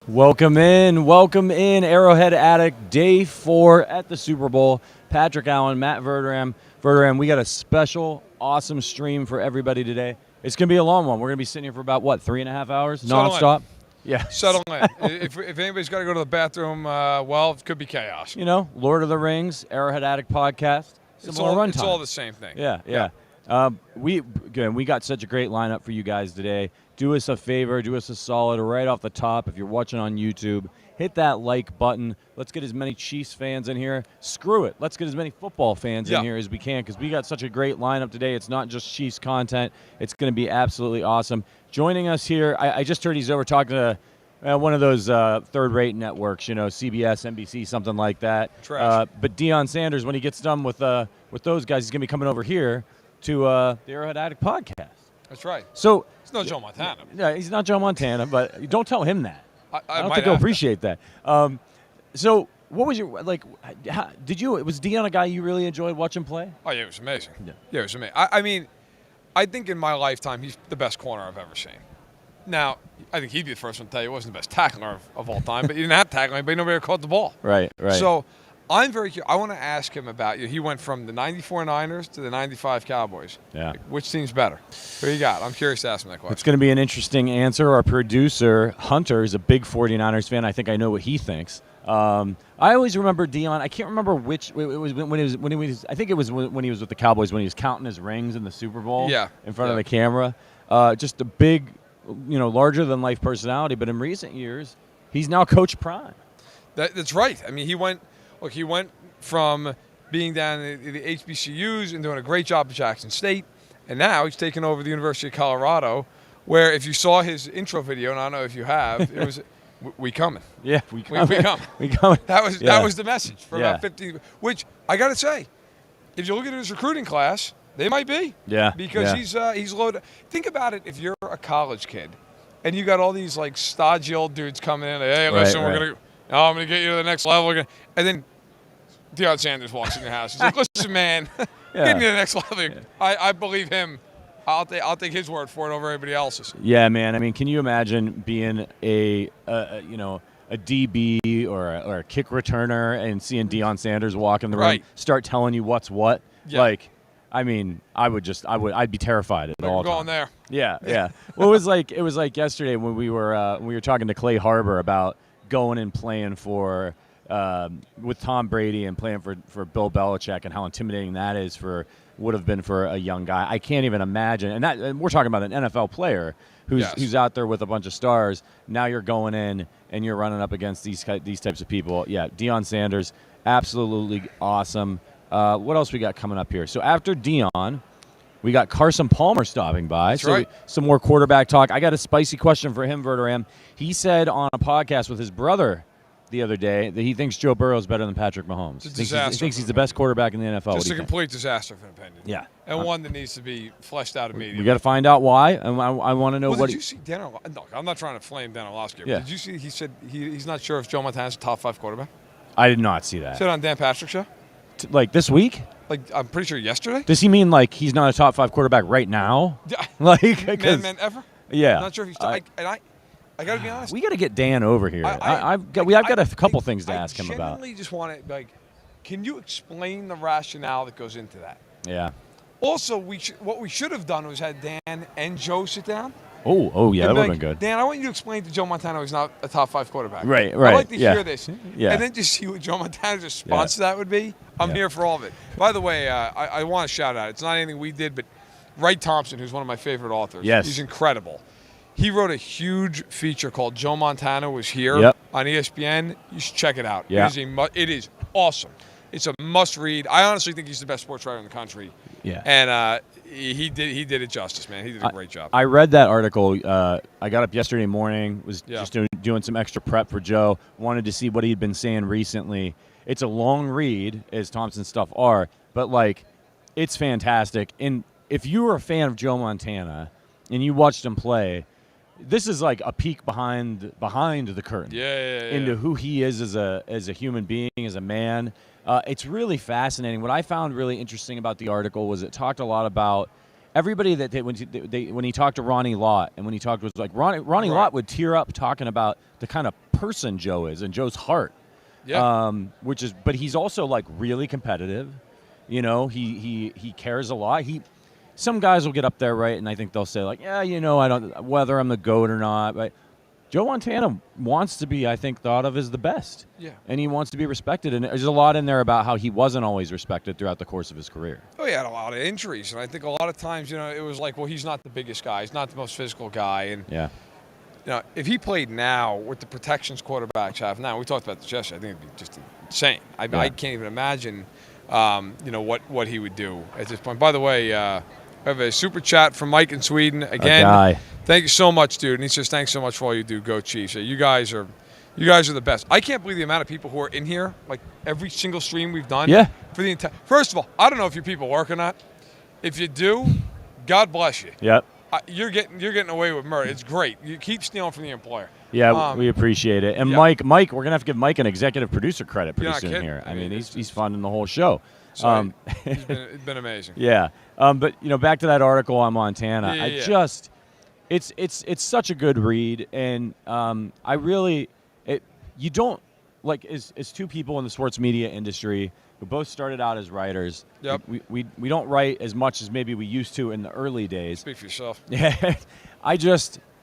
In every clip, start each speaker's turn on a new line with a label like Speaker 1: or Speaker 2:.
Speaker 1: Welcome in, Arrowhead Addict, day 4 at the Super Bowl. Patrick Allen, Matt Verderame, we got a special, awesome stream for everybody today. It's going to be a long one. We're going to be sitting here for about, 3.5 hours, nonstop?
Speaker 2: Yeah. Settle in. If anybody's got to go to the bathroom, it could be chaos.
Speaker 1: You know, Lord of the Rings, Arrowhead Addict podcast, similar runtime.
Speaker 2: It's all the same thing.
Speaker 1: Yeah. We got such a great lineup for you guys today. Do us a favor, do us a solid right off the top. If you're watching on YouTube, hit that like button. Let's get as many Chiefs fans in here. Screw it. Let's get as many football fans in here as we can because we got such a great lineup today. It's not just Chiefs content. It's going to be absolutely awesome. Joining us here, I just heard he's over talking to one of those third-rate networks, CBS, NBC, something like that. But Deion Sanders, when he gets done with those guys, he's going to be coming over here to the Arrowhead Addict podcast.
Speaker 2: That's right.
Speaker 1: So
Speaker 2: it's not Joe Montana.
Speaker 1: Yeah, he's not Joe Montana, but don't tell him that.
Speaker 2: I
Speaker 1: don't think he'll appreciate that. So what was your was Deion a guy you really enjoyed watching play?
Speaker 2: Oh yeah, it was amazing. Yeah, it was amazing. I mean, I think in my lifetime he's the best corner I've ever seen. Now, I think he'd be the first one to tell you he wasn't the best tackler of all time, but he didn't have to tackle anybody. Nobody ever caught the ball.
Speaker 1: Right.
Speaker 2: So I'm very curious. I want to ask him about he went from the 94 Niners to the 95 Cowboys.
Speaker 1: Yeah.
Speaker 2: Which team's better? Who you got? I'm curious to ask him that question.
Speaker 1: It's going to be an interesting answer. Our producer, Hunter, is a big 49ers fan. I think I know what he thinks. I always remember Deion. I can't remember which it was when he was. I think it was when he was with the Cowboys when he was counting his rings in the Super Bowl.
Speaker 2: Yeah.
Speaker 1: In front of the camera. Just a big, larger than life personality. But in recent years, he's now Coach Prime.
Speaker 2: That's right. I mean, he went from being down in the HBCUs and doing a great job at Jackson State, and now he's taken over the University of Colorado, where if you saw his intro video, and I don't know if you have, it was we coming.
Speaker 1: Yeah, we coming.
Speaker 2: We coming. That was the message for about 50. Which I got to say, if you look at his recruiting class, they might be.
Speaker 1: Yeah.
Speaker 2: Because he's loaded. Think about it. If you're a college kid, and you got all these stodgy old dudes coming in, hey, listen, I'm gonna get you to the next level, and then Deion Sanders walks in your house. He's like, listen, man, get me to the next level. I believe him. I'll take his word for it over everybody else's.
Speaker 1: Yeah, man. I mean, can you imagine being a DB or a kick returner and seeing Deion Sanders walk in the room, start telling you what's what?
Speaker 2: Yeah.
Speaker 1: I'd be terrified at all.
Speaker 2: Going there.
Speaker 1: Yeah. Well, it was like yesterday when we were talking to Clay Harbor about going and playing for. With Tom Brady and playing for Bill Belichick and how intimidating that would have been for a young guy. I can't even imagine. And we're talking about an NFL player who's out there with a bunch of stars. Now you're going in and you're running up against these types of people. Yeah, Deion Sanders, absolutely awesome. What else we got coming up here? So after Deion, we got Carson Palmer stopping by.
Speaker 2: That's right.
Speaker 1: Some more quarterback talk. I got a spicy question for him, Verderame. He said on a podcast with his brother the other day that he thinks Joe Burrow is better than Patrick Mahomes.
Speaker 2: It's a disaster.
Speaker 1: He thinks he's the best quarterback in the NFL.
Speaker 2: Just a complete disaster, for an opinion.
Speaker 1: Yeah.
Speaker 2: And one that needs to be fleshed out immediately.
Speaker 1: We got to find out why, and I want to know what.
Speaker 2: Did you see Dan? No, I'm not trying to flame Dan Orlovsky.
Speaker 1: Yeah.
Speaker 2: Did you see? He said he's not sure if Joe Montana's a top 5 quarterback.
Speaker 1: I did not see that.
Speaker 2: He said on Dan Patrick's show.
Speaker 1: Like this week?
Speaker 2: I'm pretty sure yesterday.
Speaker 1: Does he mean like he's not a top 5 quarterback right now?
Speaker 2: Man ever?
Speaker 1: Yeah.
Speaker 2: I'm not sure if he's. I got to be honest.
Speaker 1: We got to get Dan over here. I've got a couple things to ask him about.
Speaker 2: I genuinely just want to can you explain the rationale that goes into that?
Speaker 1: Yeah.
Speaker 2: Also, what we should have done was had Dan and Joe sit down.
Speaker 1: Oh yeah, that would have been good.
Speaker 2: Dan, I want you to explain to Joe Montana he's not a top 5 quarterback.
Speaker 1: Right.
Speaker 2: I'd like to hear this. Yeah. And then just see what Joe Montana's response to that would be. I'm here for all of it. By the way, I want to shout out. It's not anything we did, but Wright Thompson, who's one of my favorite authors.
Speaker 1: Yes.
Speaker 2: He's incredible. He wrote a huge feature called Joe Montana Was Here on ESPN. You should check it out.
Speaker 1: Yeah.
Speaker 2: It is awesome. It's a must-read. I honestly think he's the best sports writer in the country.
Speaker 1: Yeah.
Speaker 2: And he did it justice, man. He did a great job.
Speaker 1: I read that article. I got up yesterday morning, was just doing some extra prep for Joe, wanted to see what he'd been saying recently. It's a long read, as Thompson's stuff are, but, it's fantastic. And if you were a fan of Joe Montana and you watched him play, this is like a peek behind the curtain into who he is as a human being, as a man. It's really fascinating. What I found really interesting about the article was it talked a lot about everybody that when he talked to Ronnie Lott and when he talked was like Ronnie Lott would tear up talking about the kind of person Joe is and Joe's heart.
Speaker 2: Yeah.
Speaker 1: But he's also like really competitive. You know, he cares a lot. Some guys will get up there, right, and I think they'll say like, yeah, you know, I don't whether I'm the GOAT or not, but Joe Montana wants to be, I think, thought of as the best.
Speaker 2: Yeah.
Speaker 1: And he wants to be respected. And there's a lot in there about how he wasn't always respected throughout the course of his career.
Speaker 2: Oh, he had a lot of injuries. And I think a lot of times, you know, it was like, well, he's not the biggest guy. He's not the most physical guy. And,
Speaker 1: yeah.
Speaker 2: You know, if he played now with the protections quarterbacks have now, we talked about this yesterday, I think it'd be just insane. I can't even imagine, you know, what he would do at this point. By the way, I have a super chat from Mike in Sweden. Again, thank you so much, dude. And he says, thanks so much for all you do. Go Chiefs. You guys are the best. I can't believe the amount of people who are in here, like every single stream we've done.
Speaker 1: Yeah.
Speaker 2: For the entire. First of all, I don't know if you people work or not. If you do, God bless you.
Speaker 1: Yep.
Speaker 2: You're getting away with murder. It's great. You keep stealing from the employer.
Speaker 1: Yeah, we appreciate it. And Mike, we're gonna have to give Mike an executive producer credit pretty soon here. I mean, he's funding the whole show.
Speaker 2: So it's been amazing.
Speaker 1: Yeah. But you know, back to that article on Montana. It's such a good read, and you don't like as two people in the sports media industry who both started out as writers.
Speaker 2: Yep.
Speaker 1: We don't write as much as maybe we used to in the early days.
Speaker 2: Speak for yourself.
Speaker 1: Yeah.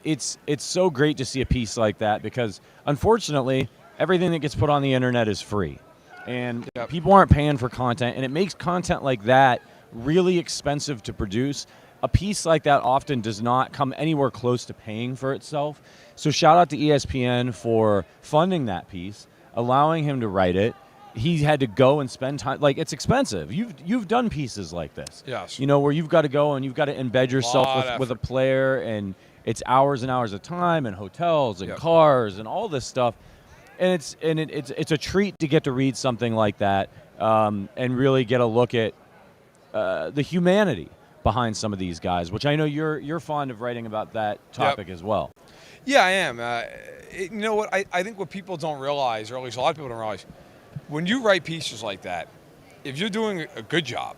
Speaker 1: It's so great to see a piece like that because unfortunately everything that gets put on the internet is free. And people aren't paying for content, and it makes content like that really expensive to produce. A piece like that often does not come anywhere close to paying for itself. So shout out to ESPN for funding that piece, allowing him to write it. He had to go and spend time. Like, it's expensive. You've done pieces like this.
Speaker 2: Yes.
Speaker 1: You know, where you've got to go and you've got to embed yourself with a player, and it's hours and hours of time and hotels and cars and all this stuff. And it's a treat to get to read something like that and really get a look at the humanity behind some of these guys, which I know you're fond of writing about that topic as well.
Speaker 2: Yeah, I am. You know what? I think what people don't realize, or at least a lot of people don't realize, when you write pieces like that, if you're doing a good job,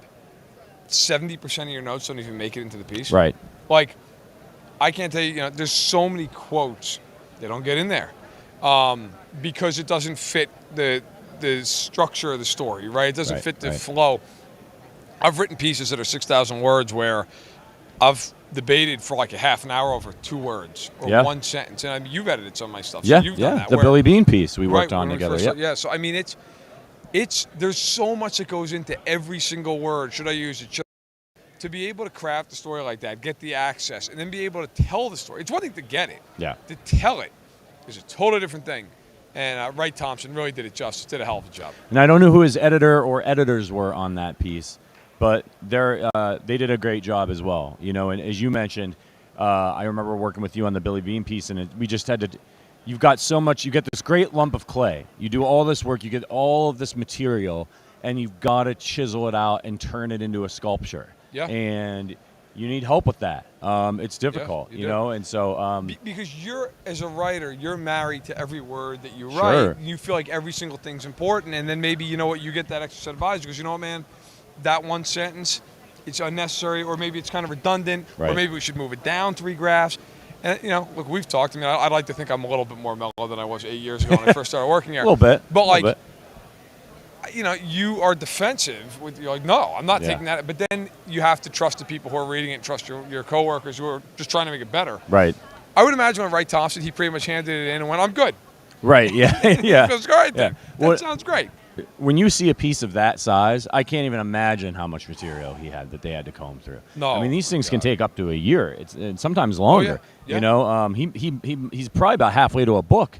Speaker 2: 70% of your notes don't even make it into the piece.
Speaker 1: Right.
Speaker 2: Like, I can't tell you, you know, there's so many quotes that don't get in there. Because it doesn't fit the structure of the story, right? It doesn't fit the flow. I've written pieces that are 6,000 words where I've debated for like a half an hour over 2 words or 1 sentence. And I mean, you've edited some of my stuff. So you've done that.
Speaker 1: The Billy Bean piece we worked on together.
Speaker 2: Yeah, so I mean, there's so much that goes into every single word. Should I use it? To be able to craft a story like that, get the access, and then be able to tell the story. It's one thing to get it.
Speaker 1: Yeah.
Speaker 2: To tell it is a totally different thing. And Wright Thompson really did it justice. Did a hell of a job.
Speaker 1: And I don't know who his editor or editors were on that piece, but they did a great job as well. You know, and as you mentioned, I remember working with you on the Billy Bean piece, and we just had to. You've got so much. You get this great lump of clay. You do all this work. You get all of this material, and you've got to chisel it out and turn it into a sculpture.
Speaker 2: Yeah.
Speaker 1: And you need help with that. It's difficult, you know, and so
Speaker 2: because as a writer, you're married to every word that you write. You feel like every single thing's important, and then maybe you know what, you get that extra set of eyes because you know what, man, that one sentence, it's unnecessary, or maybe it's kind of redundant, or maybe we should move it down 3 graphs. And you know, look, we've talked. I mean, I'd like to think I'm a little bit more mellow than I was 8 years ago when I first started working here.
Speaker 1: A little bit,
Speaker 2: but like. You know, you are defensive. You're like, no, I'm not taking that. But then you have to trust the people who are reading it, trust your coworkers who are just trying to make it better.
Speaker 1: Right.
Speaker 2: I would imagine when Wright Thompson, he pretty much handed it in and went, I'm good.
Speaker 1: Right, yeah. Yeah.
Speaker 2: He goes, all right, then. That sounds great.
Speaker 1: When you see a piece of that size, I can't even imagine how much material he had that they had to comb through.
Speaker 2: No.
Speaker 1: I mean, these things can take up to a year. It's sometimes longer.
Speaker 2: Oh, yeah.
Speaker 1: You know, he's probably about halfway to a book.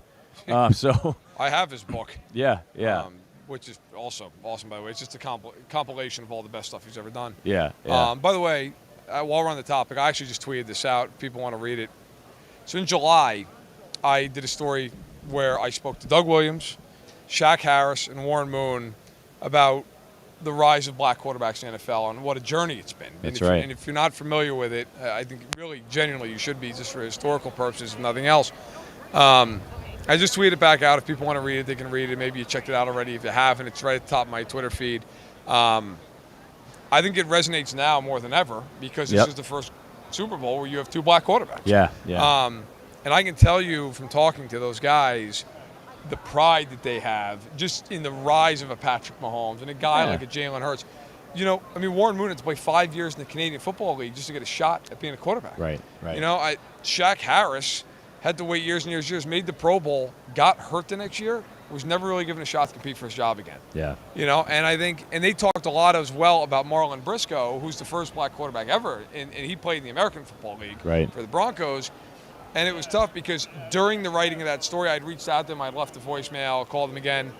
Speaker 1: So
Speaker 2: I have his book.
Speaker 1: Yeah.
Speaker 2: Which is also awesome, by the way. It's just a compilation of all the best stuff he's ever done.
Speaker 1: Yeah.
Speaker 2: By the way, while we're on the topic, I actually just tweeted this out. If people want to read it. So in July, I did a story where I spoke to Doug Williams, Shaq Harris, and Warren Moon about the rise of black quarterbacks in the NFL and what a journey it's been.
Speaker 1: That's right.
Speaker 2: And if you're not familiar with it, I think really, genuinely, you should be, just for historical purposes, if nothing else. I just tweeted it back out. If people want to read it, they can read it. Maybe you checked it out already. If you haven't, it's right at the top of my Twitter feed. I I think it resonates now more than ever because this is the first Super Bowl where you have 2 black quarterbacks.
Speaker 1: Yeah, yeah.
Speaker 2: And I can tell you from talking to those guys, the pride that they have just in the rise of a Patrick Mahomes and a guy like a Jalen Hurts. You know, I mean, Warren Moon had to play 5 years in the Canadian Football League just to get a shot at being a quarterback.
Speaker 1: Right, right.
Speaker 2: You know, Shaq Harris had to wait years and years and years, made the Pro Bowl, got hurt the next year, was never really given a shot to compete for his job again.
Speaker 1: Yeah.
Speaker 2: You know, and I think, and they talked a lot as well about Marlon Briscoe, who's the first black quarterback ever, and he played in the American Football League for the Broncos. And it was tough because during the writing of that story, I'd reached out to him, I'd left a voicemail, called him again.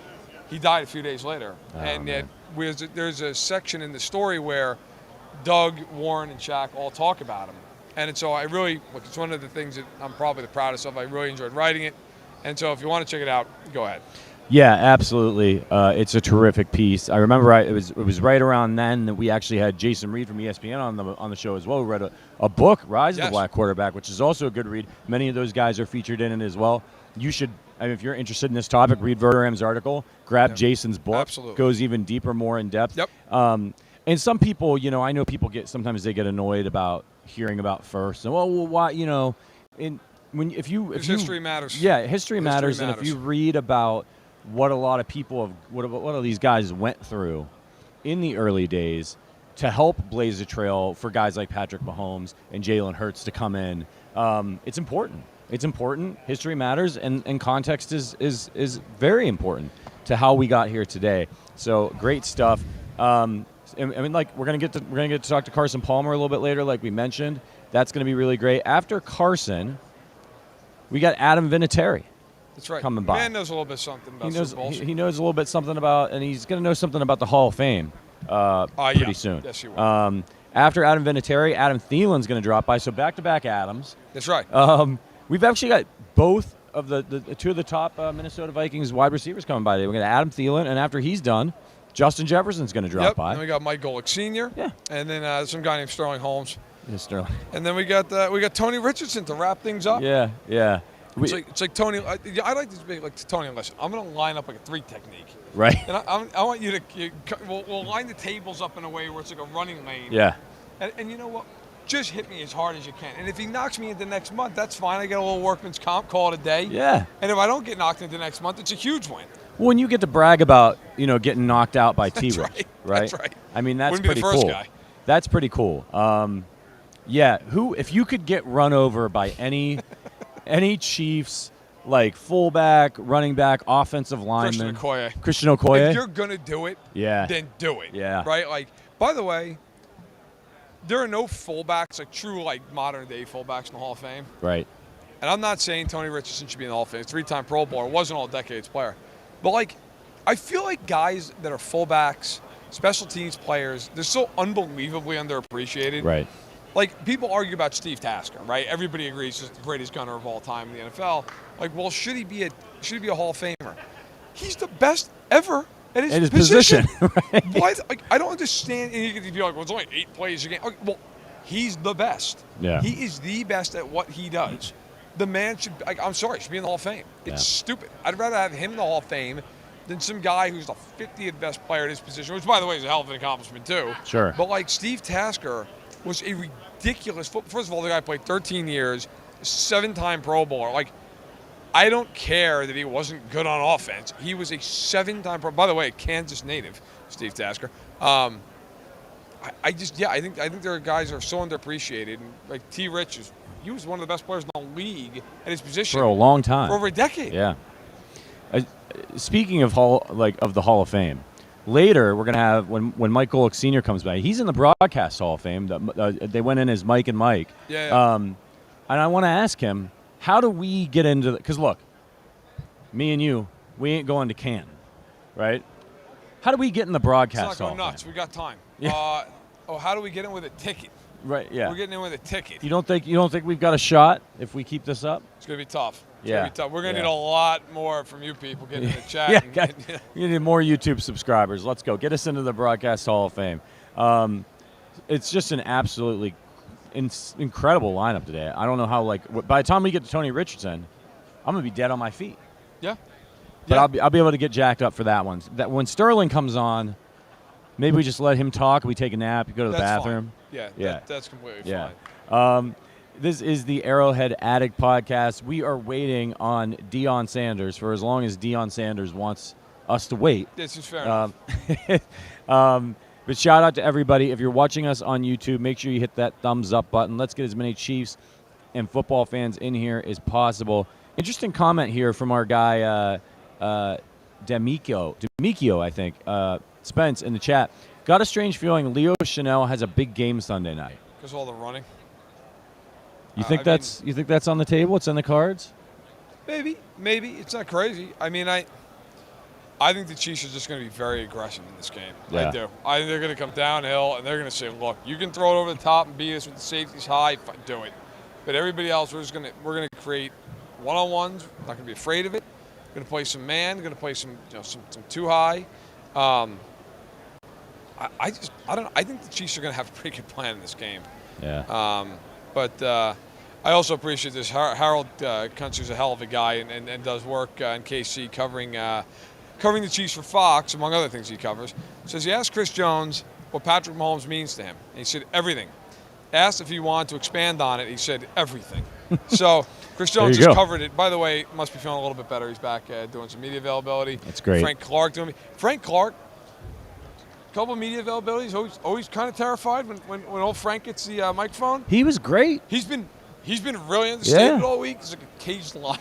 Speaker 2: He died a few days later. There's a section in the story where Doug, Warren, and Shaq all talk about him. And so I really, it's one of the things that I'm probably the proudest of. I really enjoyed writing it. And so if you want to check it out, go ahead.
Speaker 1: Yeah, absolutely. It's a terrific piece. I remember it was right around then that we actually had Jason Reed from ESPN on the show as well. We read a book, Rise of the Black Quarterback, which is also a good read. Many of those guys are featured in it as well. You should, I mean, if you're interested in this topic, read Verdarame's article. Grab Jason's book.
Speaker 2: Absolutely.
Speaker 1: Goes even deeper, more in depth.
Speaker 2: Yep.
Speaker 1: And some people, you know, I know people sometimes they get annoyed about hearing about first. And well, why, you know, if
Speaker 2: history matters.
Speaker 1: Yeah, history matters. And if you read about what a lot of people what these guys went through in the early days to help blaze a trail for guys like Patrick Mahomes and Jalen Hurts to come in, it's important. It's important. History matters, and context is very important to how we got here today. So great stuff. I mean, like we're gonna get to talk to Carson Palmer a little bit later, like we mentioned. That's gonna be really great. After Carson, we got Adam Vinatieri.
Speaker 2: That's right.
Speaker 1: Coming by.
Speaker 2: Man knows a little bit something about Super Bowls.
Speaker 1: He knows a little bit something about, and he's going to know something about the Hall of Fame pretty soon.
Speaker 2: Yes, he will.
Speaker 1: After Adam Vinatieri, Adam Thielen's going to drop by. So back-to-back Adams.
Speaker 2: That's right.
Speaker 1: We've actually got both of the two of the top Minnesota Vikings wide receivers coming by today. We're going to Adam Thielen, and after he's done, Justin Jefferson's going to drop by.
Speaker 2: And we got Mike Golic Sr.
Speaker 1: Yeah.
Speaker 2: And then some guy named Sterling Holmes.
Speaker 1: Yeah, Sterling.
Speaker 2: And then we got Tony Richardson to wrap things up.
Speaker 1: Yeah, yeah.
Speaker 2: It's like Tony. I like to be like Tony. Listen, I'm going to line up like a 3 technique.
Speaker 1: Right.
Speaker 2: And I want you to. We'll line the tables up in a way where it's like a running lane.
Speaker 1: Yeah.
Speaker 2: And you know what? Just hit me as hard as you can. And if he knocks me into next month, that's fine. I get a little workman's comp. Call it a day.
Speaker 1: Yeah.
Speaker 2: And if I don't get knocked into next month, it's a huge win.
Speaker 1: Well, when you get to brag about getting knocked out by T-Rex, right?
Speaker 2: That's right.
Speaker 1: I mean, that's
Speaker 2: Wouldn't
Speaker 1: pretty
Speaker 2: be the first
Speaker 1: cool.
Speaker 2: guy.
Speaker 1: That's pretty cool. Yeah. If you could get run over by any Chiefs, like fullback, running back, offensive lineman, Christian Okoye.
Speaker 2: If you're gonna do it, then do it.
Speaker 1: Yeah.
Speaker 2: Right. Like, by the way, there are no fullbacks, like true modern day fullbacks in the Hall of Fame.
Speaker 1: Right.
Speaker 2: And I'm not saying Tony Richardson should be in the Hall of Fame. 3-time Pro Bowler, wasn't all decades player, but I feel like guys that are fullbacks, special teams players, they're so unbelievably underappreciated.
Speaker 1: Right.
Speaker 2: Like, people argue about Steve Tasker, right? Everybody agrees he's the greatest gunner of all time in the NFL. Like, well, should he be a Hall of Famer? He's the best ever at his position.
Speaker 1: Right.
Speaker 2: Why? I don't understand. And you could be like, well, it's only 8 plays a game. Okay, well, he's the best.
Speaker 1: Yeah.
Speaker 2: He is the best at what he does. The man should. I'm sorry, should be in the Hall of Fame. It's stupid. I'd rather have him in the Hall of Fame than some guy who's the 50th best player at his position, which, by the way, is a hell of an accomplishment too.
Speaker 1: Sure.
Speaker 2: But Steve Tasker was a ridiculous. First of all, the guy played 13 years, 7-time Pro Bowler. I don't care that he wasn't good on offense. He was a 7-time Pro. By the way, Kansas native, Steve Tasker. I think there are guys that are so underappreciated. Like T. Rich, he was one of the best players in the league at his position
Speaker 1: for a long time,
Speaker 2: for over a decade.
Speaker 1: Yeah. Speaking of the Hall of Fame, later we're gonna have when Mike Golic Sr. comes by. He's in the Broadcast Hall of Fame. They went in as Mike and Mike.
Speaker 2: Yeah.
Speaker 1: And I want to ask him, how do we get into the? Because look, me and you, we ain't going to Canton, right? How do we get in the Broadcast
Speaker 2: It's not
Speaker 1: Hall
Speaker 2: going
Speaker 1: of
Speaker 2: nuts.
Speaker 1: Fame?
Speaker 2: We got time.
Speaker 1: Yeah.
Speaker 2: How do we get in with a ticket?
Speaker 1: Right. Yeah.
Speaker 2: We're getting in with a ticket.
Speaker 1: You don't think we've got a shot if we keep this up?
Speaker 2: It's gonna be tough.
Speaker 1: Yeah.
Speaker 2: We're gonna need a lot more from you people getting in the chat.
Speaker 1: Yeah, you need more YouTube subscribers. Let's go. Get us into the Broadcast Hall of Fame. It's just an absolutely incredible lineup today. I don't know how, by the time we get to Tony Richardson, I'm going to be dead on my feet.
Speaker 2: Yeah.
Speaker 1: But I'll be able to get jacked up for that one. That when Sterling comes on, Maybe we just let him talk. We take a nap. You go to the
Speaker 2: That's
Speaker 1: bathroom.
Speaker 2: Fine. Yeah,
Speaker 1: Yeah.
Speaker 2: That's completely
Speaker 1: Yeah.
Speaker 2: fine.
Speaker 1: This is the Arrowhead Addict podcast. We are waiting on Deion Sanders for as long as Deion Sanders wants us to wait.
Speaker 2: This is fair enough.
Speaker 1: But shout out to everybody. If you're watching us on YouTube, make sure you hit that thumbs up button. Let's get as many Chiefs and football fans in here as possible. Interesting comment here from our guy Demikio, I think. Spence in the chat. Got a strange feeling Leo Chanel has a big game Sunday night.
Speaker 2: Because all the running.
Speaker 1: You think you think that's on the table? It's in the cards?
Speaker 2: Maybe. It's not crazy. I mean, I think the Chiefs are just going to be very aggressive in this game.
Speaker 1: Yeah.
Speaker 2: I do. I think they're going to come downhill, and they're going to say, look, you can throw it over the top and beat us with the safeties high, do it. But everybody else, we're going to create one-on-ones. We're not going to be afraid of it. We're going to play some man. We're going to play some too high. I don't know. I think the Chiefs are going to have a pretty good plan in this game.
Speaker 1: Yeah.
Speaker 2: But I also appreciate this. Harold Kunster's a hell of a guy and does work in KC covering the Chiefs for Fox, among other things he covers. Says he asked Chris Jones what Patrick Mahomes means to him. And he said everything. Asked if he wanted to expand on it. He said everything. So Chris Jones just covered it. By the way, must be feeling a little bit better. He's back doing some media availability.
Speaker 1: That's great.
Speaker 2: Frank Clark doing it. Frank Clark, couple of media availabilities. Always kind of terrified when old Frank gets the microphone.
Speaker 1: He was great.
Speaker 2: He's been really understated all week. He's like a caged lion.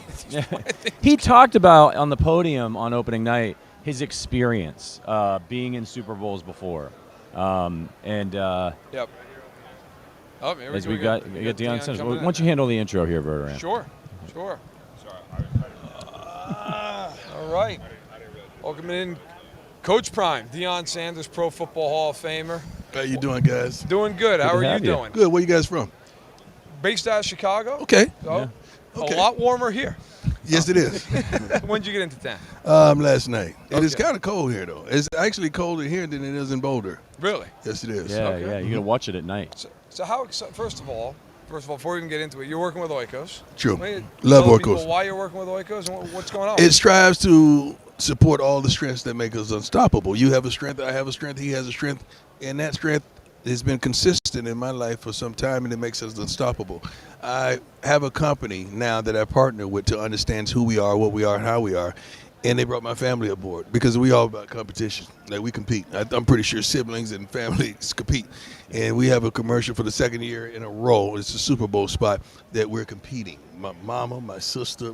Speaker 1: He talked about on the podium on opening night his experience being in Super Bowls before,
Speaker 2: Yep. Oh, here
Speaker 1: as we got Deion Sanders. Why don't you handle the intro here, Verderame?
Speaker 2: Sure. All right. Welcome in, Coach Prime, Deion Sanders, Pro Football Hall of Famer.
Speaker 3: How you doing, guys?
Speaker 2: Doing good. How are you doing?
Speaker 3: Good. Where you guys from?
Speaker 2: Based out of Chicago.
Speaker 3: Okay.
Speaker 2: So,
Speaker 3: Okay.
Speaker 2: A lot warmer here.
Speaker 3: Yes, it is.
Speaker 2: When did you get into town?
Speaker 3: Last night.
Speaker 2: Okay.
Speaker 3: It is kind of cold here, though. It's actually colder here than it is in Boulder.
Speaker 2: Really?
Speaker 3: Yes, it is.
Speaker 1: Yeah,
Speaker 2: Okay.
Speaker 1: yeah. You gotta watch it at night.
Speaker 2: So how? First of all, before we even get into it, you're working with Oikos.
Speaker 3: True.
Speaker 2: Tell
Speaker 3: Love
Speaker 2: people
Speaker 3: Oikos.
Speaker 2: why you're working with Oikos and what's going on?
Speaker 3: It strives to support all the strengths that make us unstoppable. You have a strength, I have a strength, he has a strength, and that strength has been consistent in my life for some time, and it makes us unstoppable. I have a company now that I partner with to understand who we are, what we are, and how we are. And they brought my family aboard because we all about competition. Like, we compete. I'm pretty sure siblings and families compete. And we have a commercial for the second year in a row. It's a Super Bowl spot that we're competing. My mama, my sister,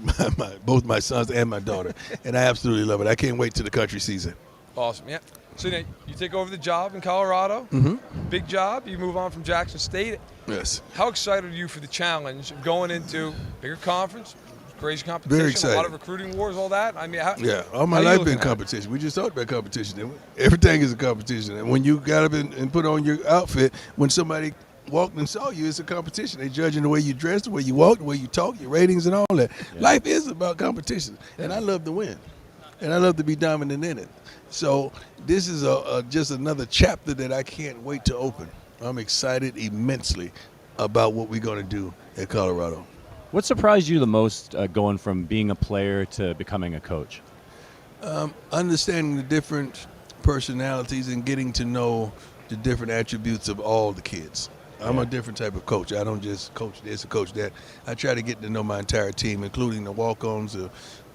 Speaker 3: both my sons and my daughter. And I absolutely love it. I can't wait till the country season.
Speaker 2: Awesome. Yeah. So now you take over the job in Colorado.
Speaker 3: Mm-hmm.
Speaker 2: Big job. You move on from Jackson State.
Speaker 3: Yes.
Speaker 2: How excited are you for the challenge of going into bigger conference, crazy competition,
Speaker 3: Very excited.
Speaker 2: a lot of recruiting wars, all that? I mean,
Speaker 3: All my life been competition. We just talked about competition, didn't we? Everything is a competition. And when you got up and put on your outfit, when somebody walked and saw you, it's a competition. They judging the way you dress, the way you walk, the way you talk, your ratings and all that. Yeah. Life is about competition. And I love to win. And I love to be dominant in it. So this is just another chapter that I can't wait to open. I'm excited immensely about what we're going to do at Colorado.
Speaker 1: What surprised you the most going from being a player to becoming a coach?
Speaker 3: Understanding the different personalities and getting to know the different attributes of all the kids. I'm a different type of coach. I don't just coach this or coach that. I try to get to know my entire team, including the walk-ons,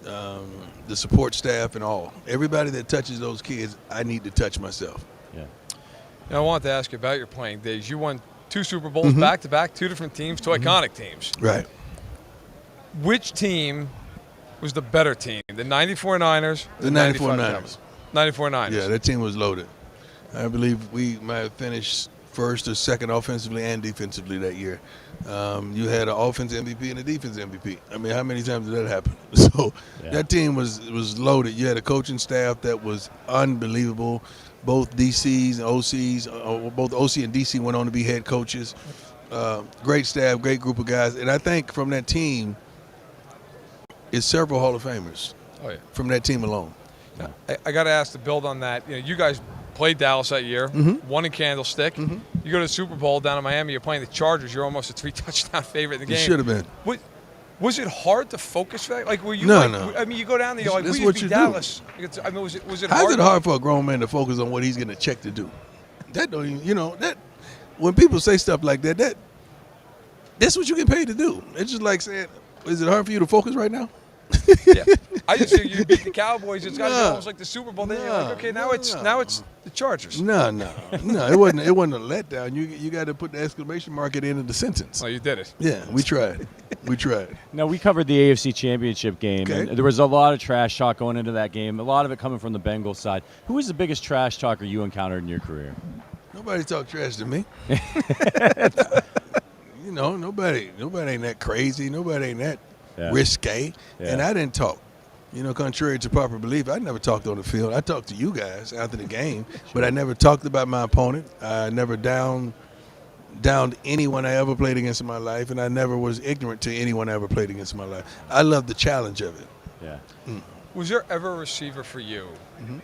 Speaker 3: the support staff, and all. Everybody that touches those kids, I need to touch myself.
Speaker 1: Yeah.
Speaker 2: Now, I wanted to ask you about your playing days. You won 2 Super Bowls back-to-back, 2 different teams, 2 iconic teams.
Speaker 3: Right.
Speaker 2: Which team was the better team, the 94 Niners?
Speaker 3: The 94 Niners.
Speaker 2: 94 Niners.
Speaker 3: Yeah, that team was loaded. I believe we might have finished first or second offensively and defensively that year. You had an offense MVP and a defense MVP. I mean, how many times did that happen? So that team was loaded. You had a coaching staff that was unbelievable. Both DCs and OCs, both OC and DC went on to be head coaches. Great staff, great group of guys. And I think from that team is several Hall of Famers from that team alone.
Speaker 2: Now, I got to ask to build on that. You guys played Dallas that year, won in Candlestick. You go to the Super Bowl down in Miami, you're playing the Chargers. You're almost a 3-touchdown favorite in the game.
Speaker 3: You should have been.
Speaker 2: Was it hard to focus for that? Like, were you?
Speaker 3: No.
Speaker 2: I mean, you go down there, you're like,
Speaker 3: That's
Speaker 2: we
Speaker 3: what
Speaker 2: beat
Speaker 3: you do.
Speaker 2: Dallas. I mean, was it hard?
Speaker 3: How's it hard for a grown man to focus on what he's going to check to do? That don't even, that when people say stuff like that, that's what you get paid to do. It's just like saying, is it hard for you to focus right now?
Speaker 2: Yeah. I just think you beat the Cowboys. It's got to be almost like the Super Bowl. Then you're like, okay, now it's the Chargers.
Speaker 3: No. It wasn't a letdown. You got to put the exclamation mark at the end of the sentence.
Speaker 2: Oh, you did it.
Speaker 3: Yeah, we tried.
Speaker 1: Now, we covered the AFC Championship game,
Speaker 3: Okay.
Speaker 1: and there was a lot of trash talk going into that game, a lot of it coming from the Bengals side. Who was the biggest trash talker you encountered in your career?
Speaker 3: Nobody talk trash to me. Nobody ain't that crazy. Nobody ain't that risque.
Speaker 1: Yeah.
Speaker 3: And I didn't talk. Contrary to popular belief, I never talked on the field. I talked to you guys after the game, but I never talked about my opponent. I never downed anyone I ever played against in my life, and I never was ignorant to anyone I ever played against in my life. I love the challenge of it.
Speaker 1: Yeah.
Speaker 2: Was there ever a receiver for you? Mm-hmm.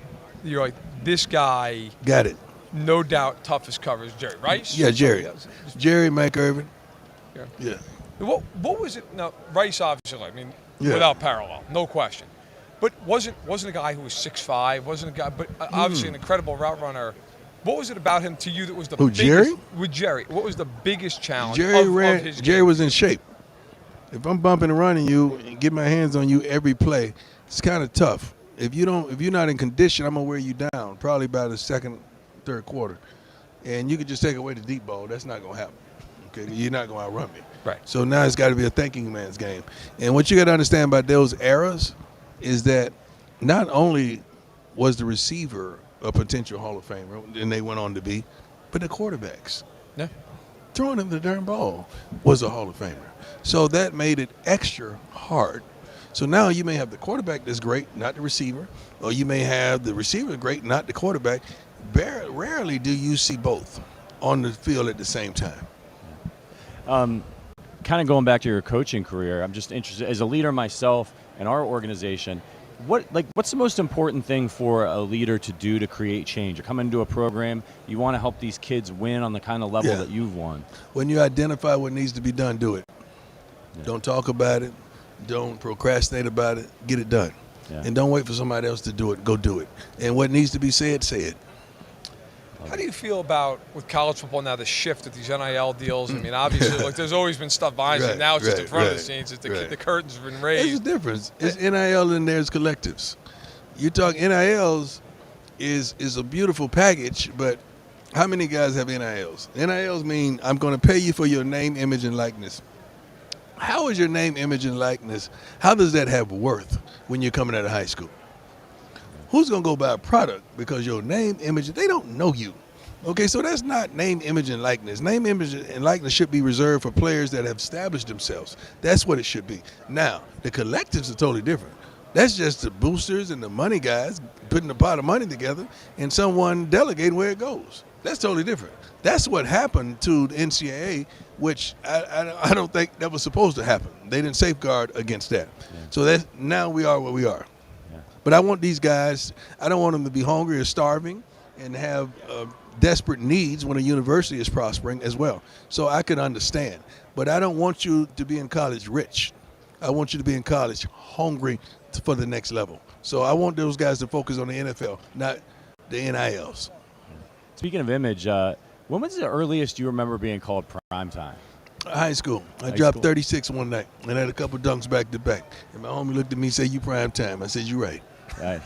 Speaker 2: You're like, this guy.
Speaker 3: Got it.
Speaker 2: No doubt, toughest coverage, Jerry Rice.
Speaker 3: Yeah, Jerry. Jerry, Mike Irvin. Yeah.
Speaker 2: What was it? Now, Rice, obviously, without parallel, no question. But wasn't a guy who was 6'5", wasn't a guy, but obviously an incredible route runner. What was it about him to you that was the biggest?
Speaker 3: Jerry?
Speaker 2: With Jerry, what was the biggest challenge of his game?
Speaker 3: Jerry was in shape. If I'm bumping and running you and get my hands on you every play, it's kind of tough. If you're not in condition, I'm gonna wear you down probably by the second, third quarter, and you could just take away the deep ball. That's not gonna happen. Okay, you're not gonna outrun me.
Speaker 2: Right.
Speaker 3: So now it's got to be a thinking man's game. And what you got to understand about those eras is that not only was the receiver a potential Hall of Famer, and they went on to be, but the quarterbacks.
Speaker 2: Yeah.
Speaker 3: Throwing him the darn ball was a Hall of Famer. So that made it extra hard. So now you may have the quarterback that's great, not the receiver, or you may have the receiver great, not the quarterback. Rarely do you see both on the field at the same time.
Speaker 1: Kind of going back to your coaching career, I'm just interested, as a leader myself and our organization, what's the most important thing for a leader to do to create change? You come into a program, you want to help these kids win on the kind of level that you've won.
Speaker 3: When you identify what needs to be done, do it. Yeah. Don't talk about it. Don't procrastinate about it. Get it done. Yeah. And don't wait for somebody else to do it. Go do it. And what needs to be said, say it.
Speaker 2: How do you feel about, with college football now, the shift of these NIL deals? I mean, obviously, there's always been stuff behind it. Now it's just in front of the scenes. It's the curtains have been raised.
Speaker 3: There's a difference. It's NIL and there's collectives. You talk NILs is a beautiful package, but how many guys have NILs? NILs mean I'm going to pay you for your name, image, and likeness. How is your name, image, and likeness? How does that have worth when you're coming out of high school? Who's going to go buy a product because your name, image, they don't know you. Okay, so that's not name, image, and likeness. Name, image, and likeness should be reserved for players that have established themselves. That's what it should be. Now, the collectives are totally different. That's just the boosters and the money guys putting a pot of money together and someone delegating where it goes. That's totally different. That's what happened to the NCAA, which I don't think that was supposed to happen. They didn't safeguard against that. Yeah. So now we are where we are. But I want these guys, I don't want them to be hungry or starving and have desperate needs when a university is prospering as well. So I can understand. But I don't want you to be in college rich. I want you to be in college hungry for the next level. So I want those guys to focus on the NFL, not the NILs.
Speaker 1: Speaking of image, when was the earliest you remember being called prime time?
Speaker 3: High school. I dropped 36 one night and had a couple dunks back to back. And my homie looked at me and said, "You prime time." I said, "You're right."
Speaker 1: I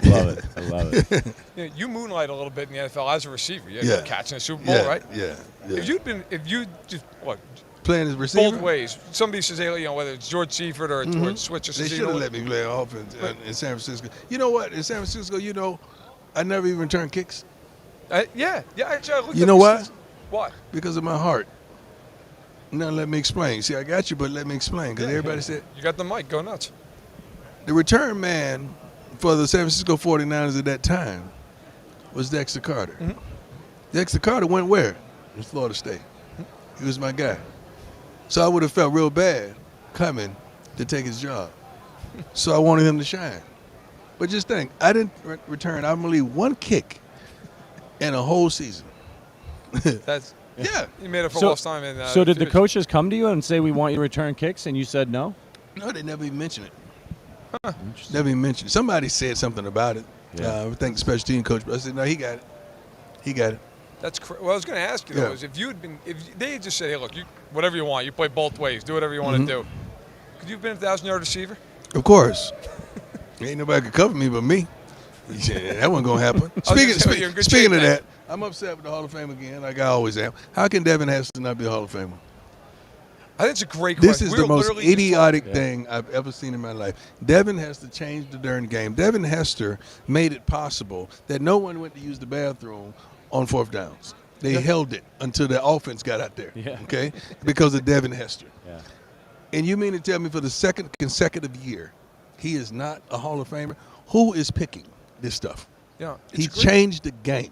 Speaker 1: love it. I love it.
Speaker 2: You moonlight a little bit in the NFL as a receiver. You're catching a Super Bowl, right?
Speaker 3: Yeah.
Speaker 2: If you just
Speaker 3: playing as receiver
Speaker 2: both ways. Somebody says, whether it's George Seifert or Switcher.
Speaker 3: They should have let me play offense in San Francisco. You know what? In San Francisco, I never even returned kicks.
Speaker 2: Yeah.
Speaker 3: You know why?
Speaker 2: Why?
Speaker 3: Because of my heart. Now let me explain. See, I got you, but let me explain. Because everybody said
Speaker 2: you got the mic. Go nuts.
Speaker 3: The return man for the San Francisco 49ers at that time was Dexter Carter. Mm-hmm. Dexter Carter went where? In Florida State. He was my guy. So I would have felt real bad coming to take his job. So I wanted him to shine. But just think, I didn't return, I believe, one kick in a whole season.
Speaker 2: Yeah. You made it for lost time.
Speaker 1: So did the coaches come to you and say, "We want you to return kicks," and you said no?
Speaker 3: No, they never even mentioned it.
Speaker 2: Huh.
Speaker 3: Never even mentioned it. Somebody said something about it.
Speaker 1: Yeah.
Speaker 3: I think the special team coach. But I said, no, he got it. He got it.
Speaker 2: That's what I was going to ask you, though, is if they had just said, hey, look, whatever you want, you play both ways, do whatever you want to do, could you have been a 1,000-yard receiver?
Speaker 3: Of course. Ain't nobody could cover me but me. Yeah, that wasn't going to happen. Speaking of that, I'm upset with the Hall of Fame again, like I always am. How can Devin Hester not be a Hall of Famer?
Speaker 2: I think it's a great question.
Speaker 3: This is the most idiotic thing I've ever seen in my life. Devin Hester changed the darn game. Devin Hester made it possible that no one went to use the bathroom on 4th downs. They held it until the offense got out there, okay, because of Devin Hester.
Speaker 1: Yeah.
Speaker 3: And you mean to tell me for the second consecutive year he is not a Hall of Famer? Who is picking this stuff?
Speaker 2: Yeah,
Speaker 3: he changed the game.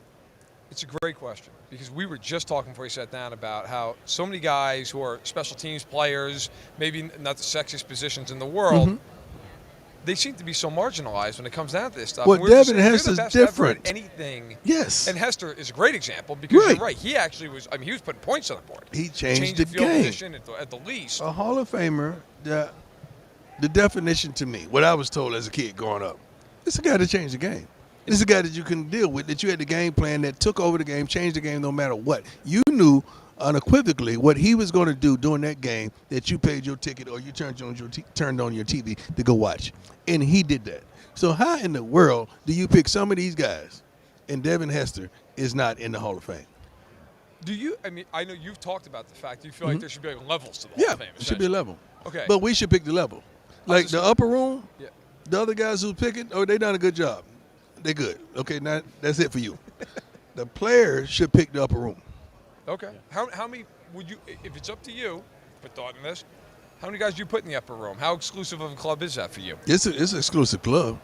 Speaker 2: It's a great question because we were just talking before you sat down about how so many guys who are special teams players, maybe not the sexiest positions in the world, they seem to be so marginalized when it comes down to this stuff.
Speaker 3: Well, Devin Hester's different.
Speaker 2: Anything.
Speaker 3: Yes.
Speaker 2: And Hester is a great example because you're right. He actually was. I mean, he was putting points on the board.
Speaker 3: He changed the
Speaker 2: field
Speaker 3: game.
Speaker 2: position at the least.
Speaker 3: A Hall of Famer. The definition to me, what I was told as a kid growing up, it's a guy that changed the game. This is a guy that you couldn't deal with, that you had the game plan, that took over the game, changed the game no matter what. You knew unequivocally what he was going to do during that game that you paid your ticket or you turned on your TV to go watch. And he did that. So how in the world do you pick some of these guys and Devin Hester is not in the Hall of Fame?
Speaker 2: Do you? I mean, I know you've talked about the fact you feel like there should be like levels to the Hall of Fame.
Speaker 3: Yeah, it should be a level.
Speaker 2: Okay.
Speaker 3: But we should pick the level. Like the upper room, the other guys who pick it, they done a good job. They're good. Okay, now that's it for you. The players should pick the upper room.
Speaker 2: Okay. How many would you, if it's up to you, put thought in this, how many guys do you put in the upper room? How exclusive of a club is that for you?
Speaker 3: It's an exclusive club.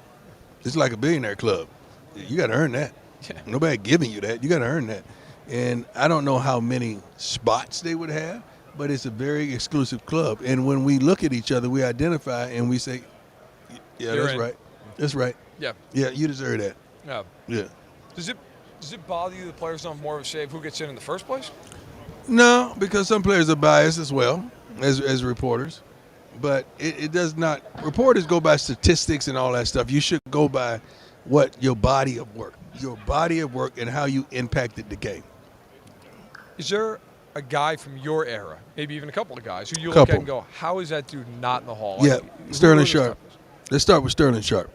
Speaker 3: It's like a billionaire club. You got to earn that.
Speaker 2: Yeah.
Speaker 3: Nobody giving you that. You got to earn that. And I don't know how many spots they would have, but it's a very exclusive club. And when we look at each other, we identify and we say, yeah,
Speaker 2: You're
Speaker 3: that's
Speaker 2: in.
Speaker 3: right. That's right.
Speaker 2: Yeah.
Speaker 3: Yeah, you deserve that.
Speaker 2: Yeah.
Speaker 3: Yeah.
Speaker 2: Does it bother you that players don't have more of a say of who gets in the first place?
Speaker 3: No, because some players are biased as well as reporters. But it does not. Reporters go by statistics and all that stuff. You should go by what your body of work and how you impacted the game.
Speaker 2: Is there a guy from your era, maybe even a couple of guys, who you look at and go, how is that dude not in the Hall?
Speaker 3: Yeah, Sterling Sharp. Let's start with Sterling Sharp.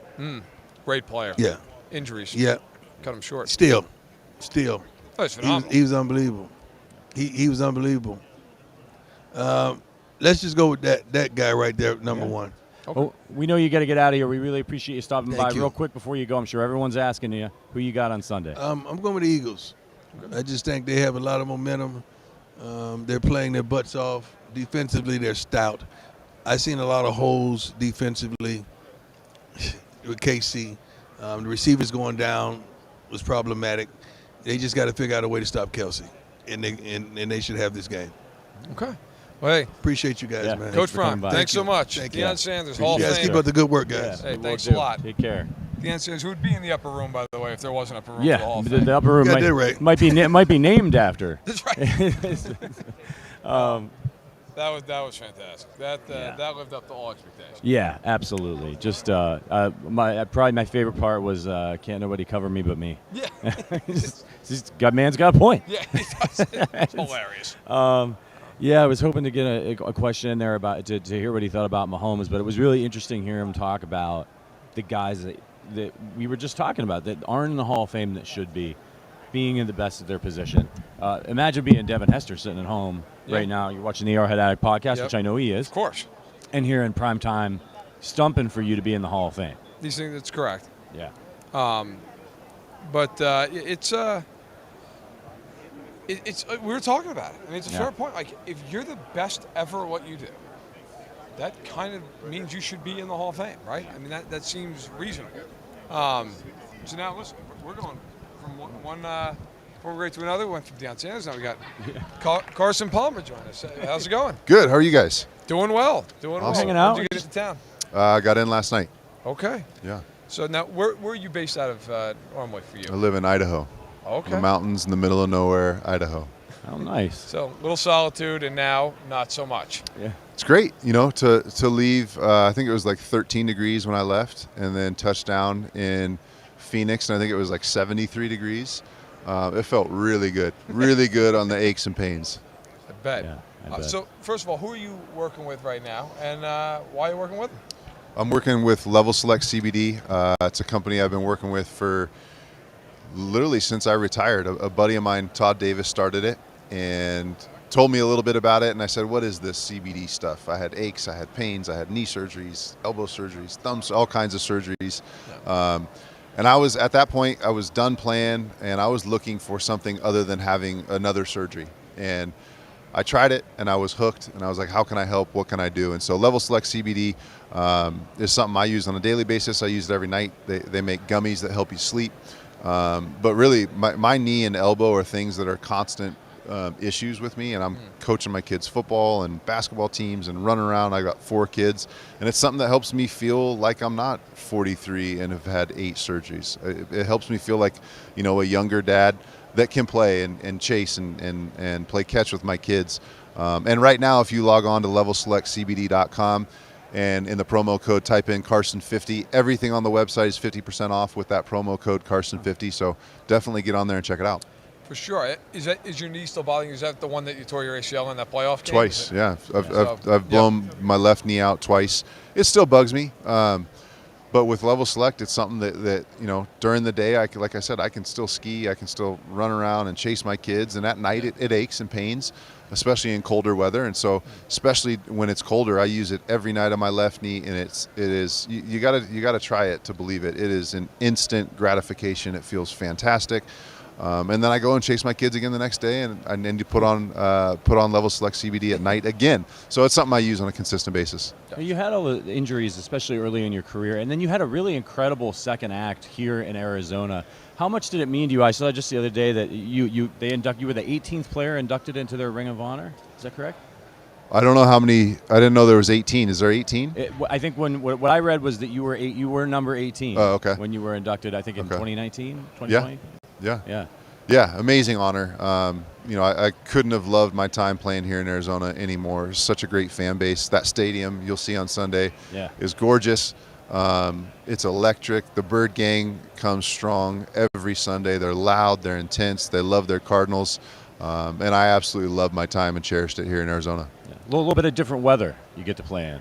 Speaker 2: Great player.
Speaker 3: Yeah.
Speaker 2: Injuries.
Speaker 3: Yeah.
Speaker 2: Cut him short.
Speaker 3: Still.
Speaker 2: Oh, it's phenomenal.
Speaker 3: He was unbelievable. He was unbelievable. Let's just go with that guy right there, number one.
Speaker 1: Okay. Oh, we know you got to get out of here. We really appreciate you stopping by.
Speaker 3: Thank you.
Speaker 1: Real quick before you go, I'm sure everyone's asking you who you got on Sunday.
Speaker 3: I'm going with the Eagles. Okay. I just think they have a lot of momentum. They're playing their butts off. Defensively, they're stout. I've seen a lot of holes defensively with KC. The receivers going down was problematic. They just got to figure out a way to stop Kelsey, and they should have this game.
Speaker 2: Okay. Well, hey.
Speaker 3: Appreciate you guys, man.
Speaker 2: Coach Frank, thanks so much.
Speaker 3: Thank
Speaker 2: Deion Sanders, Hall of
Speaker 3: Fame.
Speaker 2: Fame.
Speaker 3: Keep up the good work, guys.
Speaker 2: Hey, thanks a lot.
Speaker 1: Take care.
Speaker 2: Deion Sanders, who would be in the upper room, by the way, if there was an upper room for the Hall of Fame?
Speaker 1: The upper room might be named after.
Speaker 2: That's right. That was fantastic. That lived up to all expectations.
Speaker 1: Yeah, absolutely. Just probably my favorite part was can't nobody cover me but me.
Speaker 2: Yeah.
Speaker 1: Man's got a point.
Speaker 2: Yeah, he does. It's hilarious.
Speaker 1: Yeah, I was hoping to get a question in there about to hear what he thought about Mahomes, but it was really interesting hearing him talk about the guys that we were just talking about that aren't in the Hall of Fame that should be, being in the best of their position. Imagine being Devin Hester sitting at home right now. You're watching the Arrowhead Addict podcast, which I know he is.
Speaker 2: Of course. And
Speaker 1: here in prime time, stumping for you to be in the Hall of Fame.
Speaker 2: These things, that's correct.
Speaker 1: Yeah.
Speaker 2: But it's we were talking about it. I mean, it's a fair point. Like, if you're the best ever at what you do, that kind of means you should be in the Hall of Fame, right? I mean, that seems reasonable. So now, listen, we're going from one grade to another. We went from Deion Sanders. Now we got Carson Palmer joining us. How's it going?
Speaker 4: Good. How are you guys?
Speaker 2: Doing well. Awesome.
Speaker 1: Hanging out.
Speaker 2: When did you get into town?
Speaker 4: I got in last night.
Speaker 2: Okay.
Speaker 4: Yeah.
Speaker 2: So now, where are you based out of normally for you?
Speaker 4: I live in Idaho.
Speaker 2: Okay.
Speaker 4: In the mountains in the middle of nowhere, Idaho.
Speaker 1: Oh, nice.
Speaker 2: So little solitude, and now not so much.
Speaker 1: Yeah.
Speaker 4: It's great, to leave. I think it was like 13 degrees when I left, and then touchdown in Phoenix, and I think it was like 73 degrees. It felt really good on the aches and pains.
Speaker 2: I bet.
Speaker 1: Yeah, I bet.
Speaker 2: So first of all, who are you working with right now, and why are you working with them?
Speaker 4: I'm working with Level Select CBD. It's a company I've been working with for literally since I retired. A buddy of mine, Todd Davis, started it and told me a little bit about it, and I said, what is this CBD stuff? I had aches, I had pains, I had knee surgeries, elbow surgeries, thumbs, all kinds of surgeries. And I was, at that point, I was done playing, and I was looking for something other than having another surgery. And I tried it, and I was hooked, and I was like, how can I help? What can I do? And so Level Select CBD is something I use on a daily basis. I use it every night. They make gummies that help you sleep. But really, my knee and elbow are things that are constant issues with me, and I'm coaching my kids' football and basketball teams and running around. I got 4 kids, and it's something that helps me feel like I'm not 43 and have had 8 surgeries. It helps me feel like, a younger dad that can play and chase and play catch with my kids. And right now, if you log on to levelselectcbd.com and in the promo code type in Carson50, everything on the website is 50% off with that promo code Carson50. So definitely get on there and check it out.
Speaker 2: For sure. Is your knee still bothering you? Is that the one that you tore your ACL in that playoff game?
Speaker 4: Twice, yeah. I've blown my left knee out twice. It still bugs me. But with Level Select, it's something that during the day, like I said, I can still ski, I can still run around and chase my kids, and at night it aches and pains, especially in colder weather. And so, especially when it's colder, I use it every night on my left knee, and it is you gotta try it to believe it. It is an instant gratification. It feels fantastic. And then I go and chase my kids again the next day, and then you put on Level Select CBD at night again. So it's something I use on a consistent basis.
Speaker 1: You had all the injuries, especially early in your career, and then you had a really incredible second act here in Arizona. How much did it mean to you? I saw just the other day that you were the 18th player inducted into their Ring of Honor. Is that correct?
Speaker 4: I don't know how many. I didn't know there was 18. Is there 18?
Speaker 1: I think what I read was that you were number 18.
Speaker 4: Oh, okay.
Speaker 1: When you were inducted, I think in 2019, 2020.
Speaker 4: Yeah, amazing honor. I couldn't have loved my time playing here in Arizona anymore. It's such a great fan base. That stadium you'll see on Sunday is gorgeous. It's electric. The Bird Gang comes strong every Sunday. They're loud. They're intense. They love their Cardinals. And I absolutely loved my time and cherished it here in Arizona.
Speaker 1: Yeah. A little bit of different weather you get to play in.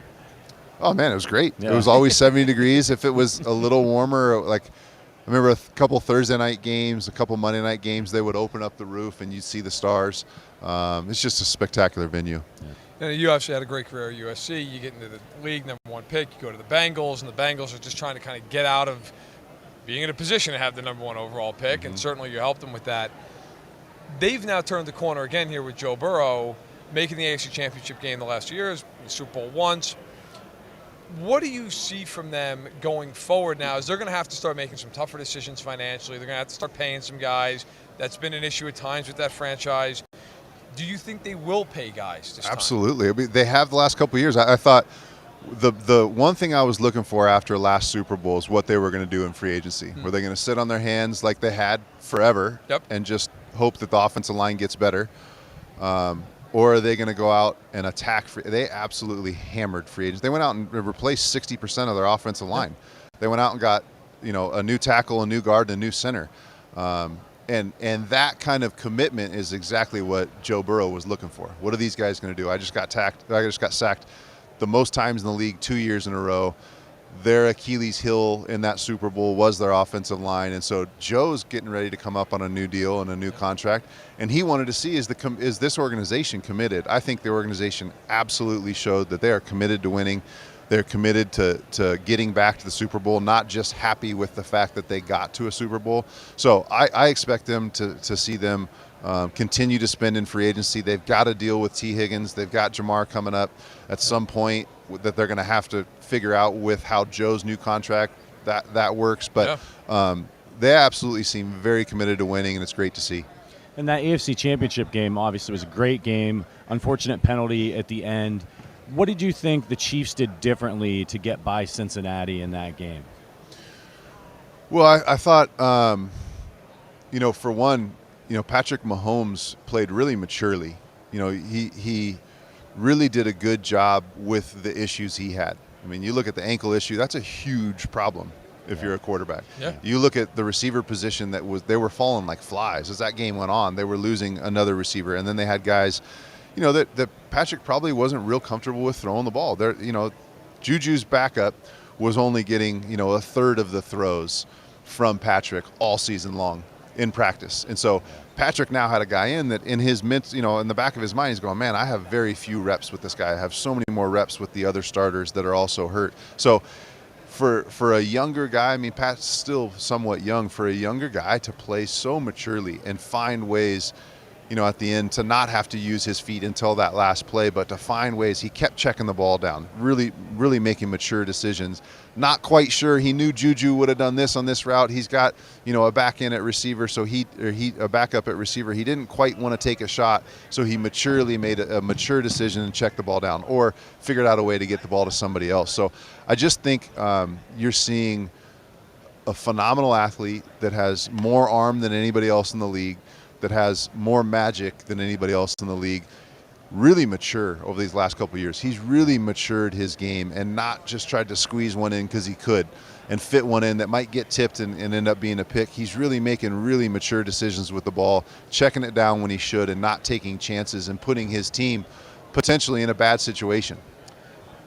Speaker 4: Oh, man, it was great.
Speaker 1: Yeah.
Speaker 4: It was always 70 degrees. If it was a little warmer, I remember a couple Thursday night games, a couple Monday night games, they would open up the roof and you'd see the stars. It's just a spectacular venue.
Speaker 2: Yeah. You obviously had a great career at USC. You get into the league, #1 pick. You go to the Bengals, and the Bengals are just trying to kind of get out of being in a position to have the #1 overall pick, and certainly you helped them with that. They've now turned the corner again here with Joe Burrow, making the AFC Championship game the last 2 years, the Super Bowl once. What do you see from them going forward now? Is they're going to have to start making some tougher decisions financially? They're going to have to start paying some guys. That's been an issue at times with that franchise. Do you think they will pay guys this time?
Speaker 4: Absolutely. I mean, they have the last couple of years. I thought the one thing I was looking for after last Super Bowl is what they were going to do in free agency. Were they going to sit on their hands like they had forever and just hope that the offensive line gets better? Or are they going to go out and attack? They absolutely hammered free agents. They went out and replaced 60% of their offensive line. They went out and got a new tackle, a new guard, and a new center. And that kind of commitment is exactly what Joe Burrow was looking for. What are these guys going to do? I just got sacked the most times in the league 2 years in a row. Their Achilles heel in that Super Bowl was their offensive line, and so Joe's getting ready to come up on a new deal and a new contract, and he wanted to see is this organization committed. I think the organization absolutely showed that they are committed to winning. They're committed to getting back to the Super Bowl, not just happy with the fact that they got to a Super Bowl. So I expect them to see them continue to spend in free agency. They've got to deal with T. Higgins. They've got Jamar coming up at some point that they're going to have to figure out with how Joe's new contract that works. But they absolutely seem very committed to winning, and it's great to see.
Speaker 1: And that AFC Championship game obviously was a great game. Unfortunate penalty at the end. What did you think the Chiefs did differently to get by Cincinnati in that game?
Speaker 4: Well, I thought, for one, Patrick Mahomes played really maturely. He really did a good job with the issues he had. I mean, you look at the ankle issue, that's a huge problem if you're a quarterback.
Speaker 2: Yeah.
Speaker 4: You look at the receiver position they were falling like flies. As that game went on, they were losing another receiver. And then they had guys, that Patrick probably wasn't real comfortable with throwing the ball. Juju's backup was only getting, a third of the throws from Patrick all season long in practice. And so Patrick now had a guy in that in his in the back of his mind, he's going, man, I have very few reps with this guy. I have so many more reps with the other starters that are also hurt. So for a younger guy, I mean, Pat's still somewhat young, for a younger guy to play so maturely and find ways, at the end to not have to use his feet until that last play, but to find ways. He kept checking the ball down, really, really making mature decisions. Not quite sure. He knew Juju would have done this on this route. He's got, a back end at receiver, so a backup at receiver. He didn't quite want to take a shot, so he maturely made a mature decision and checked the ball down, or figured out a way to get the ball to somebody else. So I just think you're seeing a phenomenal athlete that has more arm than anybody else in the league, that has more magic than anybody else in the league, really mature over these last couple of years. He's really matured his game and not just tried to squeeze one in because he could and fit one in that might get tipped and end up being a pick. He's really making really mature decisions with the ball, checking it down when he should, and not taking chances and putting his team potentially in a bad situation.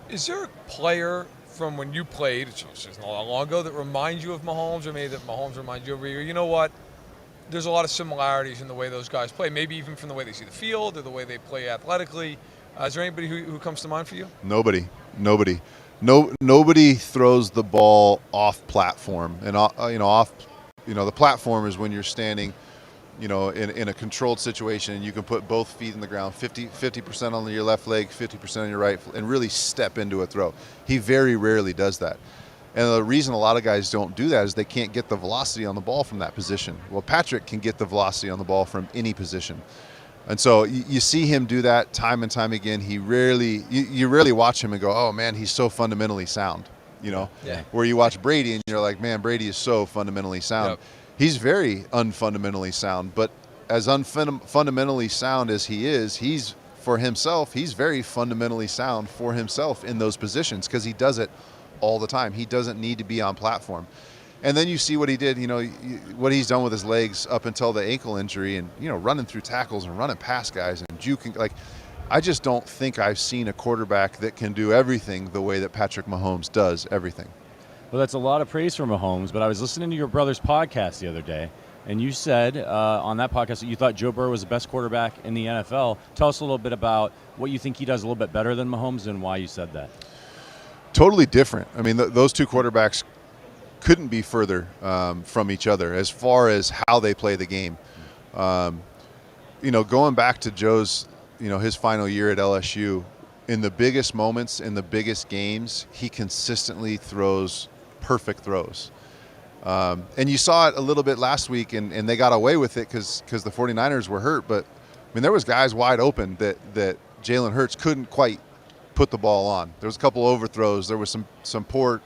Speaker 2: Is there a player from when you played, it's not long ago, that reminds you of Mahomes, or maybe that Mahomes reminds you of you know what? There's a lot of similarities in the way those guys play, maybe even from the way they see the field or the way they play athletically. Is there anybody who comes to mind for you?
Speaker 4: Nobody. Nobody throws the ball off platform. And, the platform is when you're standing, in a controlled situation and you can put both feet in the ground, 50% on your left leg, 50% on your right, and really step into a throw. He very rarely does that. And the reason a lot of guys don't do that is they can't get the velocity on the ball from that position. Well, Patrick can get the velocity on the ball from any position. And so you see him do that time and time again. You rarely watch him and go, oh, man, he's so fundamentally sound,
Speaker 2: Yeah.
Speaker 4: Where you watch Brady and you're like, man, Brady is so fundamentally sound.
Speaker 2: Yep.
Speaker 4: He's very unfundamentally sound. But as fundamentally sound as he is, he's very fundamentally sound for himself in those positions because he does it all the time. He doesn't need to be on platform. And then you see what he did, what he's done with his legs up until the ankle injury and, running through tackles and running past guys and juking. I just don't think I've seen a quarterback that can do everything the way that Patrick Mahomes does everything.
Speaker 1: Well, that's a lot of praise for Mahomes, but I was listening to your brother's podcast the other day, and you said on that podcast that you thought Joe Burrow was the best quarterback in the NFL. Tell us a little bit about what you think he does a little bit better than Mahomes and why you said that.
Speaker 4: Totally different. I mean, those two quarterbacks couldn't be further from each other as far as how they play the game. Going back to Joe's, his final year at LSU, in the biggest moments, in the biggest games, he consistently throws perfect throws. And you saw it a little bit last week, and they got away with it because the 49ers were hurt. But, there was guys wide open that Jalen Hurts couldn't quite put the ball on. There was a couple overthrows. There was some poor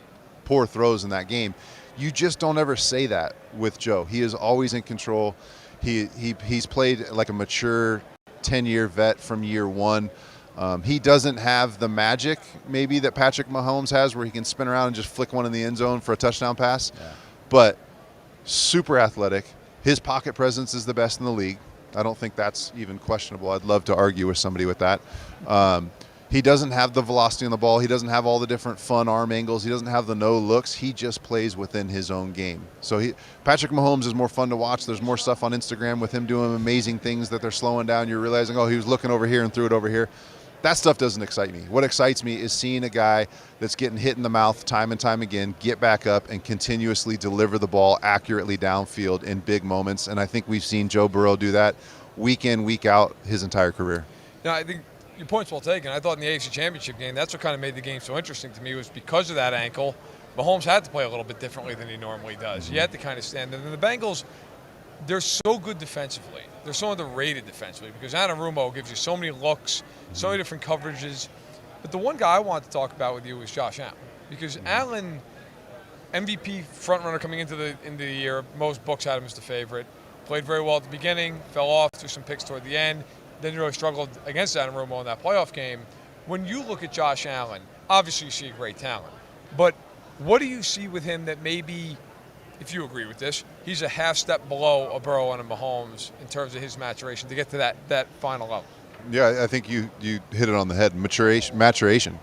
Speaker 4: throws in that game. You just don't ever say that with Joe. He is always in control. He's played like a mature 10-year vet from year one. He doesn't have the magic maybe that Patrick Mahomes has where he can spin around and just flick one in the end zone for a touchdown pass. Yeah. But super athletic. His pocket presence is the best in the league. I don't think that's even questionable. I'd love to argue with somebody with that. He doesn't have the velocity on the ball. He doesn't have all the different fun arm angles. He doesn't have the no looks. He just plays within his own game. So Patrick Mahomes is more fun to watch. There's more stuff on Instagram with him doing amazing things that they're slowing down. You're realizing, oh, he was looking over here and threw it over here. That stuff doesn't excite me. What excites me is seeing a guy that's getting hit in the mouth time and time again, get back up and continuously deliver the ball accurately downfield in big moments. And I think we've seen Joe Burrow do that week in, week out his entire career.
Speaker 2: Yeah, I think your point's well taken. I thought in the AFC Championship game, that's what kind of made the game so interesting to me was because of that ankle. Mahomes had to play a little bit differently than he normally does. Mm-hmm. He had to kind of stand. And the Bengals, they're so good defensively. They're so underrated defensively because Anarumo gives you so many looks, so many different coverages. But the one guy I wanted to talk about with you is Josh Allen because Allen, MVP frontrunner coming into the year, most books had him as the favorite. Played very well at the beginning, fell off, threw some picks toward the end. then you really struggled against Anarumo in that playoff game. When you look at Josh Allen, obviously you see a great talent. But what do you see with him that maybe, if you agree with this, he's a half step below a Burrow and a Mahomes in terms of his maturation to get to that final level?
Speaker 4: Yeah, I think you hit it on the head. Maturation.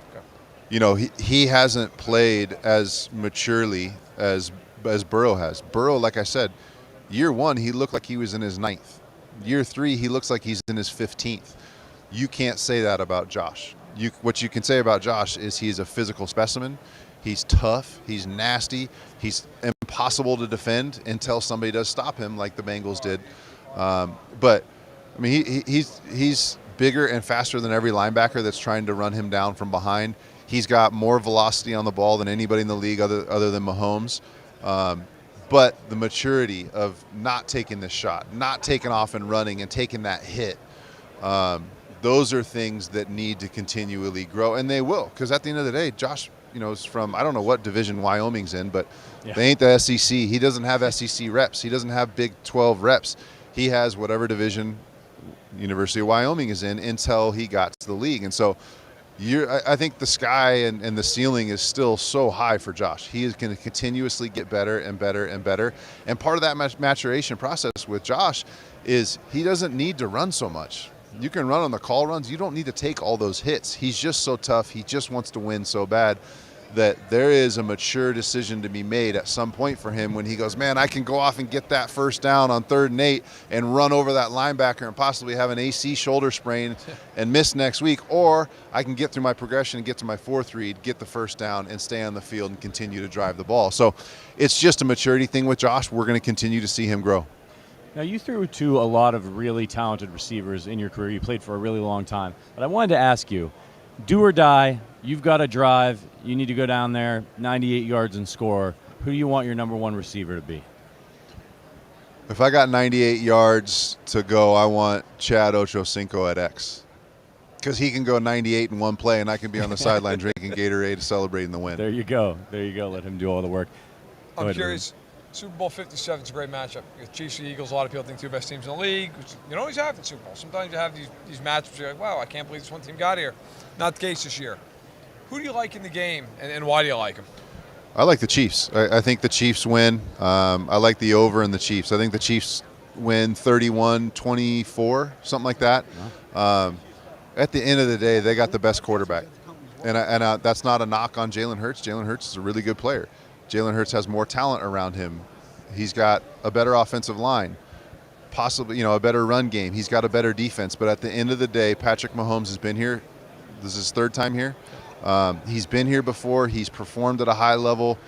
Speaker 4: Okay. He hasn't played as maturely as Burrow has. Burrow, like I said, year 1, he looked like he was in his 9th. Year 3, he looks like he's in his 15th. You can't say that about Josh. What you can say about Josh is he's a physical specimen. He's tough. He's nasty. He's impossible to defend until somebody does stop him, like the Bengals did. But I mean, he's bigger and faster than every linebacker that's trying to run him down from behind. He's got more velocity on the ball than anybody in the league other than Mahomes. But the maturity of not taking this shot, not taking off and running and taking that hit, those are things that need to continually grow, and they will, because at the end of the day, Josh, is from, I don't know what division Wyoming's in, but they ain't the SEC. He doesn't have SEC reps. He doesn't have Big 12 reps. He has whatever division University of Wyoming is in until he got to the league. And so I think the sky and the ceiling is still so high for Josh. He is going to continuously get better and better and better. And part of that maturation process with Josh is he doesn't need to run so much. You can run on the call runs. You don't need to take all those hits. He's just so tough. He just wants to win so bad that there is a mature decision to be made at some point for him when he goes, man, I can go off and get that first down on 3rd and 8 and run over that linebacker and possibly have an AC shoulder sprain and miss next week, or I can get through my progression and get to my 4th read, get the first down, and stay on the field and continue to drive the ball. So it's just a maturity thing with Josh. We're going to continue to see him grow.
Speaker 1: Now, you threw to a lot of really talented receivers in your career. You played for a really long time. But I wanted to ask you, do or die, you've got to drive, you need to go down there, 98 yards and score. Who do you want your number 1 receiver to be?
Speaker 4: If I got 98 yards to go, I want Chad Ochocinco at X. Because he can go 98 in one play, and I can be on the sideline drinking Gatorade celebrating the win.
Speaker 1: There you go. There you go. Let him do all the work.
Speaker 2: I'm curious. Super Bowl 57 is a great matchup. You Chiefs and Eagles, a lot of people think 2 best teams in the league. Which you don't always have in Super Bowl. Sometimes you have these matchups you're like, wow, I can't believe this one team got here. Not the case this year. Who do you like in the game, and why do you like them?
Speaker 4: I like the Chiefs. I think the Chiefs win. I like the over in the Chiefs. I think the Chiefs win 31-24, something like that. At the end of the day, they got the best quarterback. And that's not a knock on Jalen Hurts. Jalen Hurts is a really good player. Jalen Hurts has more talent around him. He's got a better offensive line, possibly, a better run game. He's got a better defense. But at the end of the day, Patrick Mahomes has been here. This is his 3rd time here. He's been here before. He's performed at a high level.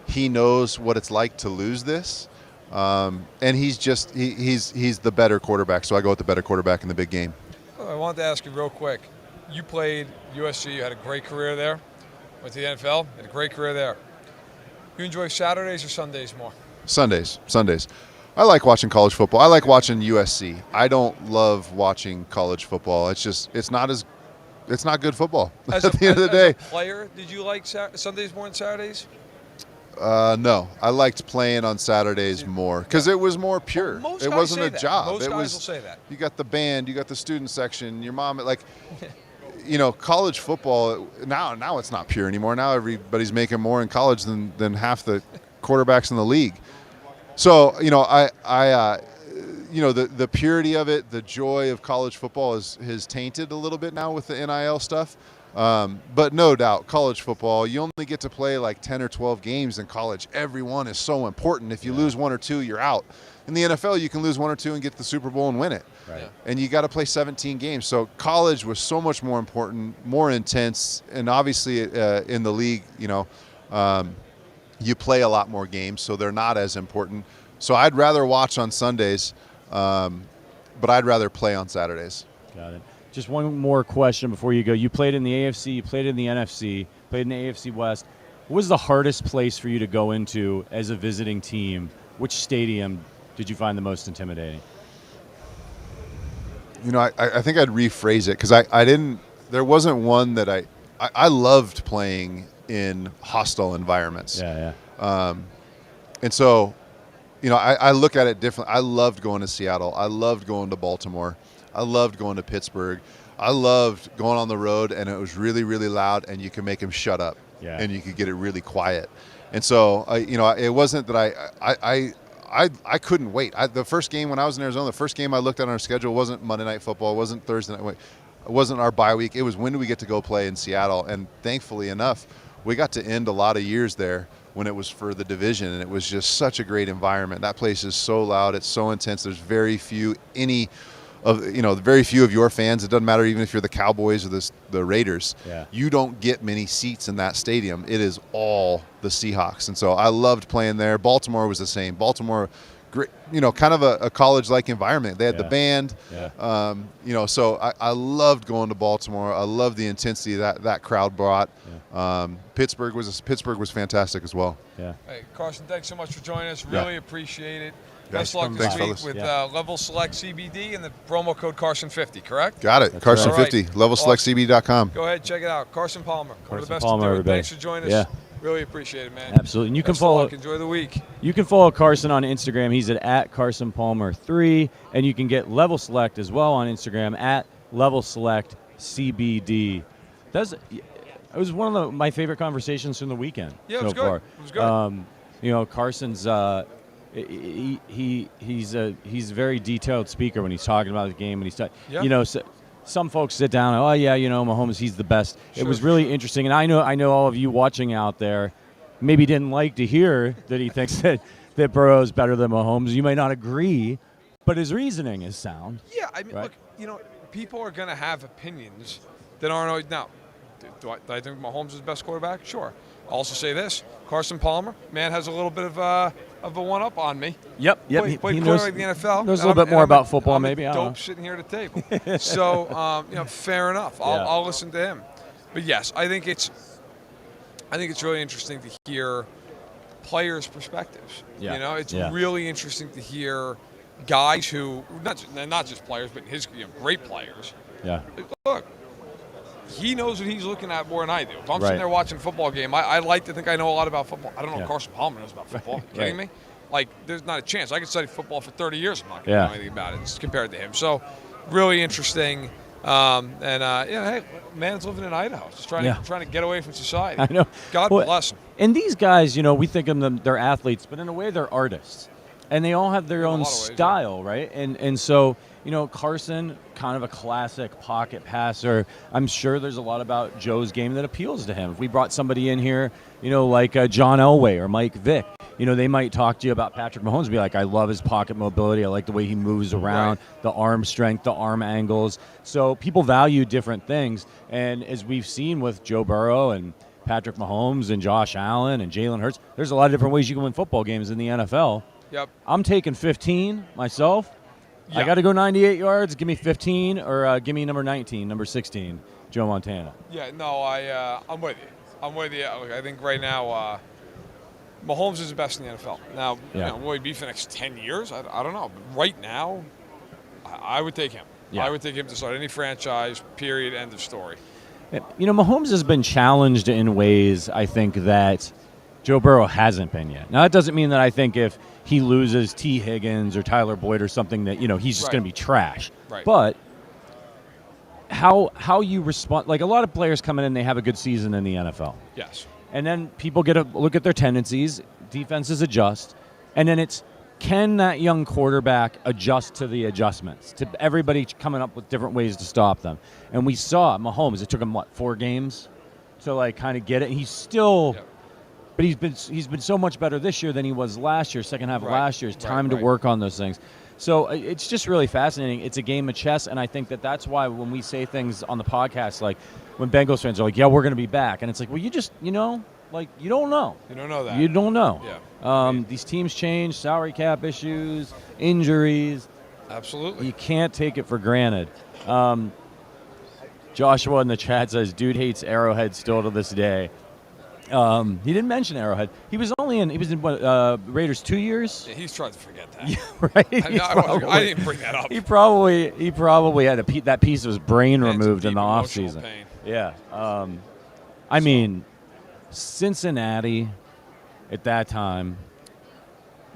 Speaker 4: He knows what it's like to lose this. And he's the better quarterback. So I go with the better quarterback in the big game.
Speaker 2: I wanted to ask you real quick. You played USC. You had a great career there. Went to the NFL. Had a great career there. You enjoy Saturdays or Sundays more?
Speaker 4: Sundays. I like watching college football. I like watching USC. I don't love watching college football. It's not good football at the end of the day.
Speaker 2: As a player, did you like Sundays more than Saturdays?
Speaker 4: No, I liked playing on Saturdays more because it was more pure.
Speaker 2: Well,
Speaker 4: it wasn't a job.
Speaker 2: Most guys will say that.
Speaker 4: You got the band, you got the student section, your mom, college football, now it's not pure anymore. Now everybody's making more in college than half the quarterbacks in the league. So, the purity of it, the joy of college football has tainted a little bit now with the NIL stuff. But no doubt, college football, you only get to play like 10 or 12 games in college. Every one is so important. If you lose 1 or 2, you're out. In the NFL, you can lose 1 or 2 and get the Super Bowl and win it.
Speaker 1: Right.
Speaker 4: And you got to play 17 games. So college was so much more important, more intense, and obviously in the league, you play a lot more games, so they're not as important. So I'd rather watch on Sundays, but I'd rather play on Saturdays.
Speaker 1: Got it. Just one more question before you go. You played in the AFC, you played in the NFC, played in the AFC West. What was the hardest place for you to go into as a visiting team? Which stadium did you find the most intimidating?
Speaker 4: I think I'd rephrase it because there wasn't one that I loved playing in hostile environments.
Speaker 1: Yeah.
Speaker 4: And so, I look at it differently. I loved going to Seattle. I loved going to Baltimore. I loved going to Pittsburgh. I loved going on the road, and it was really, really loud, and you could make him shut up, and you could get it really quiet. And so, it wasn't that I couldn't wait. The first game when I was in Arizona, the first game I looked at on our schedule wasn't Monday Night Football, it wasn't Thursday night, it wasn't our bye week. It was when do we get to go play in Seattle? And thankfully enough, we got to end a lot of years there when it was for the division, and it was just such a great environment. That place is so loud, it's so intense. There's very few of your fans. It doesn't matter even if you're the Cowboys or the Raiders. You don't get many seats in that stadium. It is all the Seahawks. And so I loved playing there. Baltimore was the same. Baltimore, great, kind of a college-like environment. They had the band. So I loved going to Baltimore. I loved the intensity that crowd brought. Pittsburgh was fantastic as well.
Speaker 2: Hey, Carson, thanks so much for joining us. Really appreciate it. Best luck this week with Level Select CBD and the promo code Carson50, correct?
Speaker 4: Got it. Carson50, levelselectcbd.com.
Speaker 2: Go ahead, check it out. Carson Palmer.
Speaker 1: Carson Palmer, everybody.
Speaker 2: Thanks for joining us. Really appreciate it, man.
Speaker 1: Absolutely. And you can follow.
Speaker 2: Enjoy the week.
Speaker 1: You can follow Carson on Instagram. He's at Carson Palmer 3, and you can get Level Select as well on Instagram at Level Select CBD. It was one of my favorite conversations from the weekend.
Speaker 2: Yeah,
Speaker 1: so far.
Speaker 2: It was good.
Speaker 1: Carson's. He's a very detailed speaker when he's talking about the game, and he's some folks sit down and Mahomes, he's the best. It was really interesting, and I know all of you watching out there maybe didn't like to hear that he thinks that Burrow's better than Mahomes. You may not agree, but his reasoning is sound.
Speaker 2: Yeah, I mean,
Speaker 1: right?
Speaker 2: Look, people are going to have opinions that aren't always. Now, do I think Mahomes is the best quarterback? Sure. I'll also say this: Carson Palmer, man, has a little bit of a one-up on me.
Speaker 1: Yep.
Speaker 2: Played
Speaker 1: knows
Speaker 2: like the NFL.
Speaker 1: Knows a little bit more about football, maybe.
Speaker 2: I'm dope sitting here at the table. So, fair enough. I'll listen to him. But yes, I think it's really interesting to hear players' perspectives.
Speaker 1: Yeah.
Speaker 2: It's really interesting to hear guys who not just players, but his great players.
Speaker 1: Yeah.
Speaker 2: Look. He knows what he's looking at more than I do. If I'm sitting there watching a football game, I like to think I know a lot about football. I don't know if Carson Palmer knows about football. Are you kidding me? Like, there's not a chance. I could study football for 30 years. I'm not going to know anything about it compared to him. So, really interesting. Hey, man's living in Idaho. Just trying to get away from society.
Speaker 1: I know.
Speaker 2: God bless him.
Speaker 1: And these guys, we think of them, they're athletes, but in a way they're artists. And they all have their own style, right? And so, Carson, kind of a classic pocket passer. I'm sure there's a lot about Joe's game that appeals to him. If we brought somebody in here, like John Elway or Mike Vick, they might talk to you about Patrick Mahomes and be like, I love his pocket mobility. I like the way he moves around, the arm strength, the arm angles. So people value different things. And as we've seen with Joe Burrow and Patrick Mahomes and Josh Allen and Jalen Hurts, there's a lot of different ways you can win football games in the NFL.
Speaker 2: Yep.
Speaker 1: I'm taking 15 myself. I got to go 98 yards. Give me 15 or give me number 19, number 16, Joe Montana.
Speaker 2: Yeah, no, I'm with you. Look, I think right now Mahomes is the best in the NFL. Now, will he be for the next 10 years? I don't know. But right now, I would take him. I would take him to start any franchise, period, end of story.
Speaker 1: Mahomes has been challenged in ways, I think, that Joe Burrow hasn't been yet. Now, that doesn't mean that I think if he loses T. Higgins or Tyler Boyd or something that, he's just going to be trash.
Speaker 2: Right.
Speaker 1: But how you respond, like a lot of players come in and they have a good season in the NFL.
Speaker 2: Yes.
Speaker 1: And then people get a look at their tendencies, defenses adjust, and then it's, can that young quarterback adjust to the adjustments, to everybody coming up with different ways to stop them? And we saw Mahomes, it took him, 4 games to kind of get it. He's still... Yep. But he's been so much better this year than he was last year, second half of last year. It's time to work on those things. So it's just really fascinating. It's a game of chess, and I think that's why when we say things on the podcast, like when Bengals fans are like, we're going to be back. And it's like, well, you just, you don't know.
Speaker 2: You don't know that.
Speaker 1: You don't know.
Speaker 2: Yeah.
Speaker 1: These teams change, salary cap issues, injuries.
Speaker 2: Absolutely.
Speaker 1: You can't take it for granted. Joshua in the chat says, dude hates Arrowhead still to this day. He didn't mention Arrowhead. He was in Raiders 2 years?
Speaker 2: Yeah, he's trying to forget that.
Speaker 1: Yeah, right.
Speaker 2: I didn't bring that up.
Speaker 1: He probably had that piece of his brain removed in the offseason. Yeah. I mean, Cincinnati at that time.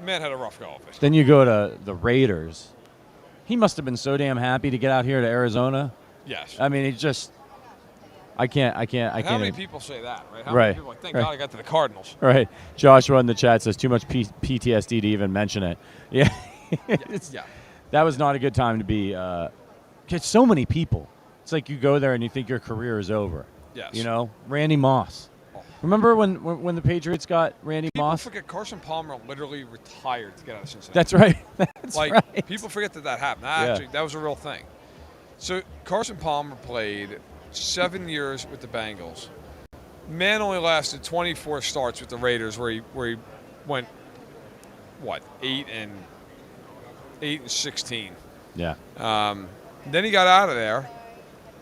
Speaker 2: Man had a rough go of it.
Speaker 1: Then you go to the Raiders. he must have been so damn happy to get out here to Arizona.
Speaker 2: Yes.
Speaker 1: I mean, it's just, I can't.
Speaker 2: How many people say that, right? How
Speaker 1: Right.
Speaker 2: many people are like, thank God I got to the Cardinals.
Speaker 1: Right. Joshua in the chat says too much PTSD to even mention it. Yeah.
Speaker 2: Yeah.
Speaker 1: That was not a good time to be. It's so many people. It's like you go there and you think your career is over.
Speaker 2: Yes.
Speaker 1: You know, Randy Moss. Remember when the Patriots got Randy Moss?
Speaker 2: People forget Carson Palmer literally retired to get out of Cincinnati.
Speaker 1: That's right. That's
Speaker 2: like,
Speaker 1: right.
Speaker 2: people forget that happened. Actually, that was a real thing. So Carson Palmer played 7 years with the Bengals. Man only lasted 24 starts with the Raiders, where he went, what, 8 and 16.
Speaker 1: Yeah.
Speaker 2: Then he got out of there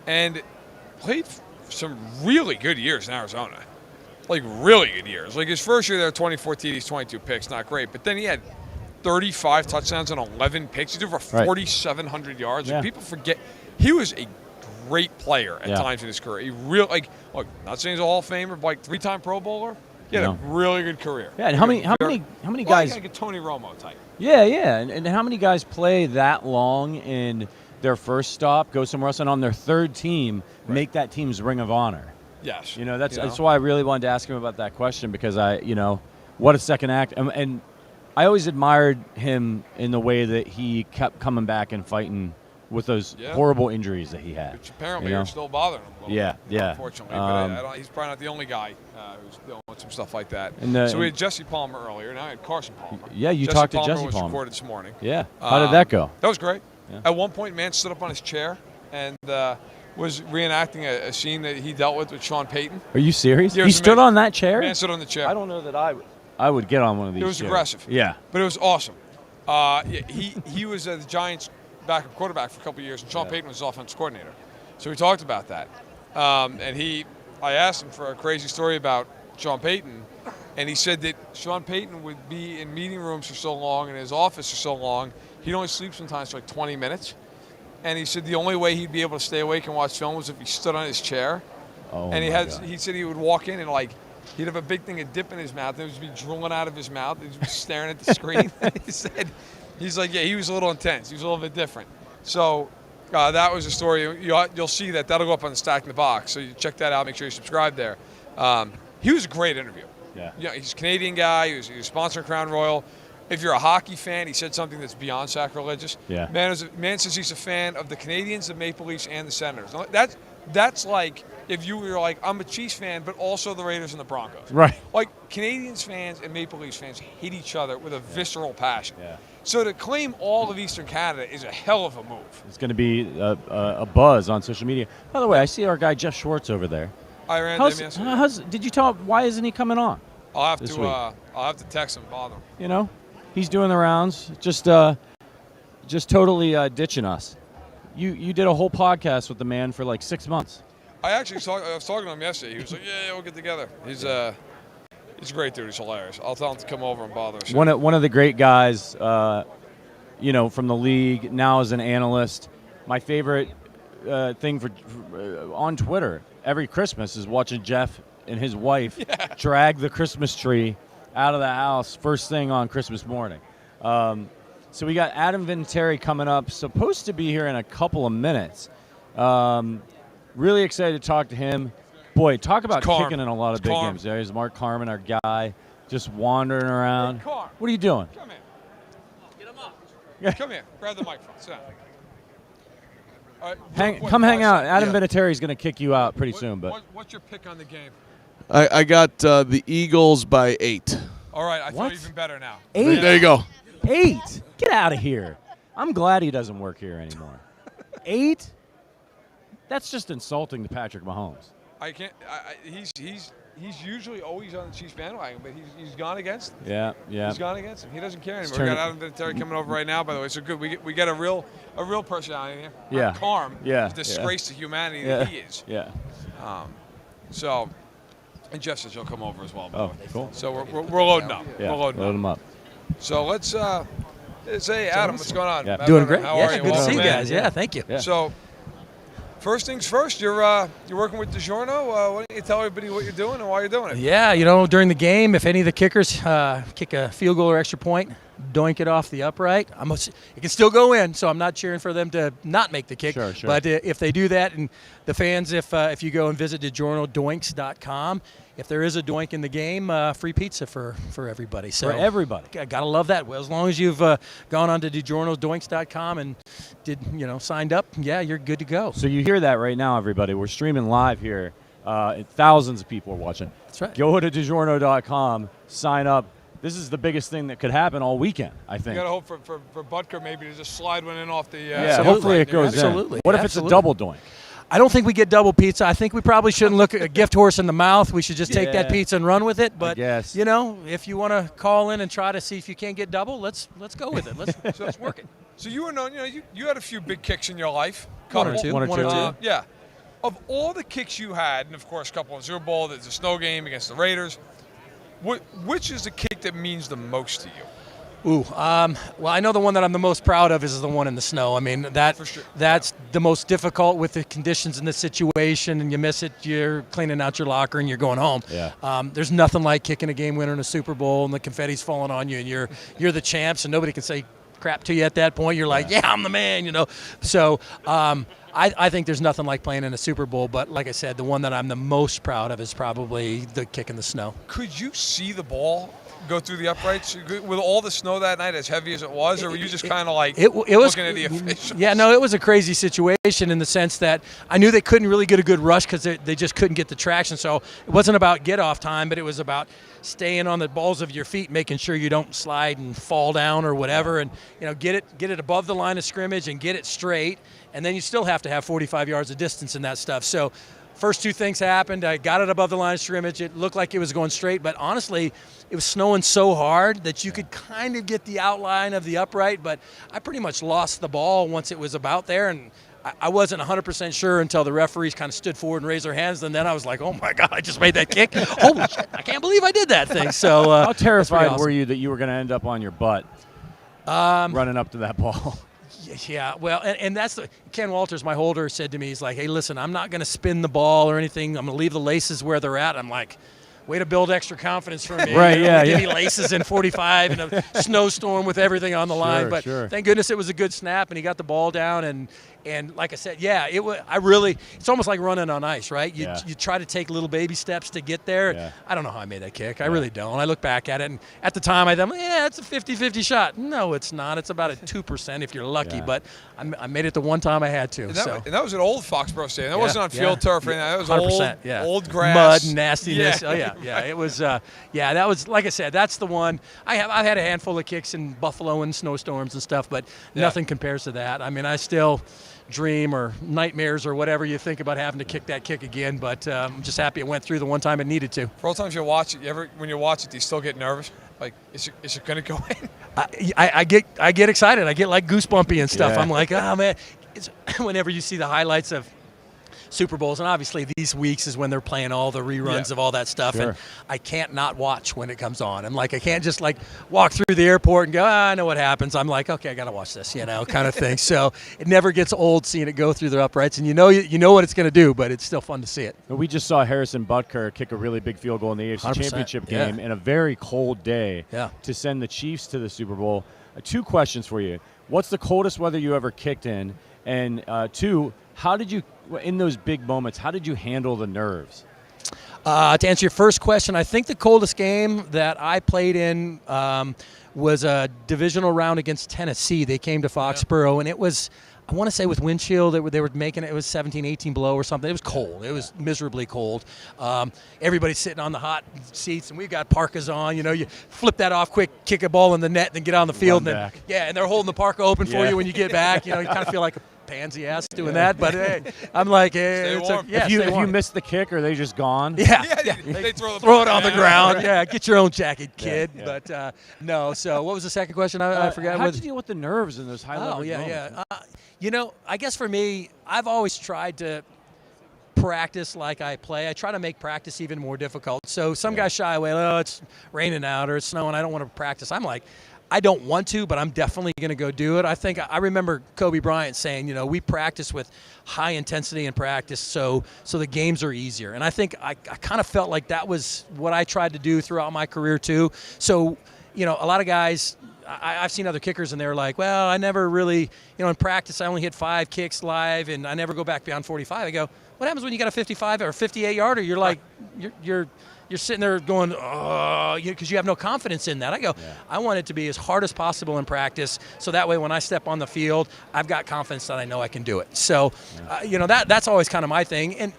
Speaker 2: and played some really good years in Arizona. Like, really good years. Like, his first year there, 24 TDs, 22 picks, not great. But then he had 35 touchdowns and 11 picks. He did over 4,700 yards.
Speaker 1: Yeah.
Speaker 2: Like, people forget he was a great player at times in his career. He really, look, not saying he's a Hall of Famer, but like 3-time Pro Bowler. He had a really good career.
Speaker 1: Yeah, and how many guys?
Speaker 2: Like a Tony Romo type.
Speaker 1: Yeah, and how many guys play that long in their first stop, go somewhere else, and on their third team make that team's Ring of Honor?
Speaker 2: Yes.
Speaker 1: That's why I really wanted to ask him about that question, because what a second act. And I always admired him in the way that he kept coming back and fighting with those horrible injuries that he had.
Speaker 2: Which apparently are still bothering him a little bit, unfortunately. But he's probably not the only guy who's dealing with some stuff like that. So we had Jesse Palmer earlier. Now we had Carson Palmer.
Speaker 1: Yeah, you talked to Jesse
Speaker 2: was
Speaker 1: Palmer.
Speaker 2: Recorded this morning.
Speaker 1: Yeah. How did that go?
Speaker 2: That was great.
Speaker 1: Yeah.
Speaker 2: At one point, man stood up on his chair and was reenacting a scene that he dealt with Sean Payton.
Speaker 1: Are you serious?
Speaker 2: Yeah,
Speaker 1: he stood on that chair?
Speaker 2: Man stood on the chair.
Speaker 1: I don't know that I would get on one of these.
Speaker 2: It was
Speaker 1: chairs.
Speaker 2: aggressive.
Speaker 1: Yeah.
Speaker 2: But it was awesome. He was the Giants' backup quarterback for a couple of years, and Sean Payton was his offensive coordinator. So we talked about that. I asked him for a crazy story about Sean Payton, and he said that Sean Payton would be in meeting rooms for so long and in his office for so long, he'd only sleep sometimes for like 20 minutes. And he said the only way he'd be able to stay awake and watch film was if he stood on his chair.
Speaker 1: Oh,
Speaker 2: and he said he would walk in and he'd have a big thing of dip in his mouth, and it would be drooling out of his mouth. He'd be staring at the screen. He's like, he was a little intense. He was a little bit different. So that was a story. You'll see that'll go up on the Stack in the Box. So you check that out. Make sure you subscribe there. He was a great interview. Yeah. He's a Canadian guy. He was sponsoring Crown Royal. If you're a hockey fan, he said something that's beyond sacrilegious.
Speaker 1: Yeah.
Speaker 2: Man says he's a fan of the Canadians, the Maple Leafs, and the Senators. That's like if you were like, I'm a Chiefs fan, but also the Raiders and the Broncos.
Speaker 1: Right.
Speaker 2: Like, Canadians fans and Maple Leafs fans hate each other with a visceral passion.
Speaker 1: Yeah.
Speaker 2: So to claim all of Eastern Canada is a hell of a move.
Speaker 1: It's going to be a buzz on social media. By the way, I see our guy Jeff Schwartz over there.
Speaker 2: I ran him yesterday.
Speaker 1: Did you tell him, why isn't he coming on?
Speaker 2: I'll have to text him, bother him.
Speaker 1: He's doing the rounds, just totally ditching us. You did a whole podcast with the man for like 6 months.
Speaker 2: I was talking to him yesterday. He was like, yeah, we'll get together. He's a great dude. He's hilarious. I'll tell him to come over and bother us.
Speaker 1: One of the great guys, from the league, now as an analyst. My favorite thing for on Twitter every Christmas is watching Jeff and his wife drag the Christmas tree out of the house first thing on Christmas morning. So we got Adam Vinatieri coming up, supposed to be here in a couple of minutes. Really excited to talk to him. Boy, talk about kicking in a lot of big games. There's Mark Carman, our guy, just wandering around.
Speaker 2: Hey,
Speaker 1: what are you doing?
Speaker 2: Come here. Get him up. Come here. Grab the microphone. Sit down.
Speaker 1: Come hang out. Adam Vinatieri is going to kick you out pretty soon. But
Speaker 2: what's your pick on the game?
Speaker 5: I got the Eagles by 8.
Speaker 2: All right, I feel even better now.
Speaker 1: 8?
Speaker 5: There you go.
Speaker 1: 8? Get out of here. I'm glad he doesn't work here anymore. 8? That's just insulting to Patrick Mahomes.
Speaker 2: I can't. He's usually always on the Chiefs bandwagon, but he's gone against him.
Speaker 1: Yeah.
Speaker 2: He's gone against him. He doesn't care anymore. We got Adam Vinatieri coming over right now, by the way. So good. We get a real personality here.
Speaker 1: Yeah.
Speaker 2: Carm.
Speaker 1: Yeah.
Speaker 2: The disgrace to humanity that he is.
Speaker 1: Yeah.
Speaker 2: And Jeff says he'll come over as well.
Speaker 1: Oh, cool.
Speaker 2: So we're loading up.
Speaker 1: Yeah,
Speaker 2: we're loading
Speaker 1: him up.
Speaker 2: So let's say, Adam, what's going on?
Speaker 1: Yeah.
Speaker 2: Matt
Speaker 6: Doing
Speaker 2: Verderame,
Speaker 6: great.
Speaker 2: How
Speaker 6: Yeah,
Speaker 2: are you?
Speaker 6: good to
Speaker 2: Welcome
Speaker 6: see you
Speaker 2: in.
Speaker 6: guys. Yeah, thank you.
Speaker 1: Yeah.
Speaker 2: So, first things first, you're working with DiGiorno. Why don't you tell everybody what you're doing and why you're doing it?
Speaker 6: Yeah, during the game, if any of the kickers kick a field goal or extra point, doink it off the upright. It can still go in, so I'm not cheering for them to not make the kick.
Speaker 1: Sure.
Speaker 6: But if they do that, and the fans, if you go and visit DiGiornoDoinks.com, if there is a doink in the game, free pizza for everybody. So
Speaker 1: for everybody.
Speaker 6: Gotta love that. Well, as long as you've gone on to DiGiornoDoinks.com and signed up, yeah, you're good to go.
Speaker 1: So you hear that right now, everybody. We're streaming live here. Thousands of people are watching.
Speaker 6: That's right.
Speaker 1: Go to DiGiorno.com, sign up. This is the biggest thing that could happen all weekend, I think.
Speaker 2: You got to hope for Butker maybe to just slide one in off the.
Speaker 1: Yeah, hopefully it goes
Speaker 6: Absolutely.
Speaker 1: in. What if it's a double doink?
Speaker 6: I don't think we get double pizza. I think we probably shouldn't look at a gift horse in the mouth. We should just take that pizza and run with it. But
Speaker 1: guess.
Speaker 6: If you want to call in and try to see if you can't get double, let's go with it. Let's work it.
Speaker 2: So you were known. You had a few big kicks in your life.
Speaker 6: One or two.
Speaker 2: Yeah. Of all the kicks you had, and of course, a couple in Super Bowl, there's a snow game against the Raiders. Which is the kick that means the most to you?
Speaker 6: Well, I know the one that I'm the most proud of is the one in the snow. I mean, that's the most difficult with the conditions in the situation, and you miss it, you're cleaning out your locker and you're going home.
Speaker 1: Yeah.
Speaker 6: There's nothing like kicking a game winner in a Super Bowl and the confetti's falling on you and you're the champs and nobody can say crap to you at that point. You're like, yeah, I'm the man, So I think there's nothing like playing in a Super Bowl, but like I said, the one that I'm the most proud of is probably the kick in the snow.
Speaker 2: Could you see the ball go through the uprights with all the snow that night, as heavy as it was, or were you just kind of like
Speaker 6: it was,
Speaker 2: looking at the officials?
Speaker 6: Yeah, no, it was a crazy situation in the sense that I knew they couldn't really get a good rush because they just couldn't get the traction. So it wasn't about get off time, but it was about staying on the balls of your feet, making sure you don't slide and fall down or whatever, and get it above the line of scrimmage and get it straight. And then you still have to have 45 yards of distance in that stuff. So first two things happened. I got it above the line of scrimmage. It looked like it was going straight, but honestly, it was snowing so hard that you could kind of get the outline of the upright, but I pretty much lost the ball once it was about there, and I wasn't 100% sure until the referees kind of stood forward and raised their hands, and then I was like, oh, my God, I just made that kick. Holy shit, I can't believe I did that thing. So
Speaker 1: how terrified were you that you were going to end up on your butt running up to that ball?
Speaker 6: Yeah, well, and that's Ken Walters, my holder, said to me, he's like, hey, listen, I'm not going to spin the ball or anything. I'm going to leave the laces where they're at. I'm like, way to build extra confidence for me.
Speaker 1: Right,
Speaker 6: Give me laces in 45 in a snowstorm with everything on the line. But thank goodness it was a good snap, and he got the ball down. And like I said, yeah, it's almost like running on ice, right? You try to take little baby steps to get there.
Speaker 1: Yeah.
Speaker 6: I don't know how I made that kick. I really don't. I look back at it, and at the time I thought, it's a 50-50 shot. No, it's not. It's about a 2% if you're lucky.
Speaker 1: Yeah.
Speaker 6: But I made it the one time I had to.
Speaker 2: And that was an old Foxborough Stadium. That wasn't on field turf or anything. That was
Speaker 6: 100%,
Speaker 2: old grass.
Speaker 6: Mud, nastiness. Oh, yeah. It was, that was, like I said, that's the one. I've had a handful of kicks in Buffalo and snowstorms and stuff, but nothing compares to that. I mean, I still dream or nightmares or whatever you think about having to kick that kick again, but I'm just happy it went through the one time it needed to.
Speaker 2: For all times you watch it, when you watch it, do you still get nervous? Like, is it going to go in?
Speaker 6: I get excited. I get like goosebumpy and stuff. I'm like, oh man. Whenever you see the highlights of Super Bowls, and obviously these weeks is when they're playing all the reruns of all that stuff, and I can't not watch when it comes on. I'm like, I can't just like walk through the airport and go, I know what happens. I'm like, okay, I got to watch this, kind of thing. So it never gets old seeing it go through the uprights, and you know what it's going to do, but it's still fun to see it.
Speaker 1: We just saw Harrison Butker kick a really big field goal in the AFC Championship game in a very cold day to send the Chiefs to the Super Bowl. Two questions for you. What's the coldest weather you ever kicked in? And two, how did you, in those big moments, how did you handle the nerves?
Speaker 6: To answer your first question, I think the coldest game that I played in was a divisional round against Tennessee. They came to Foxborough, and it was, I want to say with wind chill, they were making it was 17, 18 below or something. It was cold. It was miserably cold. Everybody's sitting on the hot seats, and we've got parkas on. You flip that off quick, kick a ball in the net, then get on the field. And they're holding the parka open for you when you get back. You kind of feel like a pansy ass doing that, but hey, I'm like, hey,
Speaker 1: if you miss the kick, are they just gone?
Speaker 2: They
Speaker 6: throw it on the ground. Get your own jacket, kid. But no. So what was the second question? I forgot.
Speaker 1: How did you deal with the nerves in those high level moments?
Speaker 6: I guess for me, I've always tried to practice like I play. I try to make practice even more difficult. So some guys shy away. Oh, it's raining out or it's snowing. I don't want to practice. I'm like, I don't want to, but I'm definitely going to go do it. I remember Kobe Bryant saying, we practice with high intensity in practice, so the games are easier. And I think I kind of felt like that was what I tried to do throughout my career too. So, a lot of guys, I've seen other kickers, and they're like, well, I never really, in practice, I only hit 5 kicks live, and I never go back beyond 45. I go, what happens when you got a 55 or 58-yarder? You're like, you're sitting there going, oh, because you have no confidence in that. I go, I want it to be as hard as possible in practice, so that way when I step on the field, I've got confidence that I know I can do it. So, that's always kind of my thing. And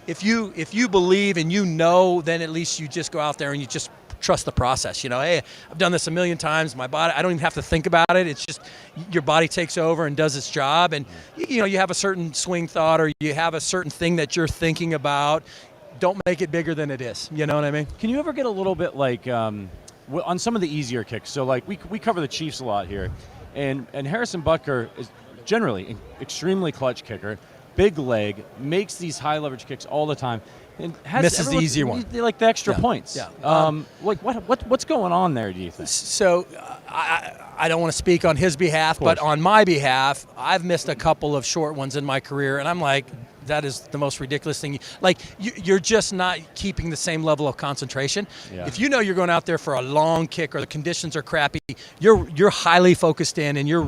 Speaker 6: if you believe and then at least you just go out there and you just trust the process. Hey, I've done this a million times. My body, I don't even have to think about it. It's just your body takes over and does its job. And, you have a certain swing thought, or you have a certain thing that you're thinking about. Don't make it bigger than it is. You know what I mean?
Speaker 1: Can you ever get a little bit like on some of the easier kicks? So like we cover the Chiefs a lot here, and Harrison Butker is generally an extremely clutch kicker, big leg, makes these high leverage kicks all the time. And
Speaker 6: misses the easier one.
Speaker 1: Like the extra points.
Speaker 6: Yeah.
Speaker 1: Like what's going on there, do you think?
Speaker 6: So I don't want to speak on his behalf, but on my behalf, I've missed a couple of short ones in my career, and I'm like, that is the most ridiculous thing. Like, you're just not keeping the same level of concentration. Yeah. If you're going out there for a long kick or the conditions are crappy, you're highly focused in, and you're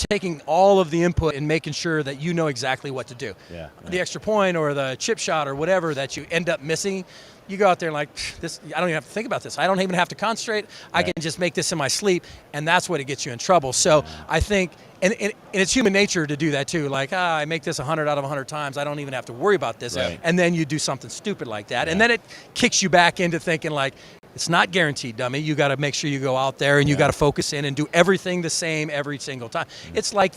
Speaker 6: taking all of the input and making sure that you know exactly what to do.
Speaker 1: Yeah.
Speaker 6: The extra point or the chip shot or whatever that you end up missing, you go out there and like, this, I don't even have to think about this. I don't even have to concentrate. I can just make this in my sleep, and that's what it gets you in trouble. So I think, and it's human nature to do that too. Like, I make this 100 out of 100 times. I don't even have to worry about this.
Speaker 1: Right.
Speaker 6: And then you do something stupid like that. And then it kicks you back into thinking like, it's not guaranteed, dummy. You got to make sure you go out there and you got to focus in and do everything the same every single time. It's like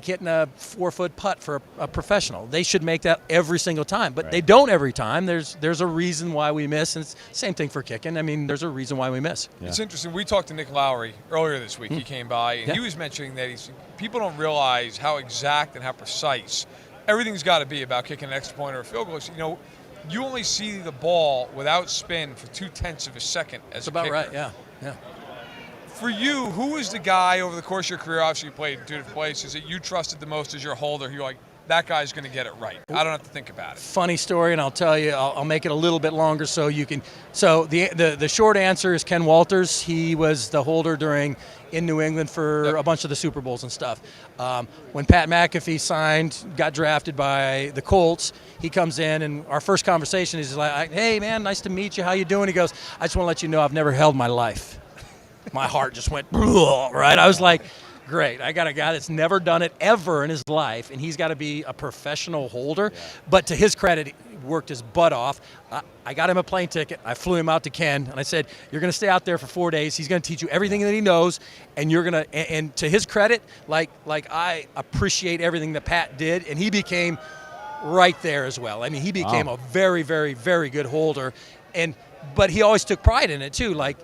Speaker 6: hitting a 4-foot putt for a professional. They should make that every single time, but they don't every time. There's a reason why we miss, and it's the same thing for kicking. I mean, there's a reason why we miss.
Speaker 2: Yeah. It's interesting. We talked to Nick Lowry earlier this week. He came by, and he was mentioning that people don't realize how exact and how precise everything's got to be about kicking an extra point or a field goal. You only see the ball without spin for 0.2 of a second as
Speaker 6: That's about
Speaker 2: kicker.
Speaker 6: right, yeah.
Speaker 2: For you, who was the guy over the course of your career, obviously you played in 2 different places, that you trusted the most as your holder? You're like, that guy's going to get it right. I don't have to think about it.
Speaker 6: Funny story, and I'll tell you, I'll make it a little bit longer so you can. So the short answer is Ken Walters. He was the holder in New England for a bunch of the Super Bowls and stuff. When Pat McAfee got drafted by the Colts, he comes in, and our first conversation is like, hey, man, nice to meet you. How you doing? He goes, I just want to let you know I've never held my life. My heart just went, right? I was like, great. I got a guy that's never done it ever in his life, and he's got to be a professional holder. Yeah. But to his credit, he worked his butt off. I got him a plane ticket. I flew him out to Ken, and I said, you're going to stay out there for 4 days. He's going to teach you everything that he knows, and you're going to, and to his credit, like I appreciate everything that Pat did, and he became right there as well. I mean, he became a very, very, very good holder, but he always took pride in it too. Like,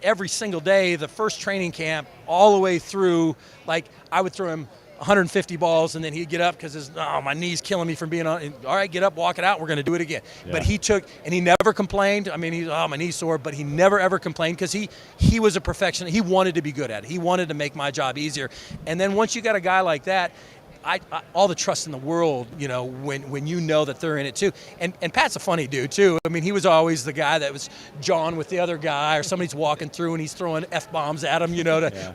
Speaker 6: every single day, the first training camp, all the way through, like I would throw him 150 balls, and then he'd get up because my knee's killing me from being on. All right, get up, walk it out. We're going to do it again. Yeah. But he never complained. I mean, my knee's sore, but he never ever complained because he was a perfectionist. He wanted to be good at it. He wanted to make my job easier. And then once you got a guy like that, all the trust in the world, when you know that they're in it too. And Pat's a funny dude too. I mean, he was always the guy that was John with the other guy, or somebody's walking through and he's throwing F-bombs at him,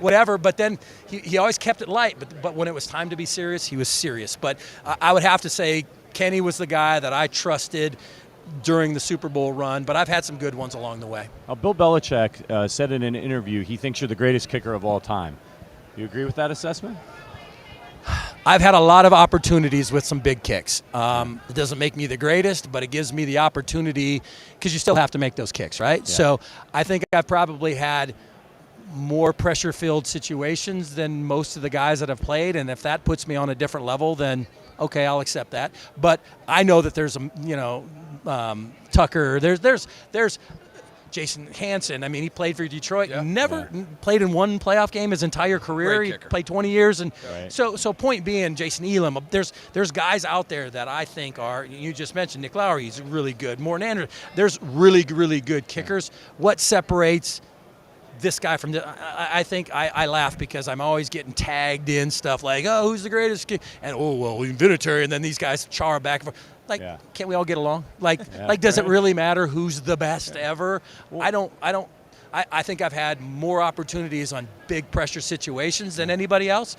Speaker 6: whatever. But then he always kept it light. But when it was time to be serious, he was serious. But I would have to say Kenny was the guy that I trusted during the Super Bowl run, but I've had some good ones along the way.
Speaker 1: Bill Belichick said in an interview he thinks you're the greatest kicker of all time. Do you agree with that assessment?
Speaker 6: I've had a lot of opportunities with some big kicks. It doesn't make me the greatest, but it gives me the opportunity because you still have to make those kicks, right? Yeah. So I think I've probably had more pressure-filled situations than most of the guys that have played, and if that puts me on a different level, then okay, I'll accept that. But I know that there's Tucker, there's Jason Hansen. I mean, he played for Detroit. Never played in one playoff game his entire career. He played 20 years, and so point being, Jason Elam. There's guys out there that I think are. You just mentioned Nick Lowry. He's really good. Morton Anderson. There's really, really good kickers. What separates this guy from I think I laugh because I'm always getting tagged in stuff like, oh, who's the greatest kicker? And Vinatieri, and then these guys char back and forth. Can't we all get along? Does it really matter who's the best ever? I don't. I think I've had more opportunities on big pressure situations than anybody else.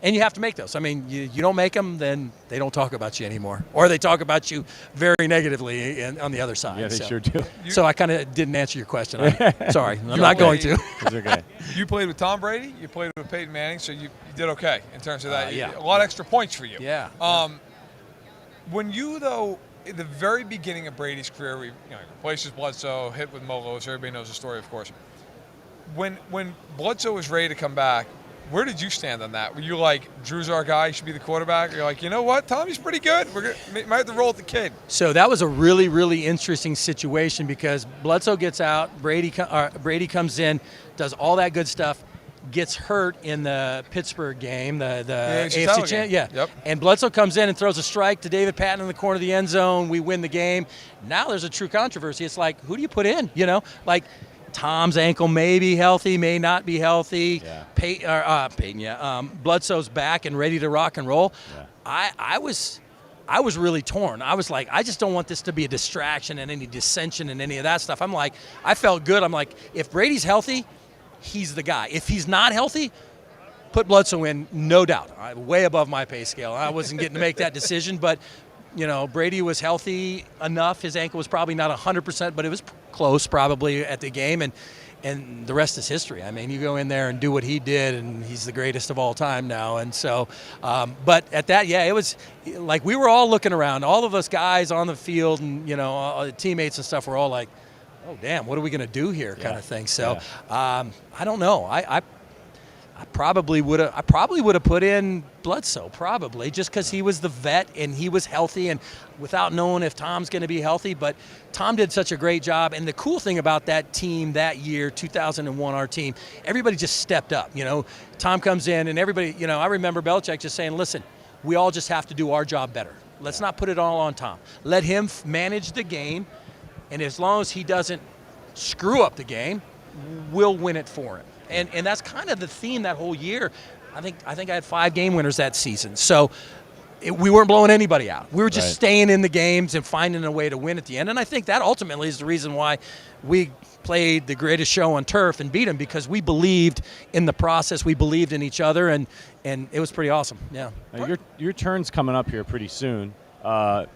Speaker 6: And you have to make those. I mean, you don't make them, then they don't talk about you anymore. Or they talk about you very negatively on the other side.
Speaker 1: Yeah, they sure do.
Speaker 6: So I kind of didn't answer your question. Sorry, I'm not going to.
Speaker 1: It's okay.
Speaker 2: You played with Tom Brady. You played with Peyton Manning, so you did okay in terms of that.
Speaker 6: Yeah.
Speaker 2: A lot of extra points for you.
Speaker 6: Yeah.
Speaker 2: When you, though, at the very beginning of Brady's career, replaces Bledsoe, hit with Mo Lewis. Everybody knows the story, of course. When Bledsoe was ready to come back, where did you stand on that? Were you like, Drew's our guy, he should be the quarterback? Or you're like, you know what, Tommy's pretty good. Might have to roll with the kid.
Speaker 6: So that was a really, really interesting situation because Bledsoe gets out, Brady comes in, does all that good stuff, gets hurt in the Pittsburgh game, the AFC champ. Yeah.
Speaker 2: Yep.
Speaker 6: And Bledsoe comes in and throws a strike to David Patton in the corner of the end zone. We win the game. Now there's a true controversy. It's like, who do you put in? Like Tom's ankle may be healthy, may not be healthy.
Speaker 1: Yeah.
Speaker 6: Peyton, Bledsoe's back and ready to rock and roll. Yeah. I was really torn. I was like, I just don't want this to be a distraction and any dissension and any of that stuff. I'm like, I felt good. I'm like, if Brady's healthy, he's the guy. If he's not healthy, put Bledsoe in, no doubt. Way above my pay scale. I wasn't getting to make that decision, but Brady was healthy enough. His ankle was probably not 100%, but it was close probably at the game, and the rest is history. I mean, you go in there and do what he did, and he's the greatest of all time now. And so, but at that, yeah, it was like we were all looking around. All of us guys on the field and, teammates and stuff were all like, oh, damn, what are we going to do here kind of thing. So I don't know. I probably would have put in Bledsoe, probably, just because he was the vet and he was healthy and without knowing if Tom's going to be healthy. But Tom did such a great job. And the cool thing about that team that year, 2001, our team, everybody just stepped up. Tom comes in and everybody, I remember Belichick just saying, listen, we all just have to do our job better. Let's not put it all on Tom. Let him manage the game. And as long as he doesn't screw up the game, we'll win it for him. And that's kind of the theme that whole year. I think I had 5 game winners that season. So we weren't blowing anybody out. We were just staying in the games and finding a way to win at the end. And I think that ultimately is the reason why we played the greatest show on turf and beat them, because we believed in the process. We believed in each other, and it was pretty awesome. Yeah.
Speaker 1: Now your turn's coming up here pretty soon to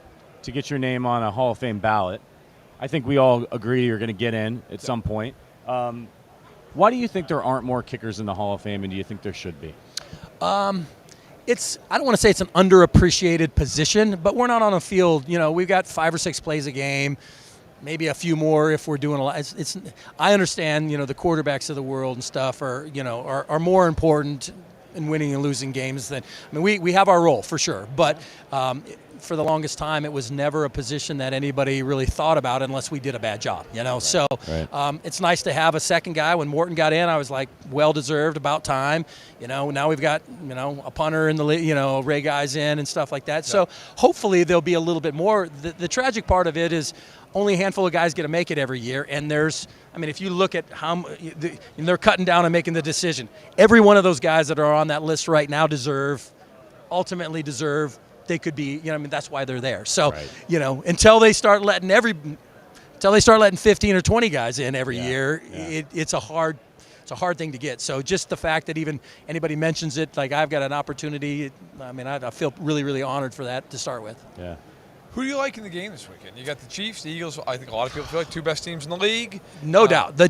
Speaker 1: get your name on a Hall of Fame ballot. I think we all agree you're going to get in at some point. Why do you think there aren't more kickers in the Hall of Fame, and do you think there should be?
Speaker 6: I don't want to say it's an underappreciated position, but we're not on a field. We've got 5 or 6 plays a game, maybe a few more if we're doing a lot. I understand, the quarterbacks of the world and stuff are more important in winning and losing games than. We have our role for sure, but. For the longest time, it was never a position that anybody really thought about unless we did a bad job, Right. So it's nice to have a second guy. When Morton got in, I was like, well-deserved, about time. Now we've got, a punter and the, Ray guys in and stuff like that. Yeah. So hopefully there'll be a little bit more. The tragic part of it is only a handful of guys get to make it every year. And if you look at how they're cutting down and making the decision, every one of those guys that are on that list right now ultimately deserve. They could be, that's why they're there. So, until they start letting 15 or 20 guys in every year, it's a hard thing to get. So just the fact that even anybody mentions it, like I've got an opportunity, I feel really, really honored for that to start with.
Speaker 1: Yeah.
Speaker 2: Who do you like in the game this weekend? You got the Chiefs, the Eagles. I think a lot of people feel like 2 best teams in the league.
Speaker 6: No doubt.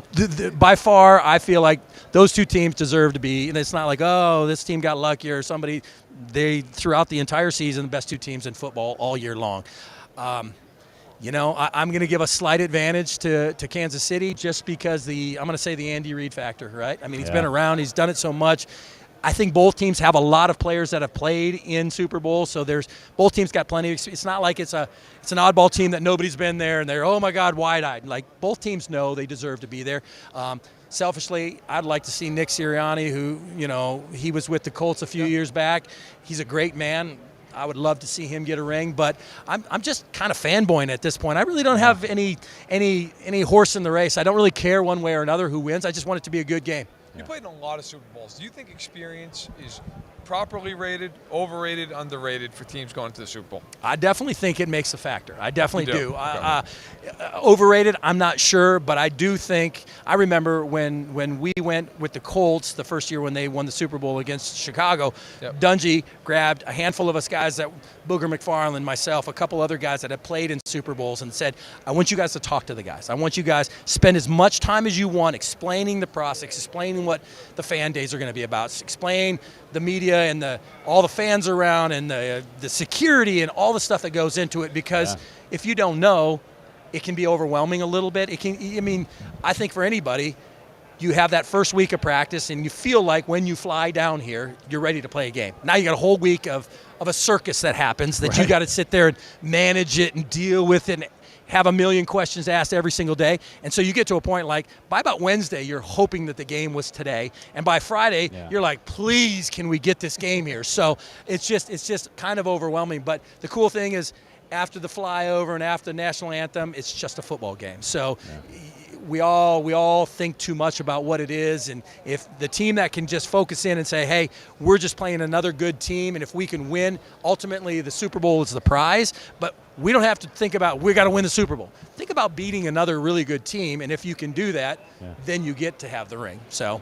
Speaker 6: By far, I feel like those 2 teams deserve to be. And it's not like, oh, this team got lucky or somebody. They, throughout the entire season, the best 2 teams in football all year long. I'm going to give a slight advantage to Kansas City just because I'm going to say the Andy Reid factor, right? He's been around. He's done it so much. I think both teams have a lot of players that have played in Super Bowl, so both teams got plenty of experience. It's not like it's an oddball team that nobody's been there and they're, oh my God, wide-eyed. Like, both teams know they deserve to be there. Selfishly, I'd like to see Nick Sirianni, who, he was with the Colts a few years back. He's a great man. I would love to see him get a ring, but I'm just kind of fanboying at this point. I really don't have any horse in the race. I don't really care one way or another who wins. I just want it to be a good game.
Speaker 2: You played in a lot of Super Bowls. Do you think experience is properly rated, overrated, underrated for teams going to the Super Bowl?
Speaker 6: I definitely think it makes a factor. I definitely do.
Speaker 2: Okay.
Speaker 6: Overrated, I'm not sure, but I do think – I remember when we went with the Colts the first year when they won the Super Bowl against Chicago, Dungy grabbed a handful of us guys, that Booger McFarland, myself, a couple other guys that had played in Super Bowls, and said, I want you guys to talk to the guys. I want you guys spend as much time as you want explaining the process, explaining what the fan days are going to be about, explain the media and all the fans around and the security and all the stuff that goes into it, because if you don't know, it can be overwhelming a little bit. I think for anybody, you have that first week of practice and you feel like when you fly down here, you're ready to play a game. Now you got a whole week of a circus that happens that you got to sit there and manage it and deal with it and have a million questions asked every single day. And so you get to a point like by about Wednesday, you're hoping that the game was today. And by Friday, you're like, please, can we get this game here? So it's just kind of overwhelming. But the cool thing is after the flyover and after the national anthem, it's just a football game. So we all think too much about what it is. And if the team that can just focus in and say, hey, we're just playing another good team, and if we can win, ultimately the Super Bowl is the prize. But we don't have to think about we got to win the Super Bowl. Think about beating another really good team, and if you can do that, then you get to have the ring. So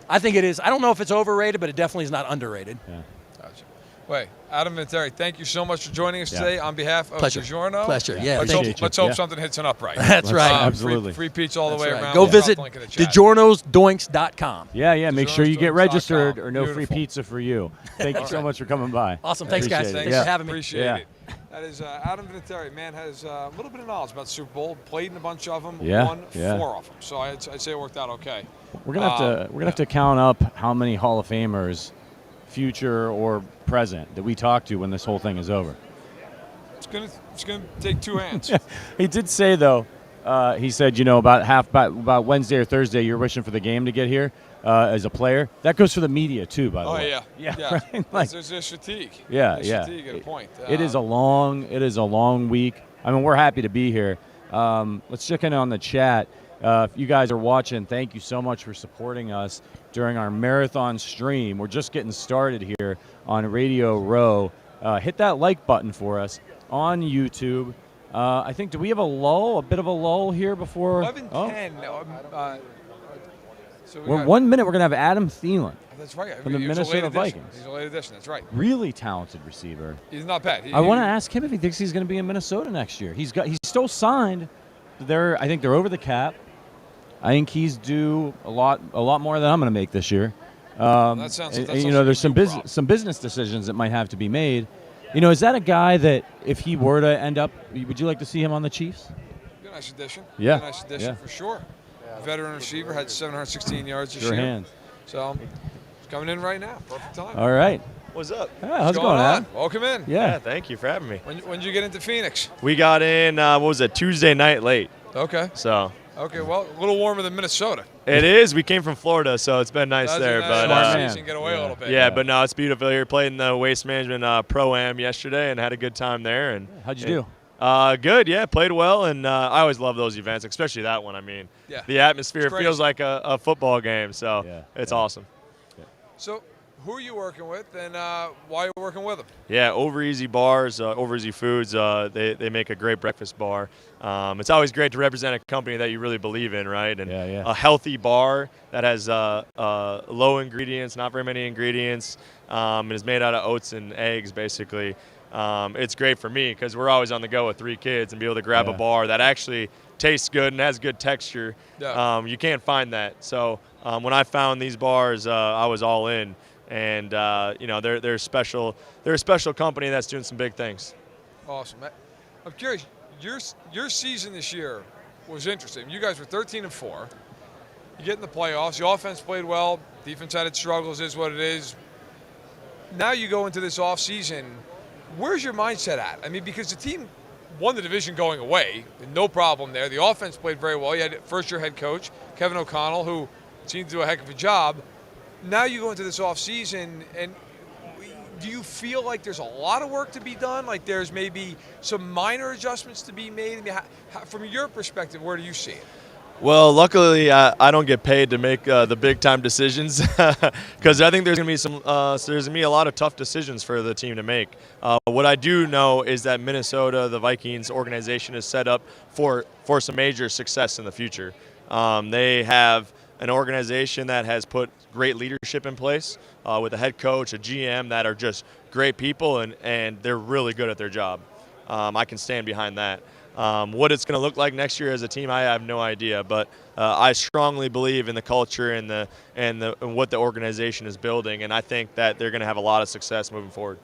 Speaker 6: I think it is. I don't know if it's overrated, but it definitely is not underrated.
Speaker 1: Yeah.
Speaker 2: Gotcha. Wait, Adam Vinatieri, thank you so much for joining us today on behalf of DiGiorno.
Speaker 6: Pleasure. Yeah.
Speaker 2: Let's hope something hits an upright.
Speaker 6: That's right.
Speaker 1: Absolutely.
Speaker 2: Free pizza all the way around.
Speaker 6: Go visit DiGiornosDoinks.com.
Speaker 1: Yeah. Make sure you get registered or no
Speaker 2: Beautiful.
Speaker 1: free pizza for you. Thank you so much for coming by.
Speaker 6: Awesome. Thanks, guys.
Speaker 1: Appreciate it.
Speaker 6: Thanks for having me.
Speaker 2: Appreciate it. That is Adam Vinatieri. Man has a little bit of knowledge about the Super Bowl. Played in a bunch of them. Won 4 of them. So I'd say it worked out okay.
Speaker 1: We're gonna have to count up how many Hall of Famers, future or present, that we talk to when this whole thing is over.
Speaker 2: It's gonna take 2 hands.
Speaker 1: He did say though. He said, about Wednesday or Thursday, you're wishing for the game to get here as a player. That goes for the media too, by the way.
Speaker 2: Yeah.
Speaker 1: Right?
Speaker 2: There's a fatigue.
Speaker 1: Fatigue
Speaker 2: at a point.
Speaker 1: It is a long week. I mean, we're happy to be here. Let's check in on the chat. If you guys are watching, thank you so much for supporting us during our marathon stream. We're just getting started here on Radio Row. Hit that like button for us on YouTube. I think, do we have a bit of a lull here before?
Speaker 2: 11:10. So
Speaker 1: we're 1 minute. We're going to have Adam Thielen.
Speaker 2: That's right.
Speaker 1: From the Minnesota Vikings.
Speaker 2: He's a late addition. That's right.
Speaker 1: Really talented receiver.
Speaker 2: He's not bad.
Speaker 1: I want to ask him if he thinks he's going to be in Minnesota next year. He's still signed. I think they're over the cap. I think he's due a lot more than I'm going to make this year.
Speaker 2: That sounds
Speaker 1: there's some business decisions that might have to be made. Is that a guy that if he were to end up, would you like to see him on the Chiefs?
Speaker 2: Be a nice addition.
Speaker 1: Yeah.
Speaker 2: Be a nice addition for sure. Veteran receiver, had 716 yards this
Speaker 1: Sure
Speaker 2: year.
Speaker 1: hands.
Speaker 2: So he's coming in right now. Perfect time.
Speaker 1: All right.
Speaker 7: What's up?
Speaker 1: How's it going, Adam?
Speaker 2: Welcome in.
Speaker 1: Yeah.
Speaker 7: Thank you for having me.
Speaker 2: When did you get into Phoenix?
Speaker 7: We got in, Tuesday night late.
Speaker 2: Okay.
Speaker 7: So.
Speaker 2: Okay, well, a little warmer than Minnesota.
Speaker 7: It is. We came from Florida, so it's been nice there.
Speaker 2: But get away a little bit.
Speaker 7: Yeah, but no, it's beautiful here. Played in the Waste Management Pro-Am yesterday and had a good time there. And
Speaker 1: how'd you do?
Speaker 7: Good, yeah. Played well, and I always love those events, especially that one. I mean, the atmosphere feels like a football game, so it's awesome.
Speaker 2: Yeah. So, who are you working with, and why are you working with them?
Speaker 7: Yeah, Over Easy Bars, Over Easy Foods. They make a great breakfast bar. It's always great to represent a company that you really believe in, right? And a healthy bar that has low ingredients, not very many ingredients, and is made out of oats and eggs, basically. It's great for me because we're always on the go with 3 kids, and be able to grab a bar that actually tastes good and has good texture. You can't find that. So when I found these bars, I was all in. And they're special. They're a special company that's doing some big things.
Speaker 2: Awesome. I'm curious. Your season this year was interesting. You guys were 13-4. You get in the playoffs. The offense played well. Defense had its struggles. Is what it is. Now you go into this off season. Where's your mindset at? I mean, because the team won the division going away, no problem there. The offense played very well. You had first-year head coach Kevin O'Connell, who seemed to do a heck of a job. Now you go into this offseason, and do you feel like there's a lot of work to be done? Like there's maybe some minor adjustments to be made? I mean, from your perspective, where do you see it?
Speaker 7: Well, luckily, I don't get paid to make the big-time decisions because I think there's going to be a lot of tough decisions for the team to make. What I do know is that Minnesota, the Vikings organization, is set up for some major success in the future. They have an organization that has put great leadership in place with a head coach, a GM that are just great people, and they're really good at their job. I can stand behind that. What it's going to look like next year as a team, I have no idea. But I strongly believe in the culture and what the organization is building, and I think that they're going to have a lot of success moving forward.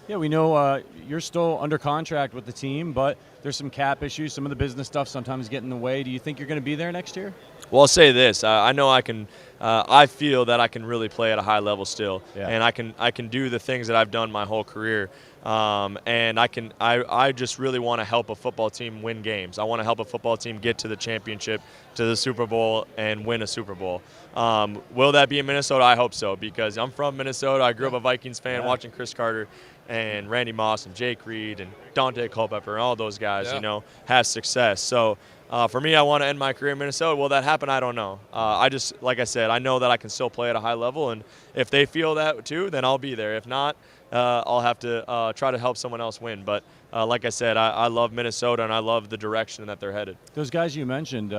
Speaker 1: Yeah, we know you're still under contract with the team, but there's some cap issues. Some of the business stuff sometimes get in the way. Do you think you're going to be there next year?
Speaker 7: Well, I'll say this: I know I can. I feel that I can really play at a high level still, and I can do the things that I've done my whole career. And I just really want to help a football team win games. I want to help a football team get to the championship, to the Super Bowl, and win a Super Bowl. Will that be in Minnesota? I hope so, because I'm from Minnesota. I grew up a Vikings fan, watching Chris Carter and Randy Moss and Jake Reed and Dante Culpepper and all those guys, have success. So for me, I want to end my career in Minnesota. Will that happen? I don't know. Like I said, I know that I can still play at a high level, and if they feel that too, then I'll be there. If not, I'll have to try to help someone else win. But like I said, I love Minnesota, and I love the direction that they're headed.
Speaker 1: Those guys you mentioned,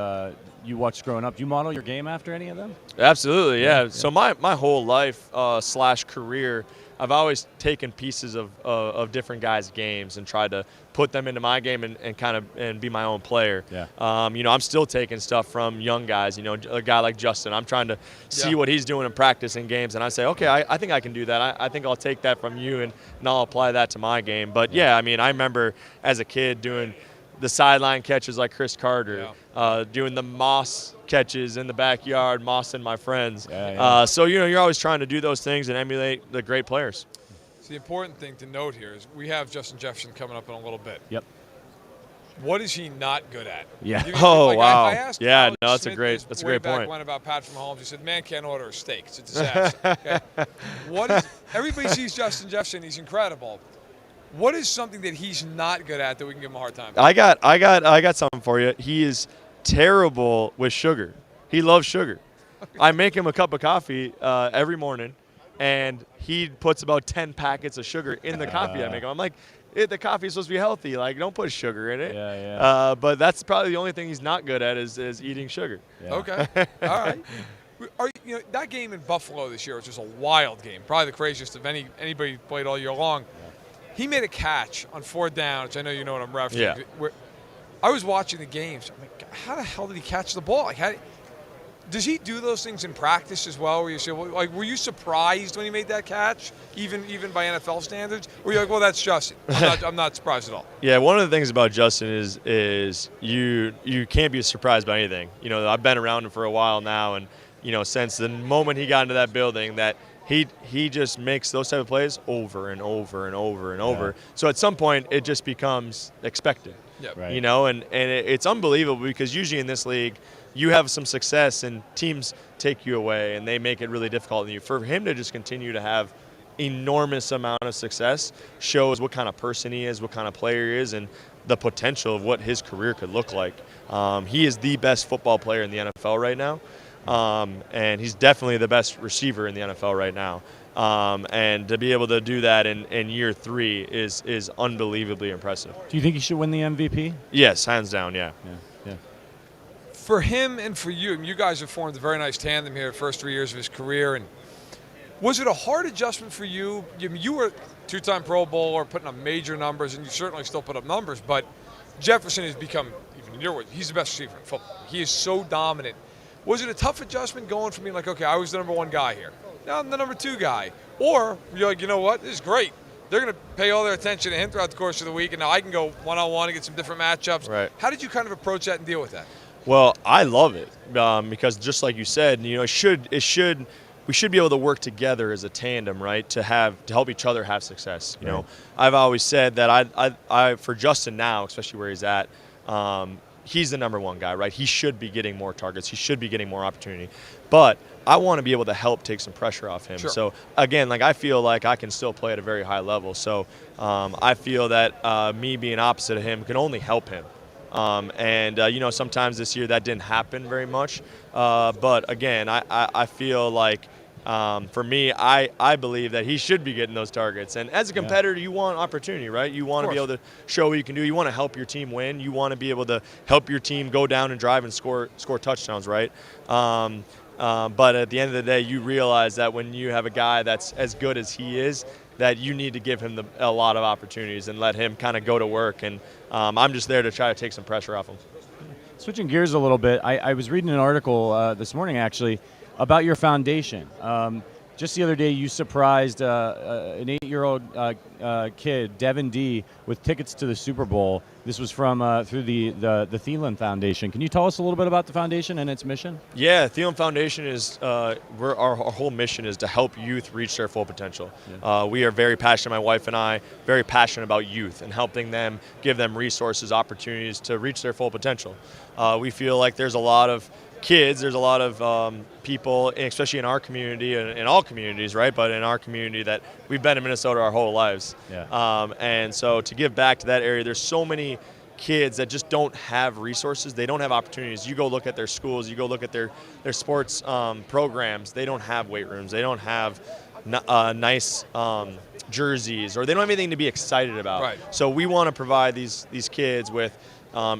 Speaker 1: you watched growing up, do you model your game after any of them?
Speaker 7: Absolutely, yeah. So my whole life / career, I've always taken pieces of different guys' games and tried to put them into my game and be my own player. Yeah. I'm still taking stuff from young guys. A guy like Justin. I'm trying to see what he's doing in practice in games, and I say, okay, I think I can do that. I think I'll take that from you and I'll apply that to my game. But yeah, I remember as a kid doing the sideline catches like Chris Carter, doing the Moss catches in the backyard, Moss and my friends. So you're always trying to do those things and emulate the great players.
Speaker 2: So the important thing to note here is we have Justin Jefferson coming up in a little bit.
Speaker 1: Yep.
Speaker 2: What is he not good at?
Speaker 1: Yeah.
Speaker 7: Wow.
Speaker 2: I asked
Speaker 7: that's a great point.
Speaker 2: When about Patrick Holmes, he said, "Man can't order a steak. It's a disaster." Okay? Everybody sees Justin Jefferson. He's incredible. What is something that he's not good at that we can give him a hard time?
Speaker 7: I got something for you. He is terrible with sugar. He loves sugar. I make him a cup of coffee every morning, and he puts about 10 packets of sugar in the coffee I make him. I'm like, the coffee is supposed to be healthy. Like, don't put sugar in it. But that's probably the only thing he's not good at is eating sugar.
Speaker 2: Yeah. Okay. All right. That game in Buffalo this year was just a wild game, probably the craziest of anybody played all year long. He made a catch on 4th down, which I know you know what I'm referencing.
Speaker 7: Yeah.
Speaker 2: I was watching the games. I'm like, how the hell did he catch the ball? Does he do those things in practice as well? Where you say, were you surprised when he made that catch, even by NFL standards? Or you're like, well, that's Justin. I'm not surprised at all.
Speaker 7: Yeah, one of the things about Justin is you can't be surprised by anything. I've been around him for a while now, and since the moment he got into that building, that he just makes those type of plays over and over and over and over. So at some point, it just becomes expected.
Speaker 2: Yep.
Speaker 1: Right.
Speaker 7: And it's unbelievable because usually in this league, you have some success and teams take you away and they make it really difficult on you. For him to just continue to have enormous amount of success shows what kind of person he is, what kind of player he is, and the potential of what his career could look like. He is the best football player in the NFL right now. And he's definitely the best receiver in the NFL right now. And to be able to do that in year 3 is unbelievably impressive.
Speaker 1: Do you think he should win the MVP?
Speaker 7: Yes, hands down, yeah.
Speaker 2: For him and for you guys have formed a very nice tandem here the first 3 years of his career. And was it a hard adjustment for you? You were 2-time Pro Bowler, putting up major numbers, and you certainly still put up numbers, but Jefferson has become, even in your words, he's the best receiver in football. He is so dominant. Was it a tough adjustment going from being like, okay, I was the number 1 guy here. Now I'm the number 2 guy. Or you're like, you know what, this is great. They're going to pay all their attention to him throughout the course of the week, and now I can go one-on-one and get some different matchups.
Speaker 7: Right.
Speaker 2: How did you kind of approach that and deal with that?
Speaker 7: Well, I love it because just like you said, we should be able to work together as a tandem, right? To help each other have success. You know, I've always said that I for Justin now, especially where he's at, he's the number 1 guy, right? He should be getting more targets. He should be getting more opportunity. But I want to be able to help take some pressure off him.
Speaker 2: Sure.
Speaker 7: So, again, I feel like I can still play at a very high level. So I feel that me being opposite of him can only help him. You know, sometimes this year that didn't happen very much. But again, I feel like for me, I believe that he should be getting those targets. And as a competitor, you want opportunity, right? You want to be able to show what you can do. You want to help your team win. You want to be able to help your team go down and drive and score touchdowns, right? But at the end of the day, you realize that when you have a guy that's as good as he is, that you need to give him a lot of opportunities and let him kind of go to work. And I'm just there to try to take some pressure off him.
Speaker 1: Switching gears a little bit, I was reading an article this morning, actually, about your foundation. Just the other day, you surprised an 8-year-old kid, Devin D, with tickets to the Super Bowl. This was from through the Thielen Foundation. Can you tell us a little bit about the foundation and its mission?
Speaker 7: Yeah, Thielen Foundation is our whole mission is to help youth reach their full potential. Yeah. We are very passionate, my wife and I, very passionate about youth and helping them, give them resources, opportunities to reach their full potential. We feel like there's a lot of kids, there's a lot of people, especially in our community and in all communities, right? But in our community that we've been in Minnesota our whole lives. Yeah. And so to give back to that area, there's so many kids that just don't have resources. They don't have opportunities. You go look at their schools, you go look at their sports programs. They don't have weight rooms. They don't have nice jerseys, or they don't have anything to be excited about. Right. So we want to provide these kids with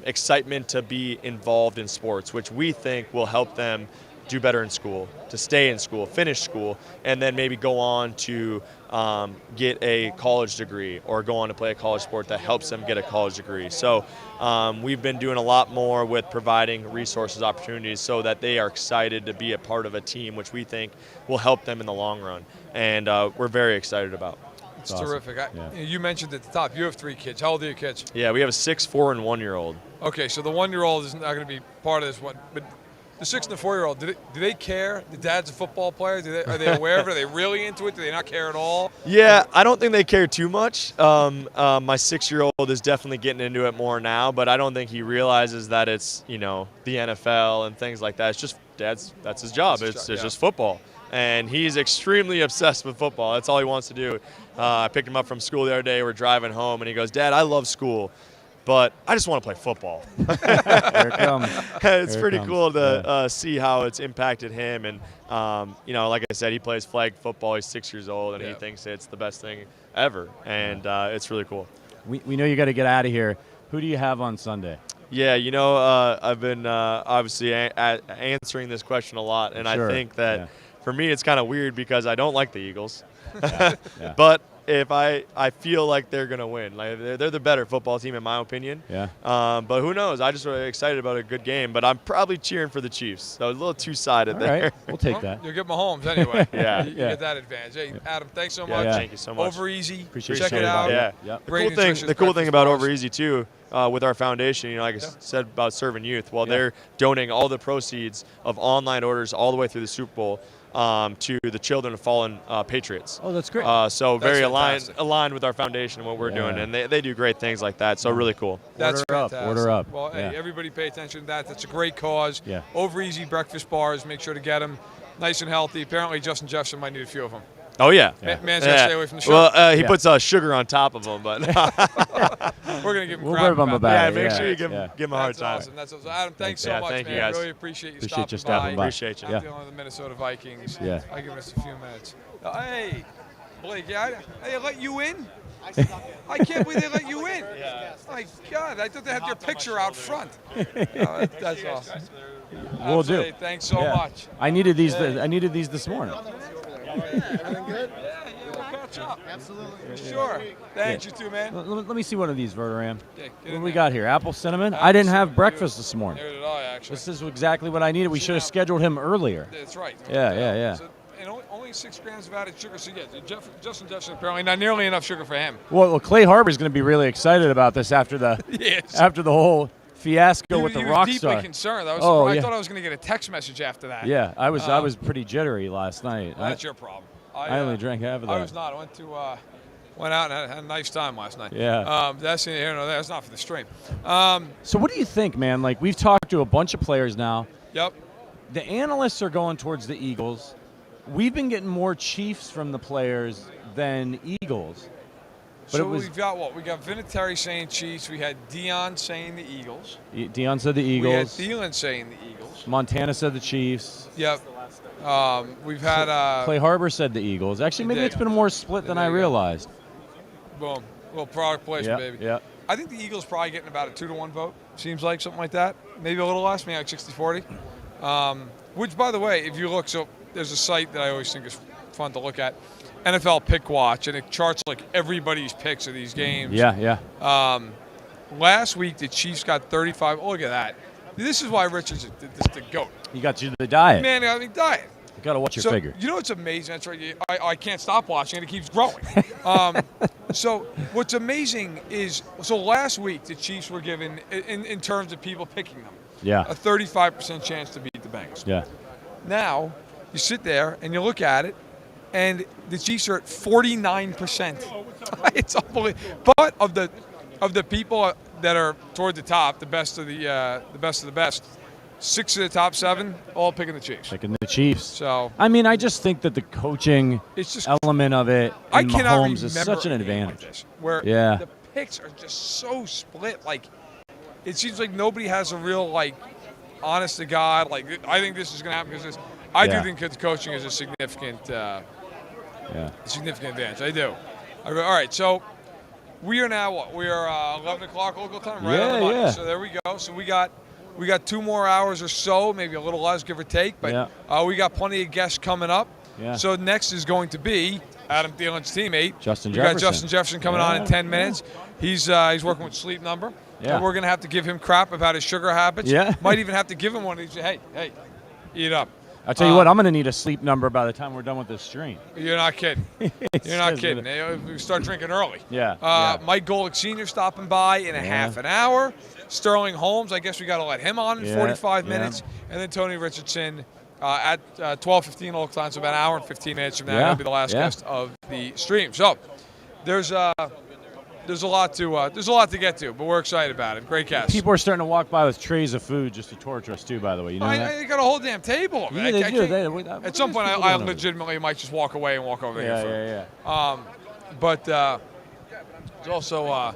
Speaker 7: excitement to be involved in sports, which we think will help them do better in school, to stay in school, finish school, and then maybe go on to get a college degree or go on to play a college sport that helps them get a college degree. So we've been doing a lot more with providing resources, opportunities, so that they are excited to be a part of a team, which we think will help them in the long run. And we're very excited about.
Speaker 2: It's terrific. You mentioned at the top, you have 3 kids. How old are your kids?
Speaker 7: Yeah, we have a 6, 4, and 1-year-old.
Speaker 2: Okay, so the 1-year-old is not going to be part of this one, but the 6 and the 4-year-old, do they care? The dad's a football player. Are they aware of it? Are they really into it? Do they not care at all?
Speaker 7: Yeah, I don't think they care too much. My 6-year-old is definitely getting into it more now, but I don't think he realizes that it's, you know, the NFL and things like that. It's just that's his job. It's just football. And he's extremely obsessed with football. That's all he wants to do. I picked him up from school the other day. We're driving home, and he goes, "Dad, I love school, but I just want to play football."
Speaker 1: Here it comes.
Speaker 7: It's pretty cool to see how it's impacted him. And, you know, like I said, he plays flag football. He's 6 years old, and he thinks it's the best thing ever. And it's really cool.
Speaker 1: We know you got to get out of here. Who do you have on Sunday?
Speaker 7: Yeah, you know, I've been obviously answering this question a lot, and I think that for me it's kind of weird because I don't like the Eagles. But if I feel like they're going to win. Like they're the better football team in my opinion. Yeah. But who knows? I just really excited about a good game, but I'm probably cheering for the Chiefs. So a little two-sided there.
Speaker 1: Right. We'll take that.
Speaker 2: You'll get Mahomes anyway.
Speaker 7: You
Speaker 2: get that advantage. Hey, Adam, thanks so much.
Speaker 7: Thank you so much.
Speaker 2: Over Easy.
Speaker 1: Appreciate
Speaker 2: Check it out.
Speaker 7: Yeah. The cool thing about Over Easy too, with our foundation, you know, like I said about serving youth, they're donating all the proceeds of online orders all the way through the Super Bowl to the children of fallen patriots.
Speaker 1: Oh, that's great.
Speaker 7: So very aligned with our foundation and what we're doing, and they do great things like that. So really cool.
Speaker 2: That's
Speaker 1: Order up.
Speaker 2: Well, hey, everybody pay attention to that. That's a great cause.
Speaker 1: Yeah.
Speaker 2: Over Easy breakfast bars. Make sure to get them nice and healthy. Apparently, Justin Jefferson might need a few of them.
Speaker 7: Oh, yeah.
Speaker 2: Man's got to stay away from the sugar.
Speaker 7: Well, he puts sugar on top of them, but
Speaker 2: we're going to give him crap about
Speaker 1: that.
Speaker 7: Make sure you give him a hard time.
Speaker 2: Awesome. That's awesome. Adam, thanks so much,
Speaker 7: man.
Speaker 2: You guys. Really appreciate you stopping by.
Speaker 7: Appreciate you.
Speaker 2: I'm dealing with the Minnesota Vikings.
Speaker 1: Yeah.
Speaker 2: I'll give us a few minutes. Hey, Blake, they let you in? I can't believe they let you in. My God, I thought they had your picture out front. That's awesome.
Speaker 1: We'll do.
Speaker 2: Thanks so much.
Speaker 1: I needed these. I needed these this morning.
Speaker 2: Everything good? We'll catch up. Absolutely. Sure. Thanks, you too, man.
Speaker 1: Let me see one of these, Verderame.
Speaker 2: What
Speaker 1: do we got here? Apple cinnamon? I didn't have breakfast this morning.
Speaker 2: Neither did I, actually.
Speaker 1: This is exactly what I needed. We should have scheduled him earlier.
Speaker 2: That's right.
Speaker 1: Yeah.
Speaker 2: So, and only 6 grams of added sugar. So, Justin Jefferson apparently not nearly enough sugar for him.
Speaker 1: Well, Clay Harbor's going to be really excited about this after the whole fiasco with the rock star.
Speaker 2: He was deeply concerned. I thought I was going to get a text message after that.
Speaker 1: Yeah, I was pretty jittery last night.
Speaker 2: Well, that's your problem.
Speaker 1: I only drank half of that.
Speaker 2: I was not. I went out and had a nice time last night.
Speaker 1: Yeah.
Speaker 2: That's not for the stream.
Speaker 1: So what do you think, man? Like, we've talked to a bunch of players now.
Speaker 2: Yep.
Speaker 1: The analysts are going towards the Eagles. We've been getting more Chiefs from the players than Eagles.
Speaker 2: So we've got what? We got Vinatieri saying Chiefs. We had Deion saying the Eagles.
Speaker 1: Deion said the Eagles.
Speaker 2: We had Thielen saying the Eagles.
Speaker 1: Montana said the Chiefs.
Speaker 2: Yep. We've had
Speaker 1: Clay Harbor said the Eagles. Actually, maybe it's been more split than I realized.
Speaker 2: Boom. Little product placement, baby.
Speaker 1: Yeah.
Speaker 2: I think the Eagles probably getting about a 2-1 vote. Seems like something like that. Maybe a little less, maybe like 60-40. Which, by the way, if you look, so there's a site that I always think is fun to look at, NFL Pick Watch, and it charts like everybody's picks of these games.
Speaker 1: Yeah.
Speaker 2: Last week, the Chiefs got 35. Oh, look at that. This is why Richard's the GOAT.
Speaker 1: You got you the diet.
Speaker 2: Man, I mean, diet.
Speaker 1: You got to watch your figure.
Speaker 2: You know what's amazing? That's right. I can't stop watching it. It keeps growing. So what's amazing is, so last week, the Chiefs were given, in terms of people picking them, a 35% chance to beat the Bengals.
Speaker 1: Yeah.
Speaker 2: Now, you sit there and you look at it, and the Chiefs are at 49%. It's unbelievable. But of the people that are toward the top, the best of the best, 6 of the top 7 all picking the Chiefs.
Speaker 1: Picking the Chiefs.
Speaker 2: So
Speaker 1: I mean, I just think that the coaching element of it in Holmes is such an advantage.
Speaker 2: Like where the picks are just so split. Like, it seems like nobody has a real, like, honest to God, like, I think this is going to happen because this. I do think that coaching is a significant advantage. I do. All right, so we are now what? We are 11 o'clock local time, right on the money.
Speaker 1: Yeah.
Speaker 2: So there we go. So we got 2 more hours or so, maybe a little less, give or take. But we got plenty of guests coming up.
Speaker 1: Yeah.
Speaker 2: So next is going to be Adam Thielen's teammate.
Speaker 1: Justin
Speaker 2: We
Speaker 1: Jefferson.
Speaker 2: got Justin Jefferson coming on in 10 minutes. He's working with Sleep Number.
Speaker 1: Yeah.
Speaker 2: And we're going to have to give him crap about his sugar habits.
Speaker 1: Yeah.
Speaker 2: Might even have to give him one. He's hey, eat up.
Speaker 1: I'll tell you what, I'm going to need a sleep number by the time we're done with this stream.
Speaker 2: You're not kidding. You're not kidding. We start drinking early.
Speaker 1: Yeah.
Speaker 2: Mike Golic Sr. stopping by in a half an hour. Sterling Holmes, I guess we got to let him on in 45 minutes. And then Tony Richardson at 12:15 local time, so about an hour and 15 minutes from now. That'll be the last guest of the stream. So there's a lot to get to, but we're excited about it. Great guest.
Speaker 1: People are starting to walk by with trays of food just to torture us too. By the way, you know that?
Speaker 2: I got a whole damn table.
Speaker 1: Yeah, they do.
Speaker 2: At some point, I legitimately might just walk away and walk over there. But there's also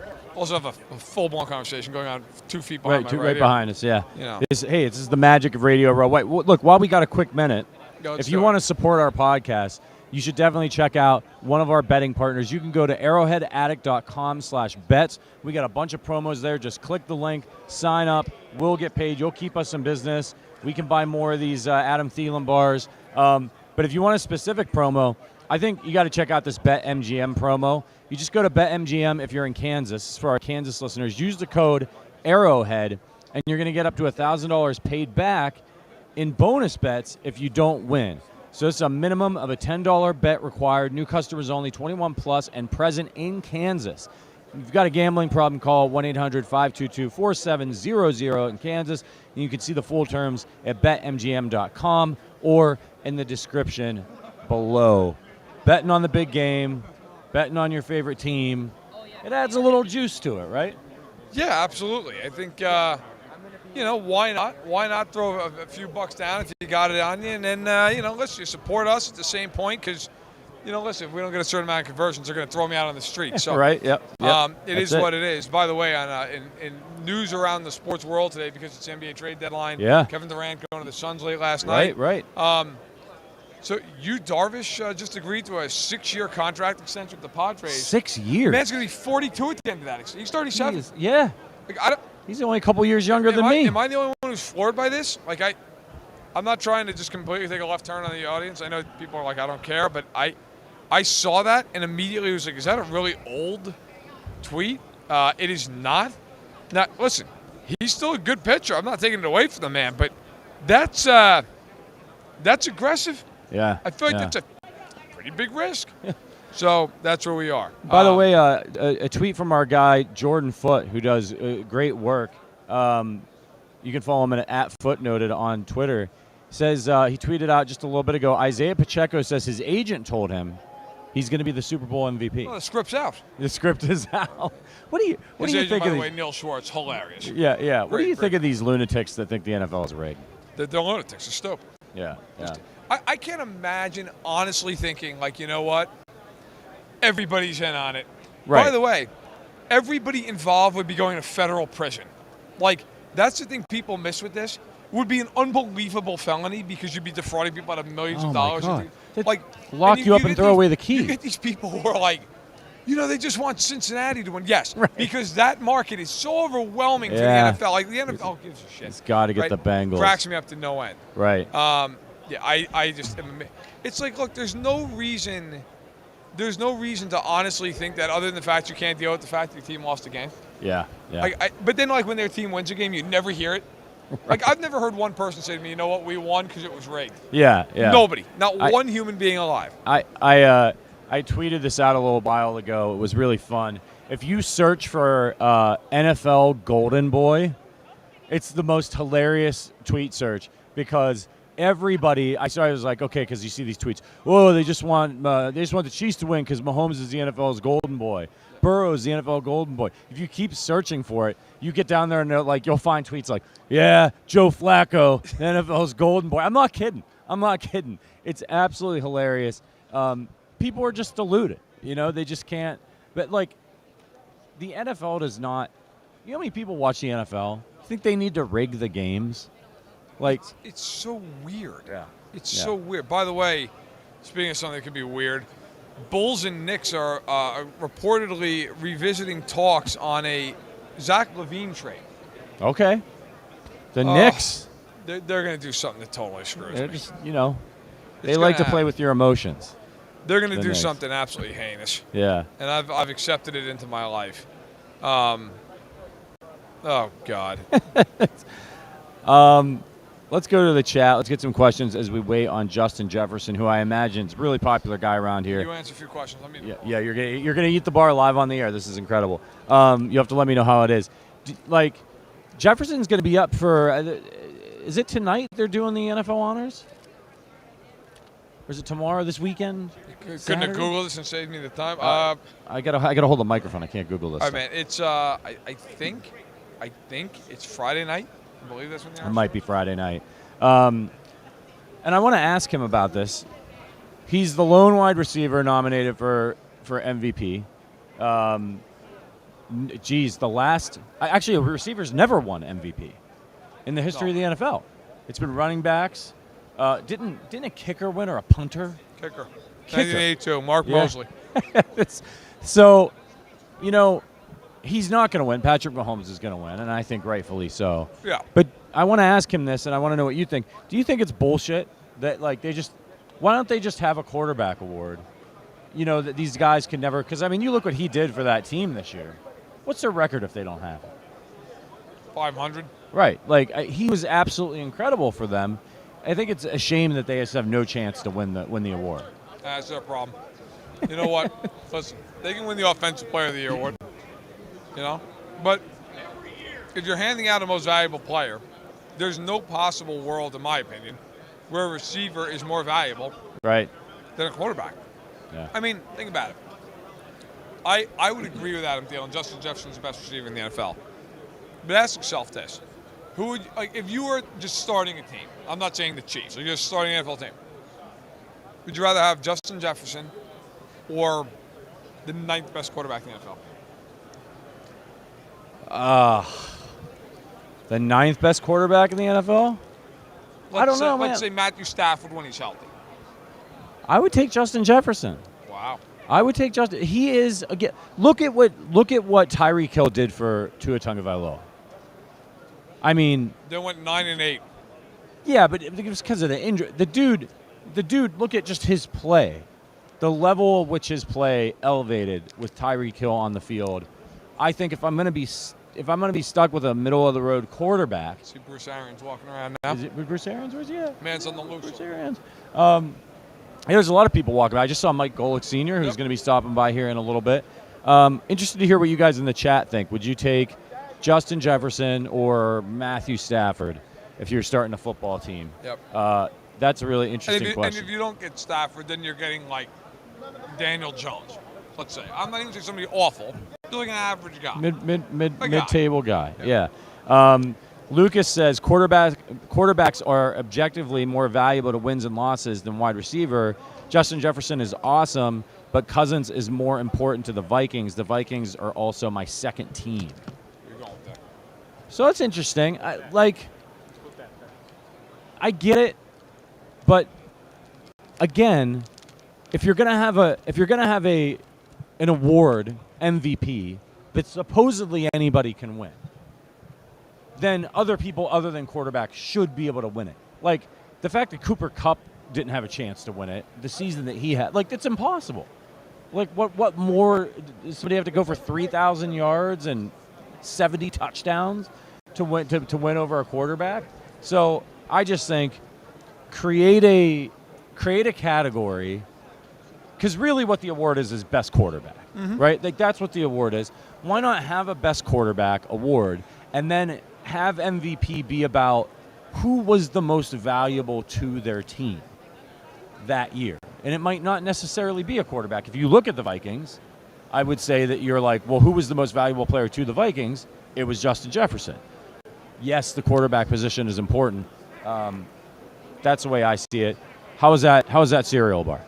Speaker 2: have a full-blown conversation going on 2 feet behind
Speaker 1: right behind us. Yeah.
Speaker 2: You know.
Speaker 1: This is the magic of Radio Row. Wait, look, while we got a quick minute, if you want to support our podcast, you should definitely check out one of our betting partners. You can go to arrowheadaddict.com/bets. We got a bunch of promos there. Just click the link, sign up. We'll get paid. You'll keep us in business. We can buy more of these Adam Thielen bars. But if you want a specific promo, I think you got to check out this BetMGM promo. You just go to BetMGM if you're in Kansas. This is for our Kansas listeners. Use the code Arrowhead, and you're going to get up to $1,000 paid back in bonus bets if you don't win. So it's a minimum of a $10 bet required. New customers only, 21 plus, and present in Kansas. If you've got a gambling problem, call 1-800-522-4700 in Kansas. And you can see the full terms at betmgm.com or in the description below. Betting on the big game, betting on your favorite team, it adds a little juice to it, right?
Speaker 2: Yeah, absolutely. I think, why not? Why not throw a few bucks down if you got it on you? And then, listen, you support us at the same point because, listen, if we don't get a certain amount of conversions, they're going to throw me out on the street. So,
Speaker 1: right, yep.
Speaker 2: It is what it is. By the way, in news around the sports world today, because it's NBA trade deadline, Kevin Durant going to the Suns late last night.
Speaker 1: Right.
Speaker 2: So Darvish just agreed to a 6-year contract extension with the Padres.
Speaker 1: 6 years?
Speaker 2: Man's going to be 42 at the end of that. He's 37.
Speaker 1: He's only a couple years younger than me.
Speaker 2: Am I the only one who's floored by this? Like, I'm not trying to just completely take a left turn on the audience. I know people are like, I don't care, but I saw that and immediately was like, is that a really old tweet? It is not. Now, listen, he's still a good pitcher. I'm not taking it away from the man, but that's aggressive.
Speaker 1: Yeah.
Speaker 2: I feel like that's a pretty big risk. So that's where we are.
Speaker 1: By the way, a tweet from our guy, Jordan Foote, who does great work. You can follow him at Footnoted on Twitter. Says he tweeted out just a little bit ago, Isaiah Pacheco says his agent told him he's going to be the Super Bowl MVP.
Speaker 2: Well, the script's out.
Speaker 1: The script is out. What do you think
Speaker 2: by
Speaker 1: of
Speaker 2: the way, Neil Schwartz, hilarious.
Speaker 1: Yeah. What do you think of these lunatics that think the NFL is rigged?
Speaker 2: They're lunatics. They're stupid.
Speaker 1: Yeah.
Speaker 2: I can't imagine honestly thinking, like, you know what? Everybody's in on it. By the way, everybody involved would be going to federal prison. Like, that's the thing people miss with this. It would be an unbelievable felony because you'd be defrauding people out of millions of dollars.
Speaker 1: Like, lock you up and throw away the key.
Speaker 2: You get these people who are like, they just want Cincinnati to win. Yes, because that market is so overwhelming to the NFL. Like, the NFL gives a shit.
Speaker 1: It's got to get the Bengals.
Speaker 2: Cracks me up to no end.
Speaker 1: Right.
Speaker 2: I just it's like, look, there's no reason to honestly think that other than the fact you can't deal with the fact that your team lost a game.
Speaker 1: Yeah.
Speaker 2: But then, like, when their team wins a game, you never hear it. Like, I've never heard one person say to me, you know what, we won because it was rigged.
Speaker 1: Yeah.
Speaker 2: Nobody. Not one human being alive.
Speaker 1: I tweeted this out a little while ago. It was really fun. If you search for NFL Golden Boy, it's the most hilarious tweet search because everybody, I was like, okay, because you see these tweets. Whoa, they just want the Chiefs to win because Mahomes is the NFL's Golden Boy. Burrow's the NFL Golden Boy. If you keep searching for it, you get down there and you'll find tweets like, yeah, Joe Flacco, the NFL's Golden Boy. I'm not kidding. It's absolutely hilarious. People are just deluded. They just can't. But, like, the NFL does not. You know how many people watch the NFL? You think they need to rig the games? Like,
Speaker 2: it's so weird.
Speaker 1: Yeah.
Speaker 2: It's so weird. By the way, speaking of something that could be weird, Bulls and Knicks are reportedly revisiting talks on a Zach LaVine trade.
Speaker 1: Okay. The Knicks.
Speaker 2: They're going to do something that totally screws me.
Speaker 1: Just, they like to play with your emotions.
Speaker 2: They're going to do something absolutely heinous.
Speaker 1: Yeah.
Speaker 2: And I've accepted it into my life. Oh, God.
Speaker 1: Let's go to the chat. Let's get some questions as we wait on Justin Jefferson, who I imagine is a really popular guy around here.
Speaker 2: You answer a few questions. Let me.
Speaker 1: Yeah, you're gonna eat the bar live on the air. This is incredible. You have to let me know how it is. Jefferson's gonna be up for. Is it tonight? They're doing the NFL honors. Or is it tomorrow? This weekend?
Speaker 2: Couldn't have Googled this and saved me the time.
Speaker 1: I gotta hold the microphone. I can't Google this.
Speaker 2: All right, man. It's I think it's Friday night. I believe that's when
Speaker 1: it might be Friday night. And I want to ask him about this. He's the lone wide receiver nominated for MVP. Actually, a receiver's never won MVP in the history of the NFL. It's been running backs. Didn't a kicker win or a punter?
Speaker 2: Kicker. 1982, Mark Mosley.
Speaker 1: So, he's not going to win. Patrick Mahomes is going to win, and I think rightfully so.
Speaker 2: Yeah.
Speaker 1: But I want to ask him this, and I want to know what you think. Do you think it's bullshit that, why don't they just have a quarterback award? That these guys can never – because, you look what he did for that team this year. What's their record if they don't have it?
Speaker 2: 500.
Speaker 1: Right. He was absolutely incredible for them. I think it's a shame that they just have no chance to win the award.
Speaker 2: That's their problem. You know what? Listen, they can win the Offensive Player of the Year award. But if you're handing out a most valuable player, there's no possible world, in my opinion, where a receiver is more valuable than a quarterback.
Speaker 1: Yeah.
Speaker 2: Think about it. I would agree with Adam Thielen. Justin Jefferson's the best receiver in the NFL. But ask yourself this. Who would, if you were just starting a team, I'm not saying the Chiefs, you're just starting an NFL team, would you rather have Justin Jefferson or the 9th best quarterback in the NFL?
Speaker 1: The 9th best quarterback in the NFL? I don't know, man.
Speaker 2: Let's say Matthew Stafford when he's healthy.
Speaker 1: I would take Justin Jefferson.
Speaker 2: Wow.
Speaker 1: I would take Justin. He is again. Look at what Tyreek Hill did for Tua Tagovailoa.
Speaker 2: They went 9-8.
Speaker 1: Yeah, but it was because of the injury. The dude. Look at just his play, the level at which his play elevated with Tyreek Hill on the field. I think if I'm going to be stuck with a middle of the road quarterback.
Speaker 2: See Bruce Arians walking around now.
Speaker 1: Is it Bruce Arians? Where's he at?
Speaker 2: Man's on the loose.
Speaker 1: Bruce Arians. There's a lot of people walking by. I just saw Mike Golic Sr., who's going to be stopping by here in a little bit. Interested to hear what you guys in the chat think. Would you take Justin Jefferson or Matthew Stafford if you're starting a football team?
Speaker 2: Yep.
Speaker 1: That's a really interesting question.
Speaker 2: And if you don't get Stafford, then you're getting like Daniel Jones, let's say. I'm not even saying somebody awful. You're like an average guy.
Speaker 1: Mid-table guy. Yeah. Lucas says quarterbacks are objectively more valuable to wins and losses than wide receiver. Justin Jefferson is awesome, but Cousins is more important to the Vikings. The Vikings are also my second team.
Speaker 2: You're going with that.
Speaker 1: So it's interesting. I get it, but again, if you're gonna have an award MVP that supposedly anybody can win, then other people other than quarterbacks should be able to win it. Like the fact that Cooper Kupp didn't have a chance to win it, the season that he had, like it's impossible. Like what more does somebody have to go for 3,000 yards and 70 touchdowns to win over a quarterback? So I just think create a category, because really what the award is best quarterback, right? Like that's what the award is. Why not have a best quarterback award and then have MVP be about who was the most valuable to their team that year? And it might not necessarily be a quarterback. If you look at the Vikings, I would say that you're like, well, who was the most valuable player to the Vikings? It was Justin Jefferson. Yes, the quarterback position is important. That's the way I see it. How is that cereal bar?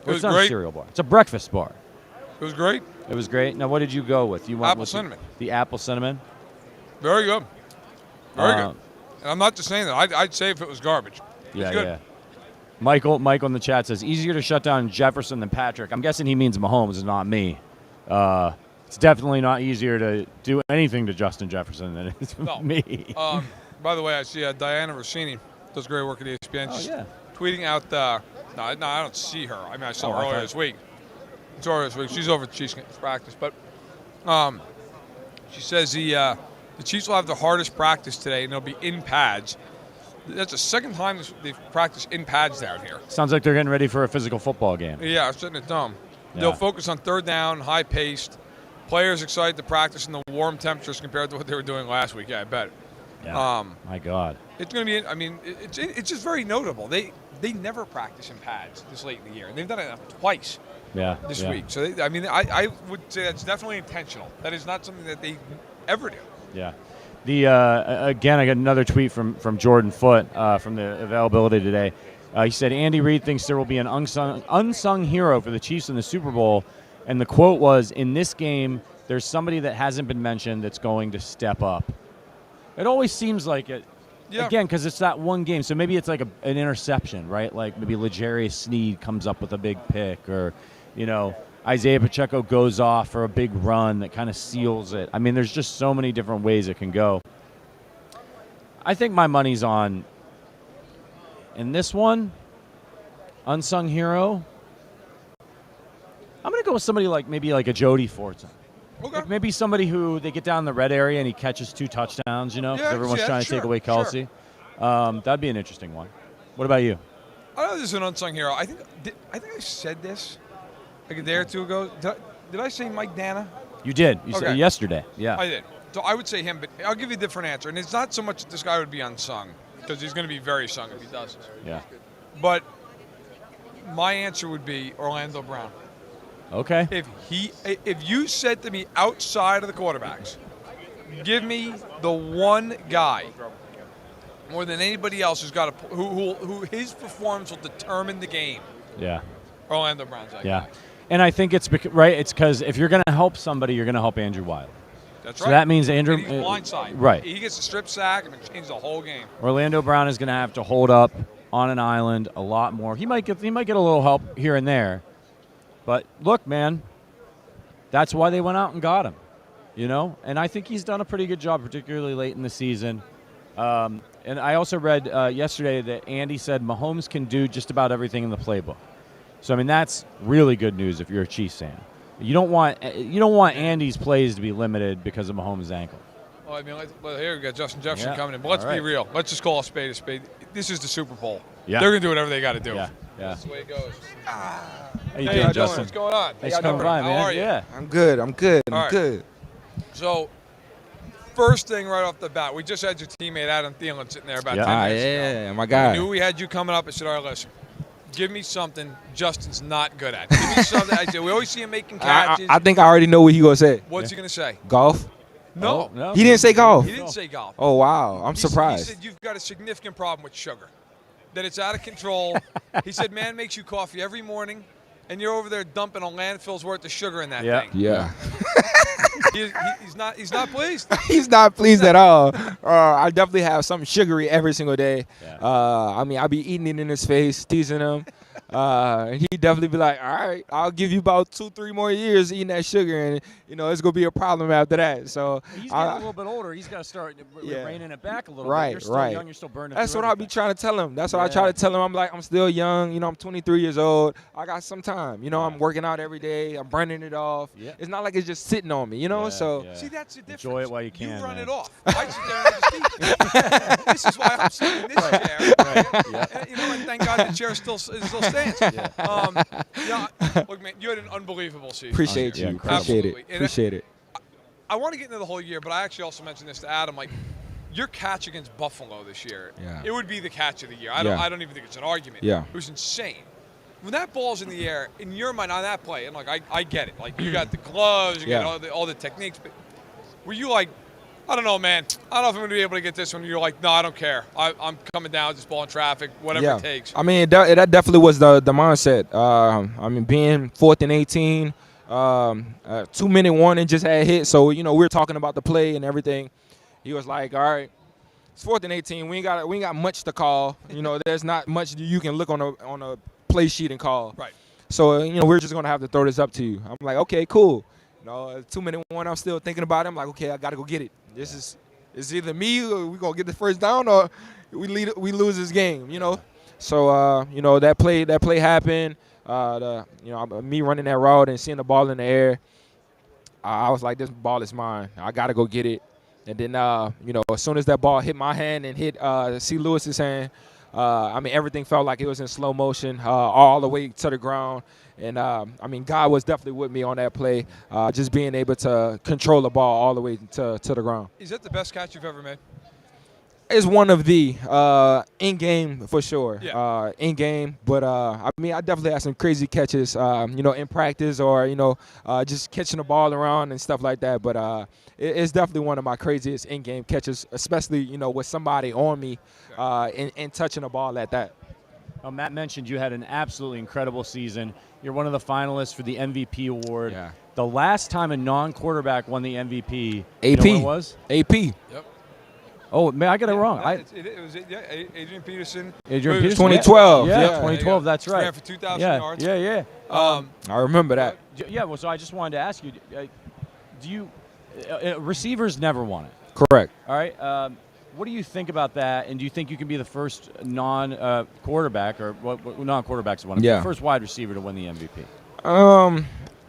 Speaker 2: It's
Speaker 1: not
Speaker 2: great.
Speaker 1: A cereal bar. It's a breakfast bar.
Speaker 2: It was great.
Speaker 1: It was great. Now, what did you go with? You went
Speaker 2: Apple
Speaker 1: with
Speaker 2: cinnamon.
Speaker 1: The apple cinnamon?
Speaker 2: Very good. Very good. And I'm not just saying that. I'd say if it was garbage. It's good.
Speaker 1: Yeah. Michael in the chat says, easier to shut down Jefferson than Patrick. I'm guessing he means Mahomes and not me. It's definitely not easier to do anything to Justin Jefferson than it is me.
Speaker 2: By the way, I see Diana Rossini does great work at ESPN.
Speaker 1: Oh,
Speaker 2: She's
Speaker 1: yeah.
Speaker 2: tweeting out no, I don't see her. I mean, I saw her earlier this week. It's earlier this week. She's over at Chiefs practice. But she says the Chiefs will have the hardest practice today, and they'll be in pads. That's the second time they've practiced in pads down here.
Speaker 1: Sounds like they're getting ready for a physical football game.
Speaker 2: Yeah, I'm sitting at dome.
Speaker 1: Yeah.
Speaker 2: They'll focus on third down, high-paced. Players excited to practice in the warm temperatures compared to what they were doing last week. Yeah, I bet.
Speaker 1: Yeah. My God.
Speaker 2: It's going to be. I mean, it's just very notable. They never practice in pads this late in the year, and they've done it twice. This week. So I would say that's definitely intentional. That is not something that they ever do.
Speaker 1: Yeah. Again, I got another tweet from Jordan Foote from the availability today. He said, Andy Reid thinks there will be an unsung hero for the Chiefs in the Super Bowl. And the quote was, in this game, there's somebody that hasn't been mentioned that's going to step up. It always seems like it. Yeah. Again, because it's that one game. So maybe it's like an interception, right? Like maybe L'Jarius Sneed comes up with a big pick, or, Isaiah Pacheco goes off for a big run that kind of seals it. I mean, there's just so many different ways it can go. I think my money's on, in this one, unsung hero, I'm going to go with somebody maybe like a Jody Fortson.
Speaker 2: Okay.
Speaker 1: Like maybe somebody who they get down in the red area and he catches 2 touchdowns, because everyone's trying to take away Kelsey. Sure. That'd be an interesting one. What about you?
Speaker 2: I know this is an unsung hero. I think I said this like a day or two ago. Did I say Mike Dana?
Speaker 1: You did. You said yesterday. Yeah.
Speaker 2: I did. So I would say him, but I'll give you a different answer. And it's not so much that this guy would be unsung, because he's going to be very sung if he does this.
Speaker 1: Yeah.
Speaker 2: But my answer would be Orlando Brown.
Speaker 1: Okay.
Speaker 2: If you said to me outside of the quarterbacks, give me the one guy more than anybody else who his performance will determine the game.
Speaker 1: Yeah.
Speaker 2: Orlando Brown's that guy.
Speaker 1: And I think it's right. It's because if you're going to help somebody, you're going to help Andrew Wiley.
Speaker 2: That's right.
Speaker 1: So that means Andrew.
Speaker 2: He's blindside.
Speaker 1: Right.
Speaker 2: He gets a strip sack and it changes the whole game.
Speaker 1: Orlando Brown is going to have to hold up on an island a lot more. He might get a little help here and there, but look, man, that's why they went out and got him. And I think he's done a pretty good job, particularly late in the season. And I also read yesterday that Andy said Mahomes can do just about everything in the playbook. So I mean that's really good news if you're a Chiefs fan. You don't want Andy's plays to be limited because of Mahomes' ankle.
Speaker 2: Well, I mean, here we got Justin Jefferson coming in. But let's be real. Let's just call a spade a spade. This is the Super Bowl. Yeah. They're going to do whatever they got to do.
Speaker 1: Yeah.
Speaker 2: That's the way it goes.
Speaker 1: How you doing, Justin?
Speaker 2: What's going on?
Speaker 1: Thanks for coming by, man.
Speaker 2: How are you?
Speaker 1: Yeah.
Speaker 8: I'm good.
Speaker 2: All right.
Speaker 8: Good.
Speaker 2: So, first thing right off the bat, we just had your teammate Adam Thielen sitting there about 10 minutes ago.
Speaker 8: Yeah, my guy.
Speaker 2: We knew we had you coming up. I said, all right, listen. Give me something Justin's not good at. Give me something. I said, we always see him making catches.
Speaker 8: I think I already know what he gonna say.
Speaker 2: What's he gonna say?
Speaker 8: Golf.
Speaker 2: No.
Speaker 8: He didn't say golf.
Speaker 2: He didn't say golf.
Speaker 8: Oh wow, I'm
Speaker 2: He
Speaker 8: surprised.
Speaker 2: said you've got a significant problem with sugar. that it's out of control. He said, man makes you coffee every morning, and you're over there dumping a landfill's worth of sugar in that thing.
Speaker 8: Yeah.
Speaker 2: He's not pleased.
Speaker 8: He's not pleased at all. I definitely have something sugary every single day.
Speaker 1: Yeah.
Speaker 8: I mean, I be eating it in his face, teasing him. He definitely be like, all right, I'll give you about 2-3 more years eating that sugar, and it's gonna be a problem after that. So
Speaker 1: he's getting a little bit older. He's got to start reining it back a little bit. You're still young. You're still burning.
Speaker 8: That's what I be trying to tell him. That's what I try to tell him. I'm like, I'm still young. I'm 23 years old. I got some time. I'm working out every day. I'm burning it off.
Speaker 1: Yeah.
Speaker 8: It's not like it's just sitting on me. So
Speaker 2: see, that's the difference.
Speaker 1: Enjoy it while you can.
Speaker 2: You run it off. I sit there and I just eat. This is why I'm sitting in this chair. Right. And thank God the chair still stands. Look, man, you had an unbelievable season.
Speaker 8: Appreciate you. Appreciate it.
Speaker 2: I want to get into the whole year, but I actually also mentioned this to Adam. Like, your catch against Buffalo this year, it would be the catch of the year. I don't even think it's an argument.
Speaker 8: Yeah.
Speaker 2: It was insane. When that ball's in the air, in your mind on that play, and I get it. Like, you got the gloves, you got all the techniques, but were you like, I don't know, man. I don't know if I'm going to be able to get this one. You're like, no, I don't care. I'm coming down with this ball in traffic, whatever it takes.
Speaker 8: I mean, that definitely was the mindset. I mean, being 4th and 18, 2-minute warning just had hit. So, we were talking about the play and everything. He was like, all right, it's 4th and 18. We ain't got much to call. There's not much you can look on a play sheet and call.
Speaker 2: Right.
Speaker 8: So, we're just going to have to throw this up to you. I'm like, okay, cool. 2-minute warning, I'm still thinking about it. I'm like, okay, I got to go get it. It's either me or we going to get the first down or we lose this game, So, that play happened. Me running that route and seeing the ball in the air, I was like, this ball is mine. I got to go get it. And then, as soon as that ball hit my hand and hit C. Lewis's hand, I mean, everything felt like it was in slow motion all the way to the ground. And, I mean, God was definitely with me on that play, just being able to control the ball all the way to the ground.
Speaker 2: Is that the best catch you've ever made?
Speaker 8: It's one of the in-game for sure.
Speaker 2: Yeah.
Speaker 8: In-game, but I mean, I definitely had some crazy catches, in practice or just catching the ball around and stuff like that. But it's definitely one of my craziest in-game catches, especially with somebody on me and touching the ball at that.
Speaker 1: Matt mentioned you had an absolutely incredible season. You're one of the finalists for the MVP award.
Speaker 8: Yeah.
Speaker 1: The last time a non-quarterback won the MVP,
Speaker 8: AP.
Speaker 1: you know what it was?
Speaker 8: AP.
Speaker 2: Yep.
Speaker 1: Oh, man, I got it wrong.
Speaker 2: It was Adrian Peterson.
Speaker 1: Adrian Peterson.
Speaker 8: 2012.
Speaker 1: Yeah,
Speaker 8: Yeah.
Speaker 1: 2012. That's right.
Speaker 2: Ran for 2,000 yards.
Speaker 1: Yeah.
Speaker 8: I remember that.
Speaker 1: Yeah. Well, so I just wanted to ask you: do you receivers never won it?
Speaker 8: Correct.
Speaker 1: All right. What do you think about that? And do you think you can be the first non-quarterback or non-quarterbacks won it?
Speaker 8: Yeah.
Speaker 1: The first wide receiver to win the MVP?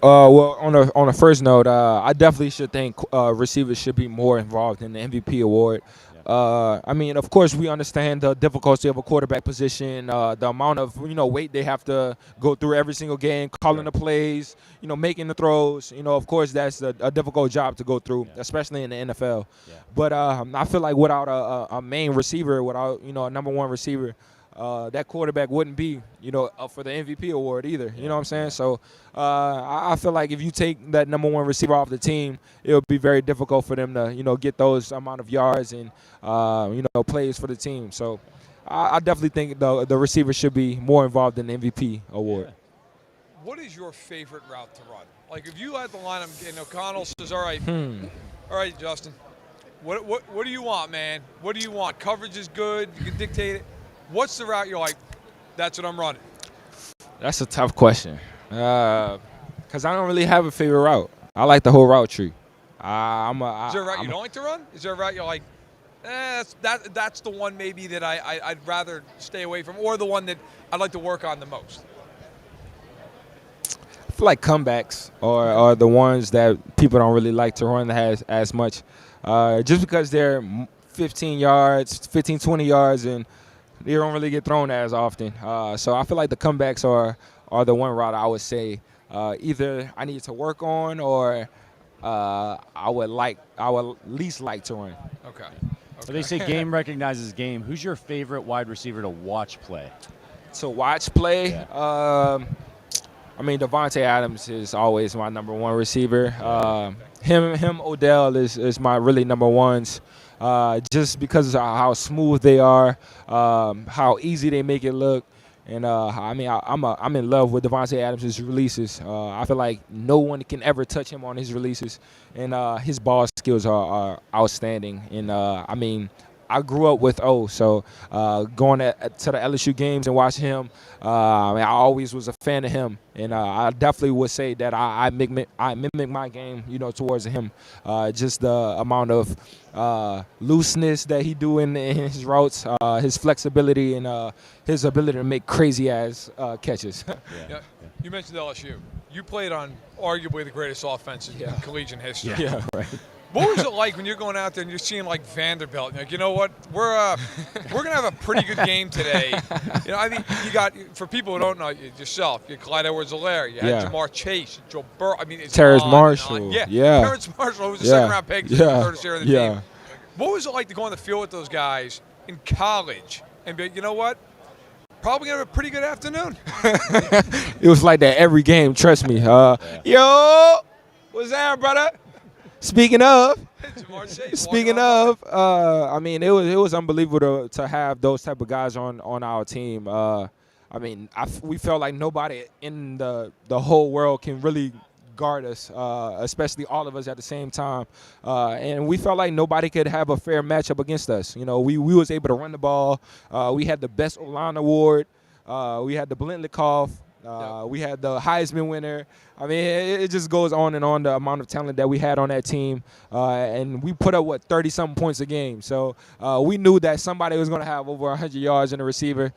Speaker 8: Well, on a first note, I definitely should think receivers should be more involved in the MVP award. I mean, of course, we understand the difficulty of a quarterback position, the amount of weight they have to go through every single game, calling the plays, making the throws. Of course, that's a difficult job to go through, especially in the NFL.
Speaker 1: Yeah.
Speaker 8: But I feel like without a main receiver, without a number one receiver, that quarterback wouldn't be, up for the MVP award either. You know what I'm saying? So I feel like if you take that number one receiver off the team, it would be very difficult for them to, get those amount of yards and, plays for the team. So I definitely think the receiver should be more involved in the MVP award.
Speaker 2: Yeah. What is your favorite route to run? Like, if you had the line, and O'Connell says, all right, Justin, what do you want, man? What do you want? Coverage is good. You can dictate it. What's the route you're like, that's what I'm running?
Speaker 8: That's a tough question because I don't really have a favorite route. I like the whole route tree.
Speaker 2: Is there a route you don't like to run? Is there a route you're like, that's the one maybe that I'd rather stay away from, or the one that I'd like to work on the most?
Speaker 8: I feel like comebacks are the ones that people don't really like to run as much just because they're 15 yards, 15, 20 yards, and they don't really get thrown as often. So I feel like the comebacks are the one route I would say either I need to work on or I would least like to run.
Speaker 2: Okay.
Speaker 1: So they say game recognizes game. Who's your favorite wide receiver to watch play?
Speaker 8: To watch play?
Speaker 1: Yeah.
Speaker 8: I mean, Davante Adams is always my number one receiver. Him, Odell is my really number ones. Just because of how smooth they are, how easy they make it look. And I mean, I'm in love with Davante Adams' releases. I feel like no one can ever touch him on his releases, and his ball skills are outstanding. And I mean, I grew up with O, so going to the LSU games and watching him, I mean, I always was a fan of him, and I definitely would say that I mimic my game, towards him. Just the amount of looseness that he do in his routes, his flexibility, and his ability to make crazy ass catches.
Speaker 2: Yeah. You mentioned LSU. You played on arguably the greatest offense in collegiate history.
Speaker 8: Yeah, right.
Speaker 2: What was it like when you're going out there and you're seeing like Vanderbilt? And you're like, you know what, we're gonna have a pretty good game today. I mean, you got, for people who don't know yourself, you Clyde Edwards-Helaire, you had Jamar Chase, Joe Burrow. I mean, it's
Speaker 8: Terrence
Speaker 2: on
Speaker 8: Marshall.
Speaker 2: and on.
Speaker 8: Yeah.
Speaker 2: Terrence Marshall, who was a second-round pick, third year in the team. What was it like to go on the field with those guys in college and be, you know what? Probably gonna have a pretty good afternoon.
Speaker 8: It was like that every game. Trust me. Yo, what's that, brother? Speaking of, I mean, it was unbelievable to have those type of guys on our team. I mean, we felt like nobody in the whole world can really guard us, especially all of us at the same time. And we felt like nobody could have a fair matchup against us. We was able to run the ball. We had the best O-line award. We had the Blintlikov. We had the Heisman winner. I mean, it just goes on and on, the amount of talent that we had on that team. And we put up, 30-something points a game. So we knew that somebody was going to have over 100 yards in the receiving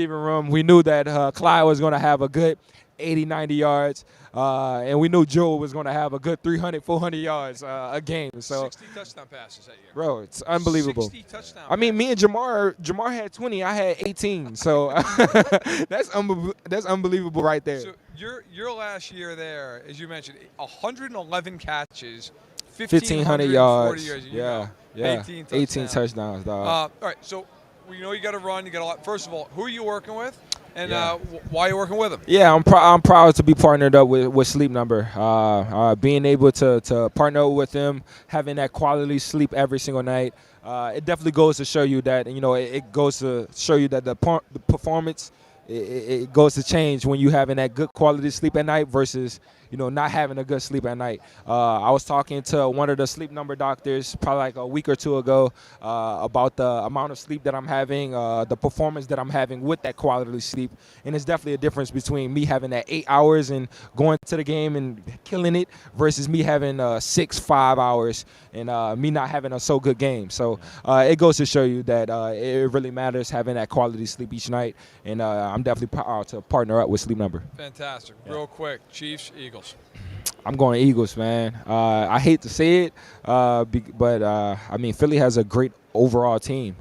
Speaker 8: room. We knew that Clyde was going to have a good 80, 90 yards. And we knew Joe was going to have a good 300, 400 yards a game. So
Speaker 2: 60 touchdown passes that year.
Speaker 8: Bro, it's unbelievable.
Speaker 2: 60 touchdown
Speaker 8: I mean, me and Jamar had 20. I had 18. So that's unbelievable right there.
Speaker 2: So your last year there, as you mentioned, 111 catches, 1,500
Speaker 8: yards.
Speaker 2: Yeah.
Speaker 8: 18 touchdowns, dog.
Speaker 2: All right, so you got to run. You got a lot. First of all, who are you working with? And why are you working with them?
Speaker 8: Yeah, I'm proud to be partnered up with Sleep Number. Being able to partner with them, having that quality sleep every single night, it definitely goes to show you that, it goes to show you that the performance, it goes to change when you having that good quality sleep at night versus not having a good sleep at night. I was talking to one of the Sleep Number doctors probably like a week or two ago about the amount of sleep that I'm having, the performance that I'm having with that quality sleep. And it's definitely a difference between me having that 8 hours and going to the game and killing it versus me having 5 hours and me not having a so good game. So it goes to show you that it really matters having that quality sleep each night. And I'm definitely proud to partner up with Sleep Number.
Speaker 2: Fantastic. Real quick, Chiefs, Eagles.
Speaker 8: I'm going Eagles, man. I hate to say it, but I mean, Philly has a great overall team.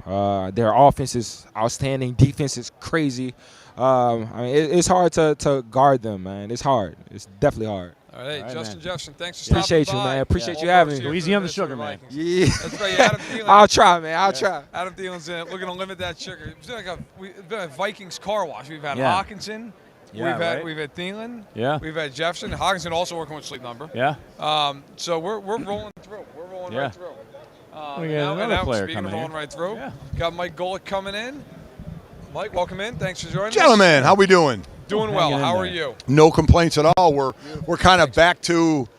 Speaker 8: Their offense is outstanding. Defense is crazy. I mean, it's hard to guard them, man. It's hard. It's definitely hard.
Speaker 2: All right, Justin
Speaker 8: man.
Speaker 2: Jefferson, thanks for stopping
Speaker 8: Appreciate
Speaker 2: by.
Speaker 8: you, man. Appreciate you having me.
Speaker 1: Go easy on the sugar, man.
Speaker 8: Yeah.
Speaker 2: That's right, Adam Thielen.
Speaker 8: I'll try, man. I'll try.
Speaker 2: Adam Thielen's looking to limit that sugar. It's like we've been a Vikings car wash. We've had
Speaker 1: Yeah.
Speaker 2: Hawkinson.
Speaker 1: Yeah,
Speaker 2: we've had Thielen.
Speaker 1: Yeah.
Speaker 2: We've had Jefferson. Hawkinson also working with Sleep Number.
Speaker 1: Yeah.
Speaker 2: So we're rolling through. We're rolling right through.
Speaker 1: We got another player coming
Speaker 2: rolling
Speaker 1: in.
Speaker 2: right through.
Speaker 1: Yeah.
Speaker 2: Got Mike Golic coming in. Mike, welcome in. Thanks for joining us.
Speaker 9: Gentlemen, how we doing?
Speaker 2: Doing well. How are you?
Speaker 9: No complaints at all. We're kind of back to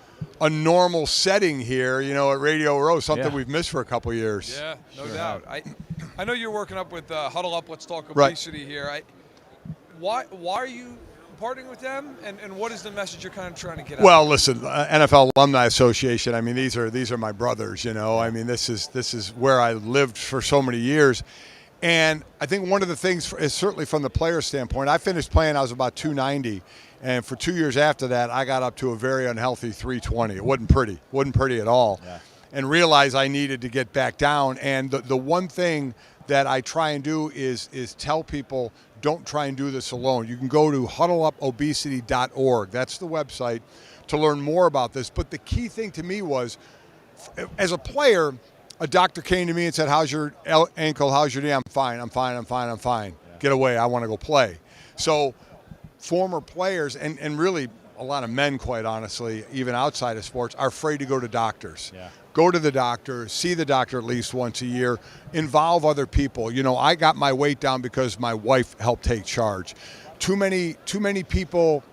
Speaker 9: a normal setting here, at Radio Row, something we've missed for a couple of years.
Speaker 2: Yeah, no doubt. I know you're working up with Huddle Up. Let's talk obesity here. Why are you partnering with them, and what is the message you're kind of trying to get out?
Speaker 9: Well, listen, NFL Alumni Association. I mean, these are my brothers. I mean, this is where I lived for so many years, and I think one of the things is certainly from the player standpoint. I finished playing. I was about 290, and for 2 years after that, I got up to a very unhealthy 320. It wasn't pretty at all, and realized I needed to get back down. And the one thing that I try and do is tell people, don't try and do this alone. You can go to huddleupobesity.org. That's the website to learn more about this. But the key thing to me was, as a player, a doctor came to me and said, how's your ankle? How's your knee? I'm fine. Yeah. Get away. I want to go play. So former players and really a lot of men, quite honestly, even outside of sports, are afraid to go to doctors.
Speaker 1: Yeah.
Speaker 9: Go to the doctor, see the doctor at least once a year, involve other people. You know, I got my weight down because my wife helped take charge. Too many people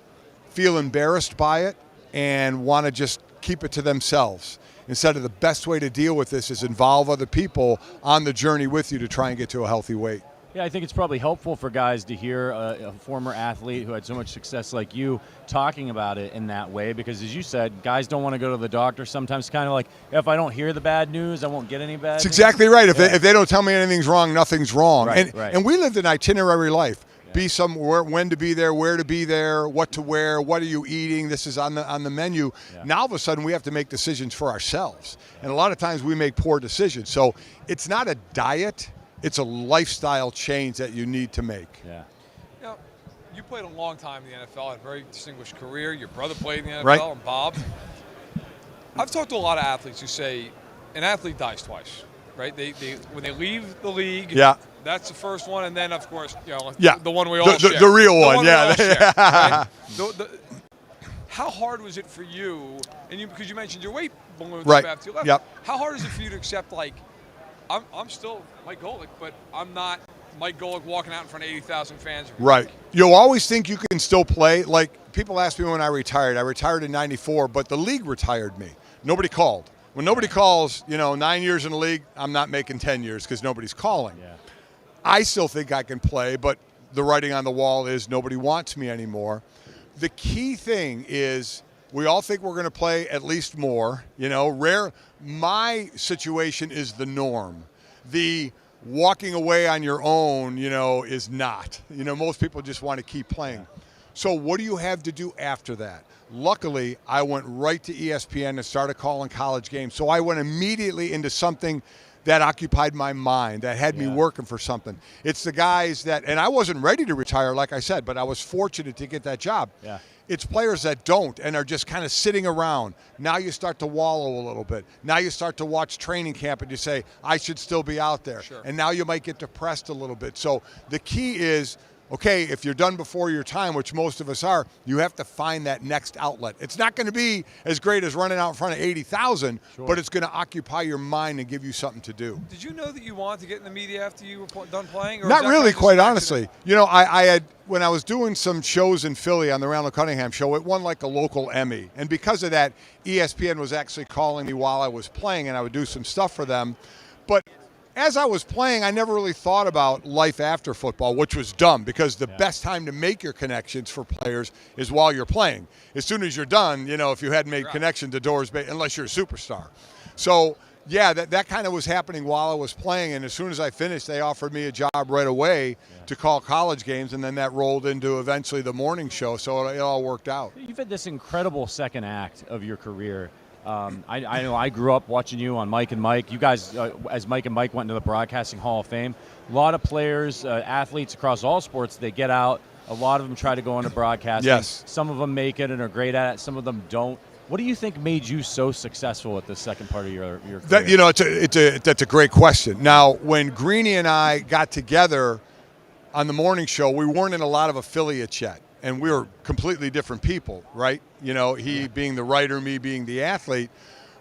Speaker 9: feel embarrassed by it and want to just keep it to themselves. Instead of the best way to deal with this is involve other people on the journey with you to try and get to a healthy weight.
Speaker 1: Yeah, I think it's probably helpful for guys to hear a former athlete who had so much success like you talking about it in that way, because as you said, guys don't want to go to the doctor sometimes, kind of like, if I don't hear the bad news, I won't get any bad news.
Speaker 9: That's exactly right. If they don't tell me anything's wrong, nothing's wrong.
Speaker 1: Right,
Speaker 9: And we lived an itinerary life. Be somewhere, when to be there, where to be there, what to wear, what are you eating, this is on the menu. Yeah. Now all of a sudden we have to make decisions for ourselves. And a lot of times we make poor decisions. So it's not a diet, it's a lifestyle change that you need to make.
Speaker 1: Yeah.
Speaker 2: You know, you played a long time in the NFL, had a very distinguished career. Your brother played in the NFL,
Speaker 9: right.
Speaker 2: And Bob. I've talked to a lot of athletes who say an athlete dies twice, right? They when they leave the league, that's the first one, and then of course, you know, the one we all share.
Speaker 9: The real one, yeah.
Speaker 2: Right? How hard was it for you? And because you mentioned your weight balloons after you left.
Speaker 9: Yep.
Speaker 2: How hard is it for you to accept, like, I'm still Mike Golic, but I'm not Mike Golic walking out in front of 80,000 fans.
Speaker 9: Right. You'll always think you can still play. Like, people ask me when I retired. I retired in '94, but the league retired me. Nobody called. When nobody calls, 9 years in the league, I'm not making 10 years because nobody's calling.
Speaker 1: Yeah.
Speaker 9: I still think I can play, but the writing on the wall is nobody wants me anymore. The key thing is we all think we're going to play at least more. My situation is the norm. The walking away on your own, is not. Most people just want to keep playing. So what do you have to do after that? Luckily, I went right to ESPN and started calling college games. So I went immediately into something that occupied my mind, that had me working for something. It's the guys that, and I wasn't ready to retire, like I said, but I was fortunate to get that job.
Speaker 1: Yeah.
Speaker 9: It's players that don't and are just kind of sitting around. Now you start to wallow a little bit. Now you start to watch training camp and you say, I should still be out there.
Speaker 2: Sure.
Speaker 9: And now you might get depressed a little bit. So the key is, okay, if you're done before your time, which most of us are, you have to find that next outlet. It's not going to be as great as running out in front of 80,000, but it's going to occupy your mind and give you something to do.
Speaker 2: Did you know that you wanted to get in the media after you were done playing? Or
Speaker 9: Not really, quite honestly. I had, when I was doing some shows in Philly on the Randall Cunningham show, it won like a local Emmy. And because of that, ESPN was actually calling me while I was playing, and I would do some stuff for them. But as I was playing, I never really thought about life after football, which was dumb because the best time to make your connections for players is while you're playing. As soon as you're done, if you hadn't made connections, the door's unless you're a superstar. So, that kind of was happening while I was playing, and as soon as I finished, they offered me a job right away to call college games, and then that rolled into eventually the morning show, so it all worked out.
Speaker 1: You've had this incredible second act of your career. I know I grew up watching you on Mike and Mike. You guys, as Mike and Mike went into the Broadcasting Hall of Fame, a lot of players, athletes across all sports, they get out. A lot of them try to go into broadcasting.
Speaker 9: Yes.
Speaker 1: Some of them make it and are great at it. Some of them don't. What do you think made you so successful at the second part of your career?
Speaker 9: That's a great question. Now, when Greeny and I got together on the morning show, we weren't in a lot of affiliates yet. And we were completely different people, right? He being the writer, me being the athlete.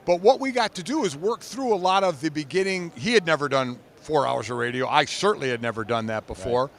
Speaker 9: But what we got to do is work through a lot of the beginning. He had never done 4 hours of radio. I certainly had never done that before. Right.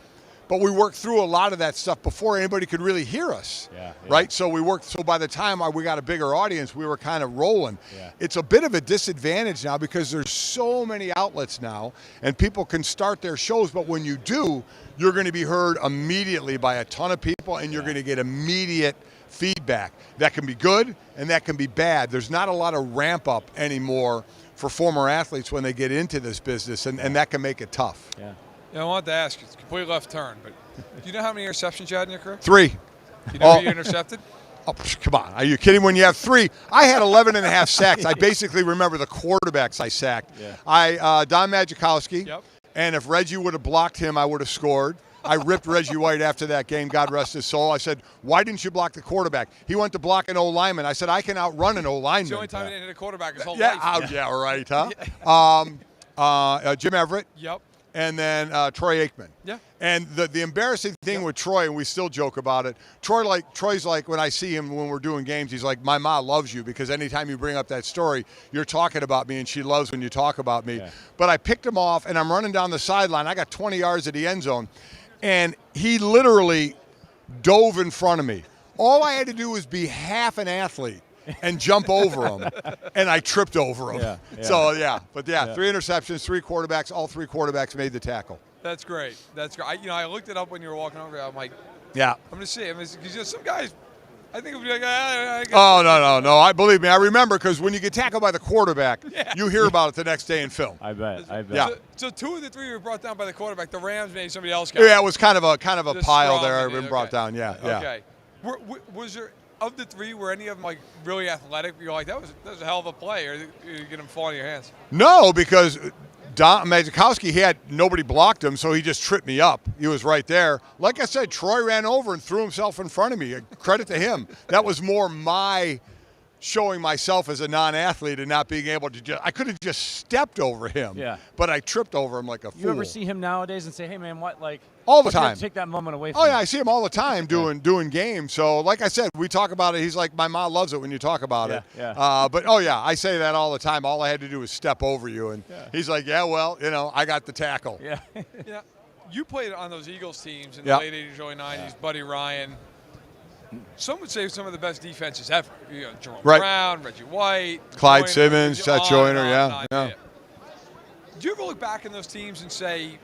Speaker 9: But we worked through a lot of that stuff before anybody could really hear us, right? So so by the time we got a bigger audience, we were kind of rolling. Yeah. It's a bit of a disadvantage now because there's so many outlets now, and people can start their shows, but when you do, you're going to be heard immediately by a ton of people, and you're going to get immediate feedback. That can be good, and that can be bad. There's not a lot of ramp up anymore for former athletes when they get into this business, and that can make it tough.
Speaker 1: Yeah.
Speaker 2: I wanted to ask you, it's a complete left turn, but do you know how many interceptions you had in your career?
Speaker 9: 3.
Speaker 2: Do you know who you intercepted?
Speaker 9: Oh, come on. Are you kidding? When you have 3, I had 11 and a half sacks. I basically remember the quarterbacks I sacked. Yeah. Don Majkowski, and if Reggie would have blocked him, I would have scored. I ripped Reggie White after that game, God rest his soul. I said, why didn't you block the quarterback? He went to block an O-lineman. I said, I can outrun an O-lineman.
Speaker 2: It's the only time he didn't hit a quarterback his whole life.
Speaker 9: Yeah, right, huh? Jim Everett.
Speaker 2: Yep.
Speaker 9: and then Troy Aikman.
Speaker 2: Yeah.
Speaker 9: And the embarrassing thing with Troy, and we still joke about it, Troy's like, when I see him when we're doing games, he's like, my ma loves you because anytime you bring up that story, you're talking about me, and she loves when you talk about me. Yeah. But I picked him off, and I'm running down the sideline. I got 20 yards at the end zone, and he literally dove in front of me. All I had to do was be half an athlete and jump over him, and I tripped over him. So, 3 interceptions, 3 quarterbacks, all 3 quarterbacks made the tackle.
Speaker 2: That's great. That's great. I looked it up when you were walking over. I'm like,
Speaker 9: yeah.
Speaker 2: I'm going to see. Because some guys, I think it would be like,
Speaker 9: no. Believe me, I remember because when you get tackled by the quarterback, you hear about it the next day in film.
Speaker 1: I bet.
Speaker 9: Yeah.
Speaker 2: So 2 of the 3 were brought down by the quarterback. The Rams made somebody else go.
Speaker 9: Yeah, it was kind of a pile there, been brought down. Yeah.
Speaker 2: Okay. Was there, of the 3, were any of them like really athletic? You're like, that was a hell of a play, or you get them fall in your hands?
Speaker 9: No, because Don Mazikowski, he had nobody blocked him, so he just tripped me up. He was right there. Like I said, Troy ran over and threw himself in front of me. Credit to him. That was more my showing myself as a non-athlete and not being able to I could have just stepped over him. Yeah. But I tripped over him like a fool.
Speaker 1: You ever see him nowadays and say, hey, man, what, like?
Speaker 9: All the time.
Speaker 1: Take that moment away from
Speaker 9: Oh, yeah, I see him all the time doing games. So, like I said, we talk about it. He's like, my mom loves it when you talk about it.
Speaker 1: Yeah.
Speaker 9: I say that all the time. All I had to do was step over you. And he's like, yeah, well, I got the tackle.
Speaker 2: Yeah. You played on those Eagles teams in the late 80s, early 90s, Buddy Ryan. Some would say some of the best defenses ever. Jerome Brown, Reggie White,
Speaker 9: Clyde Simmons, Chet Joyner,
Speaker 2: Do you ever look back in those teams and say,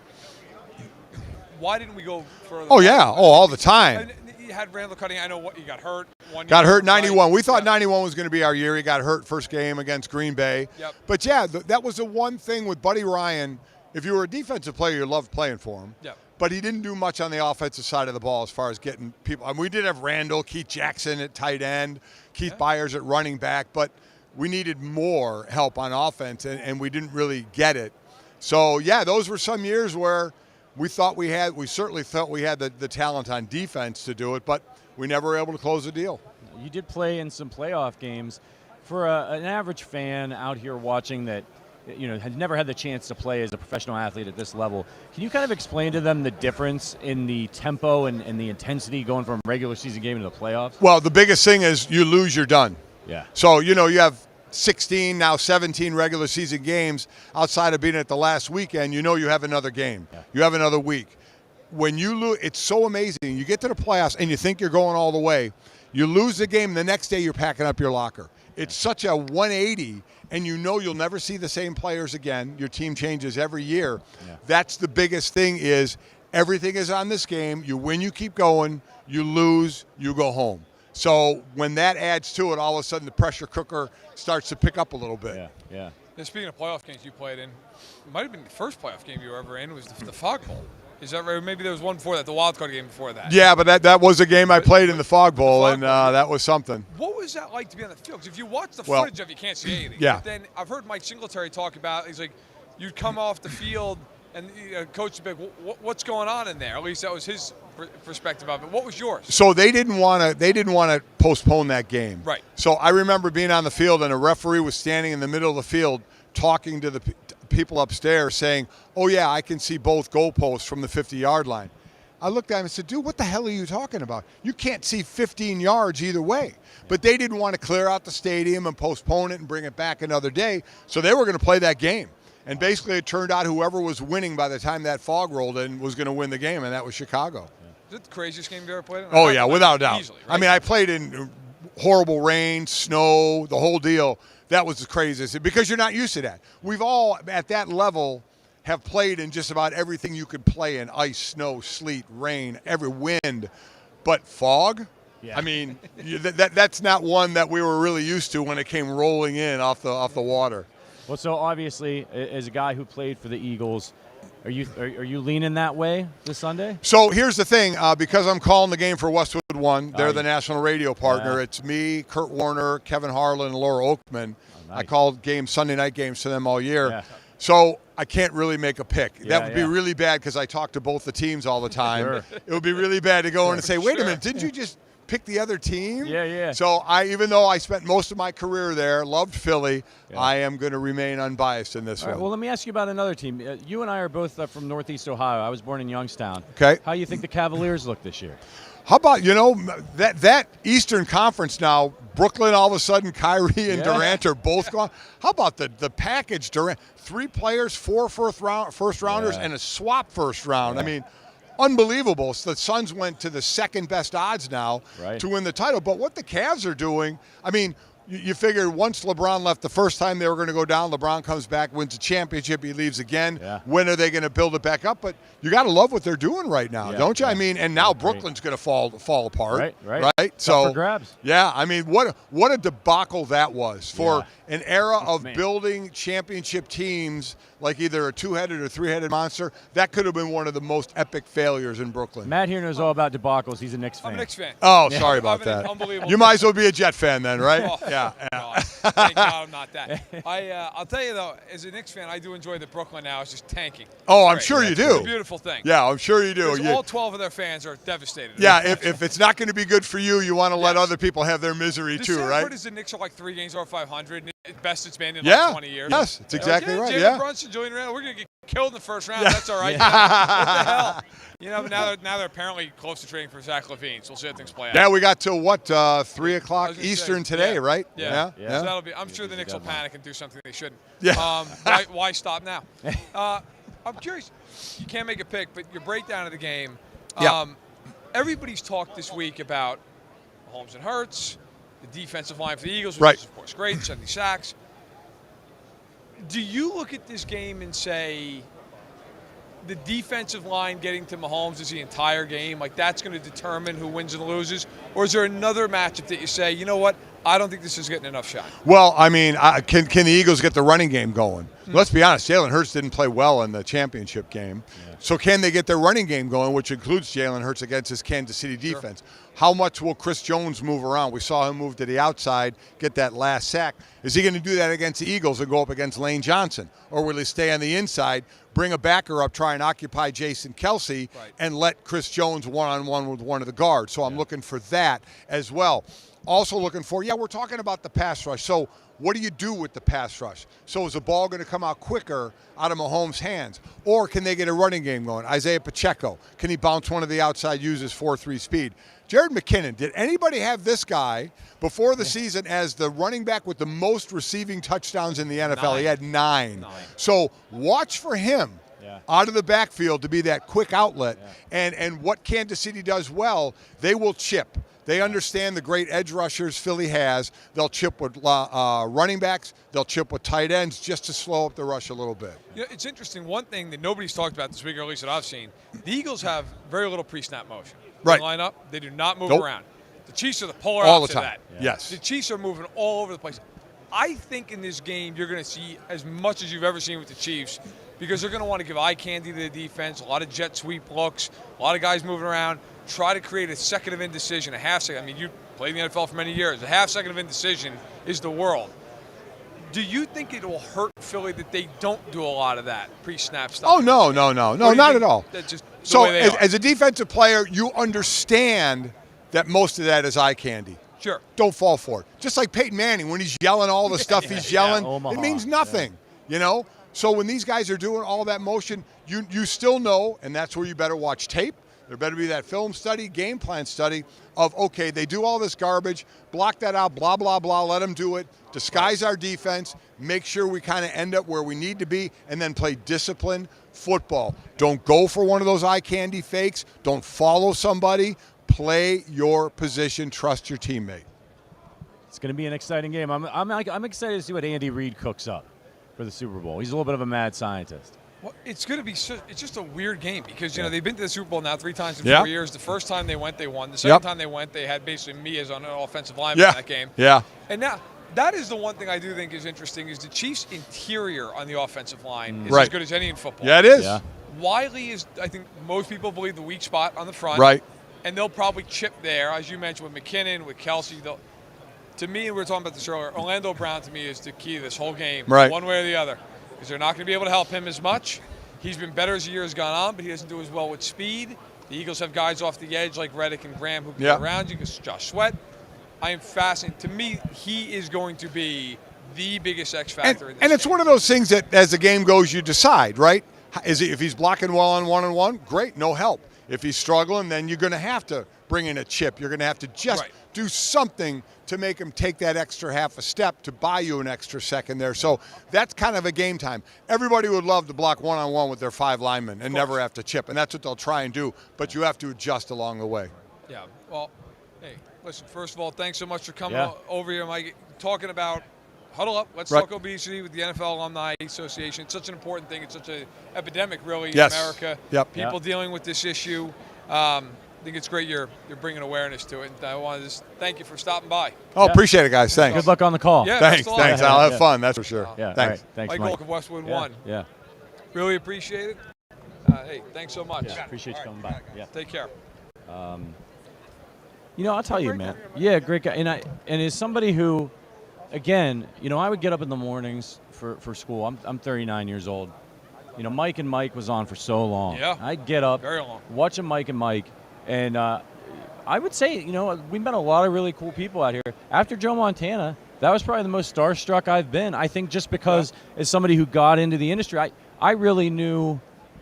Speaker 2: why didn't we go further?
Speaker 9: Oh, yeah. All the time.
Speaker 2: You had Randall Cunningham. I know what you got hurt.
Speaker 9: Got hurt 91. We thought 91 was going to be our year. He got hurt first game against Green Bay.
Speaker 2: Yep.
Speaker 9: But, that was the one thing with Buddy Ryan. If you were a defensive player, you loved playing for him.
Speaker 2: Yep.
Speaker 9: But he didn't do much on the offensive side of the ball as far as getting people. I mean, we did have Randall, Keith Jackson at tight end, Keith Byers at running back, but we needed more help on offense, and we didn't really get it. So, those were some years where we certainly thought we had the talent on defense to do it, but we never were able to close the deal.
Speaker 1: You did play in some playoff games. For an average fan out here watching that, had never had the chance to play as a professional athlete at this level, can you kind of explain to them the difference in the tempo and the intensity going from regular season game into the playoffs?
Speaker 9: Well, the biggest thing is you lose, you're done.
Speaker 1: Yeah.
Speaker 9: So, you have 16, now 17 regular season games outside of being at the last weekend. You have another game. Yeah. You have another week. When you lose, it's so amazing. You get to the playoffs and you think you're going all the way. You lose the game, the next day you're packing up your locker. It's such a 180, and you'll never see the same players again. Your team changes every year. Yeah. That's the biggest thing is everything is on this game. You win, you keep going. You lose, you go home. So when that adds to it, all of a sudden the pressure cooker starts to pick up a little bit.
Speaker 1: Yeah.
Speaker 2: And speaking of playoff games you played in, it might have been the first playoff game you were ever in was the Fog Bowl. Is that right? Maybe there was one before that, the wild card game before that.
Speaker 9: Yeah, but that was a game I played in the Fog Bowl, and that was something.
Speaker 2: What was that like to be on the field? Because if you watch the footage of it, you can't see anything.
Speaker 9: Yeah.
Speaker 2: But then I've heard Mike Singletary talk about, he's like, you'd come off the field, and coach would be like, what's going on in there? At least that was his perspective of it. What was yours?
Speaker 9: So they didn't want to postpone that game.
Speaker 2: Right.
Speaker 9: So I remember being on the field, and a referee was standing in the middle of the field talking to the people upstairs saying, oh, yeah, I can see both goalposts from the 50-yard line. I looked at him and said, dude, what the hell are you talking about? You can't see 15 yards either way. But they didn't want to clear out the stadium and postpone it and bring it back another day, so they were going to play that game. And basically it turned out whoever was winning by the time that fog rolled in was going to win the game, and that was Chicago.
Speaker 2: Is it the craziest game you ever played in?
Speaker 9: Oh, yeah, without a doubt.
Speaker 2: Easily, right?
Speaker 9: I mean, I played in horrible rain, snow, the whole deal. That was the craziest because you're not used to that. We've all, at that level, have played in just about everything you could play in: ice, snow, sleet, rain, every wind. But fog? Yeah. I mean, that's not one that we were really used to when it came rolling in off the water.
Speaker 1: Well, so obviously, as a guy who played for the Eagles, are you leaning that way this Sunday?
Speaker 9: So here's the thing, because I'm calling the game for Westwood One, they're the national radio partner. Yeah. It's me, Kurt Warner, Kevin Harlan, and Laura Oakman. Oh, nice. I called Sunday night games to them all year. Yeah. So I can't really make a pick. That would be really bad because I talk to both the teams all the time. Sure. It would be really bad to go in and say, wait a minute, didn't you just pick the other team.
Speaker 1: Yeah.
Speaker 9: So even though I spent most of my career there, loved Philly, I am going to remain unbiased in this
Speaker 1: All
Speaker 9: one.
Speaker 1: right, well, let me ask you about another team. You and I are both from Northeast Ohio. I was born in Youngstown.
Speaker 9: Okay.
Speaker 1: How do you think the Cavaliers look this year?
Speaker 9: How about, that Eastern Conference now, Brooklyn all of a sudden, Kyrie and Durant are both gone. How about the package, Durant? 3 players, 4 first rounders, and a swap first round. I mean, unbelievable. So the Suns went to the second best odds now to win the title. But what the Cavs are doing, I mean, you figured once LeBron left the first time they were going to go down, LeBron comes back, wins a championship, he leaves again. Yeah. When are they going to build it back up? But you got to love what they're doing right now, don't you? I mean, and now Brooklyn's going to fall apart. Right.
Speaker 1: So for grabs.
Speaker 9: Yeah, I mean, what a debacle that was for an era of building championship teams like either a 2-headed or 3-headed monster. That could have been one of the most epic failures in Brooklyn.
Speaker 1: Matt here knows all about debacles. He's a Knicks fan.
Speaker 2: I'm a Knicks fan.
Speaker 9: Oh, sorry about that.
Speaker 2: Unbelievable.
Speaker 9: You might as well be a Jet fan then, right?
Speaker 2: God. Thank God I'm not that. I'll tell you, though, as a Knicks fan, I do enjoy that Brooklyn now is just tanking.
Speaker 9: Oh, I'm sure you do.
Speaker 2: It's a beautiful thing.
Speaker 9: Yeah, I'm sure you do.
Speaker 2: All 12 of their fans are devastated.
Speaker 9: Yeah, if it's not going to be good for you, you want to let other people have their misery too, right?
Speaker 2: The the Knicks are like 3 games over 500. Best it's been in like 20 years.
Speaker 9: Yes, it's exactly right.
Speaker 2: Jalen Brunson, Julian Randle, we're going to get killed in the first round. That's all right. What the hell? But now they're apparently close to trading for Zach LaVine, so we'll see how things play out.
Speaker 9: Yeah, we got till 3 o'clock Eastern today, right?
Speaker 2: Yeah. So that'll be. I'm sure the Knicks will panic and do something they shouldn't.
Speaker 9: Yeah.
Speaker 2: Why stop now? I'm curious. You can't make a pick, but your breakdown of the game. Everybody's talked this week about Holmes and Hurts, the defensive line for the Eagles, which is of course great, 70 sacks. Do you look at this game and say the defensive line getting to Mahomes is the entire game, like that's going to determine who wins and loses? Or is there another matchup that you say, you know what, I don't think this is getting enough shot?
Speaker 9: Well, I mean, can the Eagles get the running game going? Let's be honest, Jalen Hurts didn't play well in the championship game. So can they get their running game going, which includes Jalen Hurts against his Kansas City defense? How much will Chris Jones move around? We saw him move to the outside, get that last sack. Is he going to do that against the Eagles and go up against Lane Johnson? Or will he stay on the inside, bring a backer up, try and occupy Jason Kelsey, and let Chris Jones one-on-one with one of the guards? So I'm looking for that as well. Also looking for, we're talking about the pass rush. So what do you do with the pass rush? So is the ball going to come out quicker out of Mahomes' hands? Or can they get a running game going? Isaiah Pacheco, can he bounce one of the outside, use his 4.3 speed? Jared McKinnon, did anybody have this guy before the season as the running back with the most receiving touchdowns in the NFL?
Speaker 2: 9.
Speaker 9: He had 9. So watch for him out of the backfield to be that quick outlet. And what Kansas City does well, they will chip. They understand the great edge rushers Philly has. They'll chip with running backs. They'll chip with tight ends just to slow up the rush a little bit.
Speaker 2: It's interesting. One thing that nobody's talked about this week, or at least that I've seen, the Eagles have very little pre-snap motion. They line up. They do not move around. The Chiefs are the polar opposite of that.
Speaker 9: Yes.
Speaker 2: The Chiefs are moving all over the place. I think in this game you're going to see as much as you've ever seen with the Chiefs because they're going to want to give eye candy to the defense, a lot of jet sweep looks, a lot of guys moving around, try to create a second of indecision, a half second. I mean, you played in the NFL for many years. A half second of indecision is the world. Do you think it will hurt Philly that they don't do a lot of that pre-snap stuff?
Speaker 9: Oh, no, not at all.
Speaker 2: That's just
Speaker 9: so as a defensive player, you understand that most of that is eye candy.
Speaker 2: Sure.
Speaker 9: Don't fall for it. Just like Peyton Manning, when he's yelling all the stuff he's yelling, it means nothing, So when these guys are doing all that motion, you still know, and that's where you better watch tape. There better be that film study, game plan study of, okay, they do all this garbage, block that out, blah, blah, blah, let them do it, disguise our defense, make sure we kind of end up where we need to be, and then play disciplined football. Don't go for one of those eye candy fakes. Don't follow somebody. Play your position. Trust your teammate.
Speaker 1: It's going to be an exciting game. I'm excited to see what Andy Reid cooks up for the Super Bowl. He's a little bit of a mad scientist.
Speaker 2: Well, it's going to be it's just a weird game because, they've been to the Super Bowl now 3 times in 4 years. The first time they went, they won. The second time they went, they had basically me as an offensive lineman in that game.
Speaker 9: Yeah.
Speaker 2: And now that is the one thing I do think is interesting is the Chiefs' interior on the offensive line is as good as any in football.
Speaker 9: Yeah, it is.
Speaker 1: Yeah.
Speaker 2: Wiley is, I think most people believe, the weak spot on the front.
Speaker 9: Right.
Speaker 2: And they'll probably chip there, as you mentioned, with McKinnon, with Kelsey. To me, and we were talking about this earlier, Orlando Brown to me is the key to this whole game, one way or the other, because they're not going to be able to help him as much. He's been better as the year has gone on, but he doesn't do as well with speed. The Eagles have guys off the edge like Reddick and Graham who can get around you. Josh Sweat. I am fascinated. To me, he is going to be the biggest X factor in this
Speaker 9: And it's
Speaker 2: game.
Speaker 9: one of those things that as the game goes, you decide, right? If he's blocking well on one-on-one, great, no help. If he's struggling, then you're going to have to bring in a chip. You're going to have to just do something to make him take that extra half a step to buy you an extra second there. So that's kind of a game time. Everybody would love to block one-on-one with their 5 linemen and never have to chip, and that's what they'll try and do, but you have to adjust along the way.
Speaker 2: Yeah, well, hey, listen, first of all, thanks so much for coming over here, Mike, talking about Huddle Up. Let's talk obesity with the NFL Alumni Association. It's such an important thing. It's such an epidemic, really, in America. People dealing with this issue. I think it's great you're bringing awareness to it. And I want to just thank you for stopping by.
Speaker 9: Oh, appreciate it, guys. Thanks.
Speaker 1: Good luck on the call.
Speaker 2: Yeah,
Speaker 9: thanks. I'll have fun, that's for sure. Thanks.
Speaker 1: Right. Thanks,
Speaker 2: Mike Golic of Westwood 1.
Speaker 1: Yeah.
Speaker 2: Really appreciate it. Hey, thanks so much.
Speaker 1: Yeah, appreciate you coming by. Yeah.
Speaker 2: Take care.
Speaker 1: I'll tell you, man. Yeah, great guy. And as somebody who, again, I would get up in the mornings for school. I'm 39 years old. Mike and Mike was on for so long.
Speaker 2: Yeah.
Speaker 1: I'd get up,
Speaker 2: Very long.
Speaker 1: watching Mike and Mike, and I would say, we met a lot of really cool people out here. After Joe Montana, that was probably the most starstruck I've been. I think just because as somebody who got into the industry, I really knew,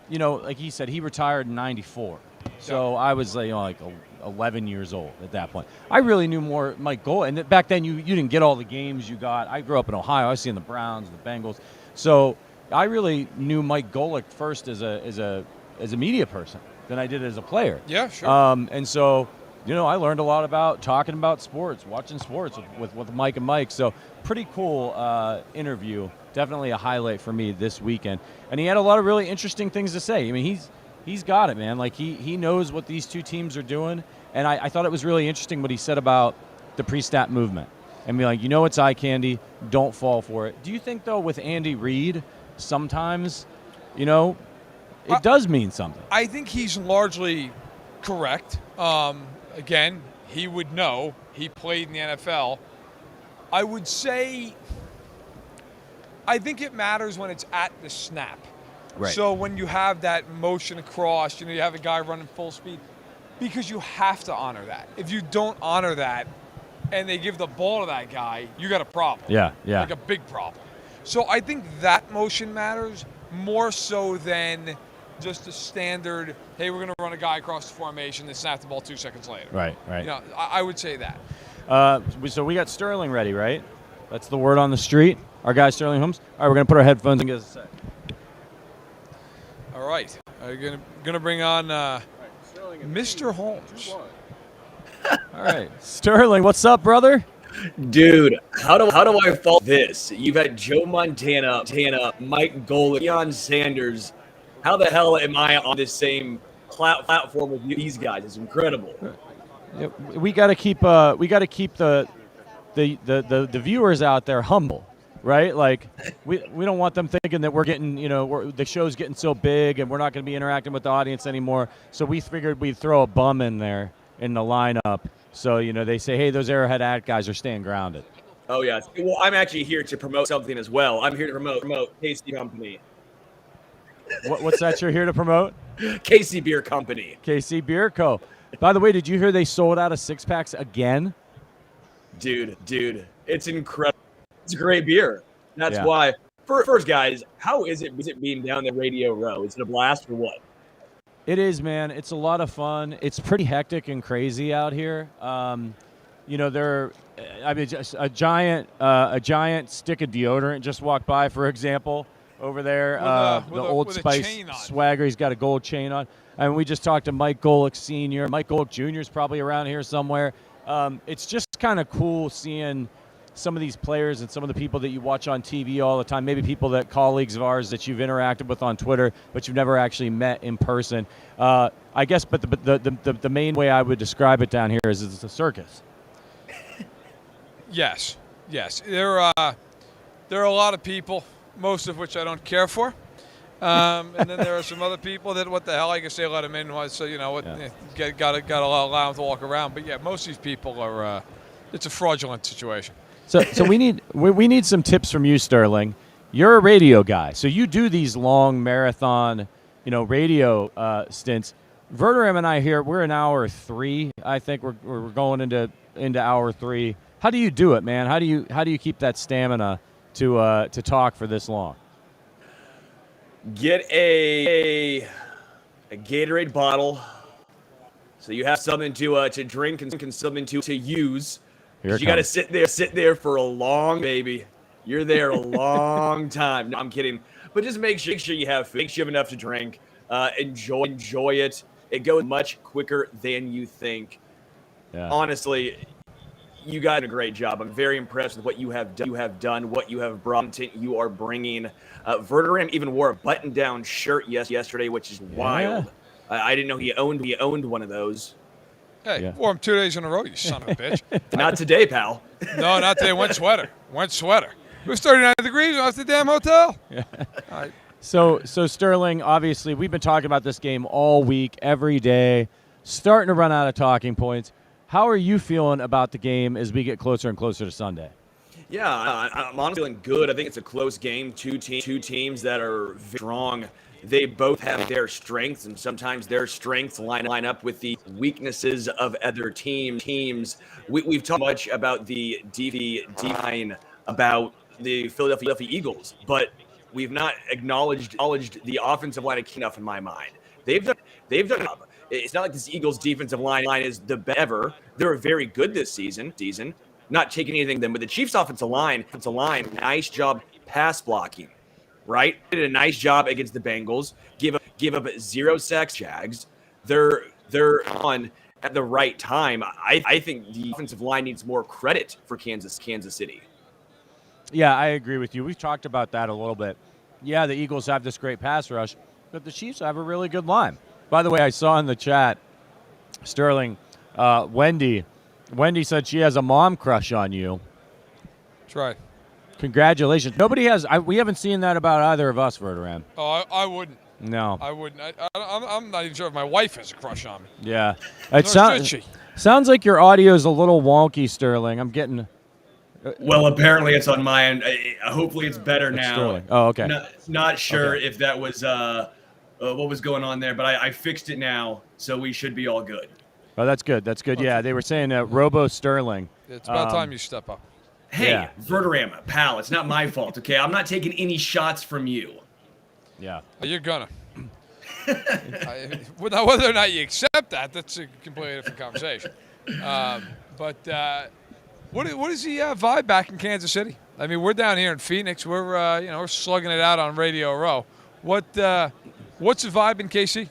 Speaker 1: like he said, he retired in '94. So I was like 11 years old at that point. I really knew more Mike Golic. And back then you didn't get all the games you got. I grew up in Ohio. I was seeing the Browns, the Bengals. So I really knew Mike Golic first as a media person than I did as a player.
Speaker 2: Yeah, sure.
Speaker 1: And so, I learned a lot about talking about sports, watching sports with Mike and Mike. So pretty cool interview. Definitely a highlight for me this weekend. And he had a lot of really interesting things to say. I mean, he's got it, man. Like he knows what these two teams are doing. And I thought it was really interesting what he said about the pre-snap movement. And be like, it's eye candy. Don't fall for it. Do you think, though, with Andy Reid, sometimes, it does mean something?
Speaker 2: I think he's largely correct. Again, he would know. He played in the NFL. I would say I think it matters when it's at the snap.
Speaker 1: Right.
Speaker 2: So when you have that motion across, you have a guy running full speed, because you have to honor that. If you don't honor that and they give the ball to that guy, you got a problem.
Speaker 1: Yeah.
Speaker 2: Like a big problem. So I think that motion matters more so than just a standard, hey, we're going to run a guy across the formation and snap the ball 2 seconds later.
Speaker 1: Right.
Speaker 2: I would say that.
Speaker 1: So we got Sterling ready, right? That's the word on the street. Our guy Sterling Holmes. All right, we're going to put our headphones and get us a sec.
Speaker 2: All right. We're gonna bring on Mr. Holmes.
Speaker 1: All right. Sterling, what's up, brother?
Speaker 10: Dude, how do I follow this? You've got Joe Montana, Mike Golic, Deion Sanders. How the hell am I on this same platform with these guys? It's incredible.
Speaker 1: Yeah, we got to keep the viewers out there humble, right? Like we don't want them thinking that we're getting, the show's getting so big and we're not going to be interacting with the audience anymore. So we figured we'd throw a bum in there in the lineup. So, they say, hey, those Arrowhead Addict guys are staying grounded.
Speaker 10: Oh, yeah. Well, I'm actually here to promote something as well. I'm here to promote Casey Company.
Speaker 1: What's that you're here to promote?
Speaker 10: KC Beer Company.
Speaker 1: KC Beer Co. By the way, did you hear they sold out of 6-packs again?
Speaker 10: Dude, it's incredible. It's a great beer. That's why. First, guys, how is it being down there Radio Row? Is it a blast or what?
Speaker 1: It is, man. It's a lot of fun. It's pretty hectic and crazy out here. Just a giant stick of deodorant just walked by, for example, over there. The Old Spice swagger. He's got a gold chain on. And we just talked to Mike Golic Sr. Mike Golic Jr. is probably around here somewhere. It's just kind of cool seeing some of these players and some of the people that you watch on TV all the time, maybe colleagues of ours that you've interacted with on Twitter, but you've never actually met in person. I guess, but the main way I would describe it down here is it's a circus.
Speaker 2: Yes. There are a lot of people, most of which I don't care for. And then there are some other people that, what the hell, I can say let them in. So, got to allow them to walk around. But, yeah, most of these people are it's a fraudulent situation.
Speaker 1: So we need some tips from you, Sterling. You're a radio guy, so you do these long marathon, radio stints. Verderame and I here, we're in hour 3. I think we're going into hour 3. How do you do it, man? How do you keep that stamina to talk for this long?
Speaker 10: Get a Gatorade bottle, so you have something to drink and something to use. You got to sit there for a long, baby. You're there a long time. No, I'm kidding, but just make sure you have food. Make sure you have enough to drink. Enjoy it. It goes much quicker than you think.
Speaker 1: Yeah.
Speaker 10: Honestly, you got a great job. I'm very impressed with what you have done, what you have brought. You are bringing. Verderame even wore a button-down shirt yesterday, which is wild. I didn't know he owned one of those.
Speaker 2: Hey, wore him 2 days in a row, you son of a bitch.
Speaker 10: Not today, pal.
Speaker 2: No, not today. Went sweater. It was 39 degrees off the damn hotel.
Speaker 1: Yeah. All right. So Sterling, obviously, we've been talking about this game all week, every day, starting to run out of talking points. How are you feeling about the game as we get closer and closer to Sunday?
Speaker 10: Yeah, I'm honestly feeling good. I think it's a close game. Two teams that are very strong. They both have their strengths, and sometimes their strengths line up with the weaknesses of other teams. We've talked much about the D-line, about the Philadelphia Eagles, but we've not acknowledged the offensive line enough in my mind. They've done enough. It's not like this Eagles defensive line is the best ever. They're very good this season. Not taking anything from them, but the Chiefs offensive line, nice job pass blocking, right? Did a nice job against the Bengals. Give up 0 sacks, Jags. They're on at the right time. I think the offensive line needs more credit for Kansas City.
Speaker 1: Yeah, I agree with you. We've talked about that a little bit. Yeah, the Eagles have this great pass rush, but the Chiefs have a really good line. By the way, I saw in the chat, Sterling, Wendy said she has a mom crush on you.
Speaker 2: That's right.
Speaker 1: Congratulations. Nobody has. We haven't seen that about either of us, Verderame.
Speaker 2: Oh, I wouldn't.
Speaker 1: No.
Speaker 2: I wouldn't. I'm not even sure if my wife has a crush on me.
Speaker 1: Yeah.
Speaker 2: Sounds
Speaker 1: like your audio is a little wonky, Sterling. I'm getting.
Speaker 10: Well, apparently it's on my end. Hopefully it's better now.
Speaker 1: Sterling. Oh, okay.
Speaker 10: Not sure if that was what was going on there, but I fixed it now, so we should be all good.
Speaker 1: Oh, that's good. That's good. Yeah, they were saying Robo Sterling.
Speaker 2: It's about time you step up.
Speaker 10: Hey, Verderame, pal, it's not my fault, okay? I'm not taking any shots from you.
Speaker 1: Yeah.
Speaker 2: You're gonna. Whether or not you accept that's a completely different conversation. But what is the vibe back in Kansas City? I mean, we're down here in Phoenix. We're slugging it out on Radio Row. What's the vibe in KC?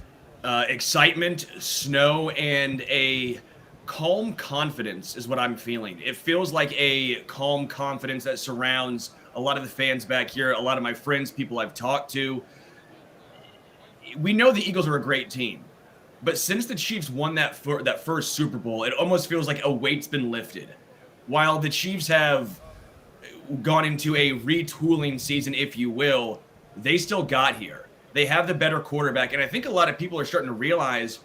Speaker 10: Excitement, snow, and a calm confidence is what I'm feeling. It feels like a calm confidence that surrounds a lot of the fans back here, a lot of my friends, people I've talked to. We know the Eagles are a great team, but since the Chiefs won that first Super Bowl, it almost feels like a weight's been lifted. While the Chiefs have gone into a retooling season, if you will, they still got here. They have the better quarterback, and I think a lot of people are starting to realize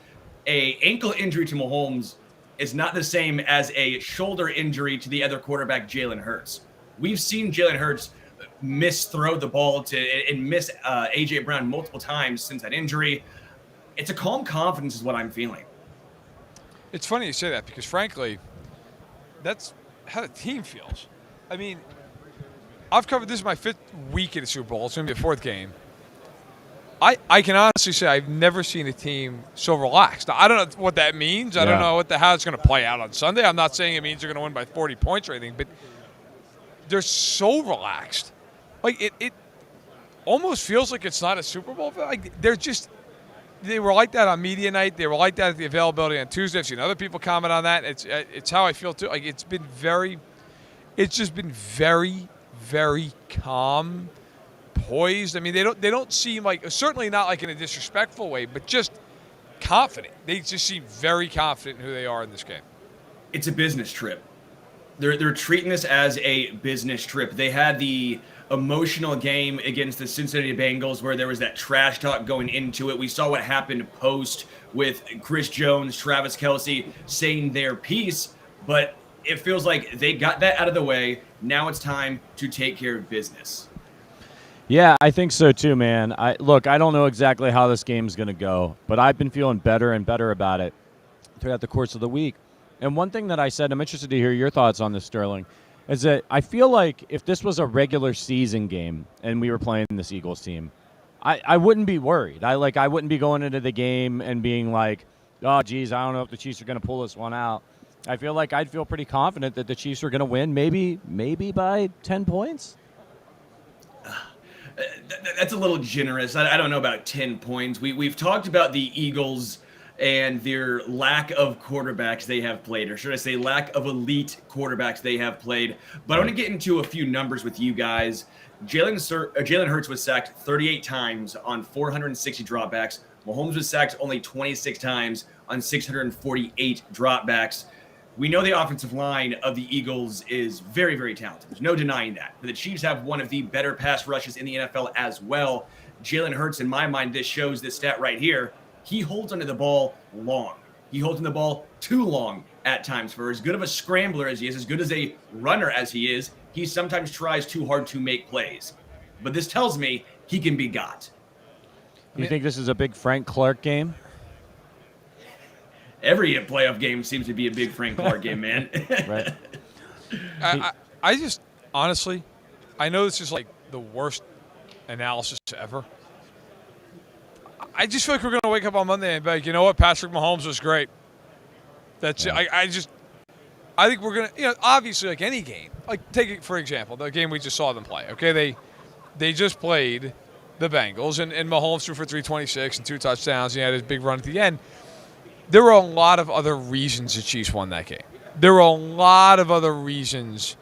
Speaker 10: a ankle injury to Mahomes is not the same as a shoulder injury to the other quarterback, Jalen Hurts. We've seen Jalen Hurts misthrow the ball and miss A.J. Brown multiple times since that injury. It's a calm confidence is what I'm feeling.
Speaker 2: It's funny you say that because, frankly, that's how the team feels. I mean, I've covered this is my 5th week in the Super Bowl. It's going to be a 4th game. I can honestly say I've never seen a team so relaxed. Now, I don't know what that means. I don't know how it's going to play out on Sunday. I'm not saying it means they're going to win by 40 points or anything, but they're so relaxed. Like it almost feels like it's not a Super Bowl. Like they were like that on media night. They were like that at the availability on Tuesday. I've seen other people comment on that. It's how I feel too. Like it's just been very, very calm, poised. I mean, they don't seem like, certainly not like in a disrespectful way, but just confident. They just seem very confident in who they are in this game.
Speaker 10: It's a business trip. They're treating this as a business trip. They had the emotional game against the Cincinnati Bengals where there was that trash talk going into it. We saw what happened post with Chris Jones, Travis Kelce saying their piece, but it feels like they got that out of the way. Now it's time to take care of business.
Speaker 1: Yeah, I think so too, man. I don't know exactly how this game's going to go, but I've been feeling better and better about it throughout the course of the week. And one thing that I said, I'm interested to hear your thoughts on this, Sterling, is that I feel like if this was a regular season game and we were playing this Eagles team, I wouldn't be worried. I wouldn't be going into the game and being like, oh, geez, I don't know if the Chiefs are going to pull this one out. I feel like I'd feel pretty confident that the Chiefs are going to win, maybe by 10 points.
Speaker 10: That's a little generous. I don't know about 10 points. We've talked about the Eagles and their lack of quarterbacks they have played, or should I say lack of elite quarterbacks they have played. But I want to get into a few numbers with you guys. Jalen Hurts was sacked 38 times on 460 dropbacks. Mahomes was sacked only 26 times on 648 dropbacks. We know the offensive line of the Eagles is very, very talented. There's no denying that. But the Chiefs have one of the better pass rushes in the NFL as well. Jalen Hurts, in my mind, this shows this stat right here. He holds onto the ball long. He holds onto the ball too long at times. For as good of a scrambler as he is, as good as a runner as he is, he sometimes tries too hard to make plays. But this tells me he can be got.
Speaker 1: You think this is a big Frank Clark game?
Speaker 10: Every playoff game seems to be a big Frank Clark game, man.
Speaker 1: Right.
Speaker 2: I just, honestly, I know this is like the worst analysis ever. I just feel like we're going to wake up on Monday and be like, you know what, Patrick Mahomes was great. That's it. I think we're going to, obviously like any game. Like take it, for example, the game we just saw them play. Okay, they just played the Bengals, and Mahomes threw for 326 and 2 touchdowns. He had his big run at the end. There were a lot of other reasons the Chiefs won that game. There were a lot of other reasons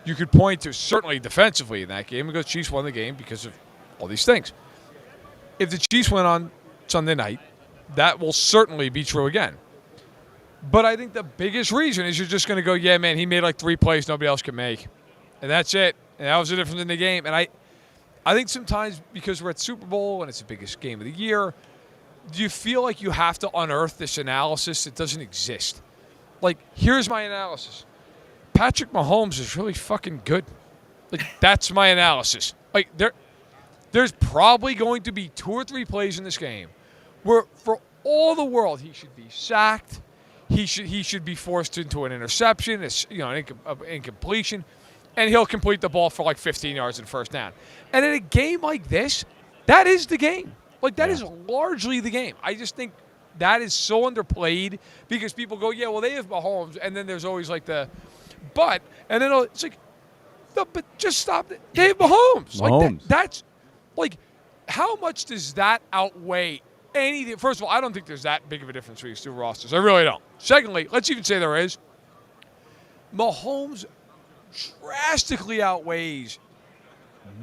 Speaker 2: you could point to, certainly defensively in that game, because Chiefs won the game because of all these things. If the Chiefs win on Sunday night, that will certainly be true again. But I think the biggest reason is you're just going to go, yeah, man, he made like 3 plays nobody else could make. And that's it. And that was the difference in the game. And I think sometimes because we're at Super Bowl and it's the biggest game of the year, do you feel like you have to unearth this analysis that doesn't exist? Like, here's my analysis. Patrick Mahomes is really fucking good. Like, that's my analysis. Like, there's probably going to be 2 or 3 plays in this game where, for all the world, he should be sacked. He should be forced into an interception, an incompletion, and he'll complete the ball for like 15 yards and first down. And in a game like this, that is the game. Like, that is largely the game. I just think that is so underplayed because people go, yeah, well, they have Mahomes, and then there's always like but, and then it's like, no, but just stop it. They have Mahomes. Like, that's, like, how much does that outweigh anything? First of all, I don't think there's that big of a difference between these 2 rosters. I really don't. Secondly, let's even say there is. Mahomes drastically outweighs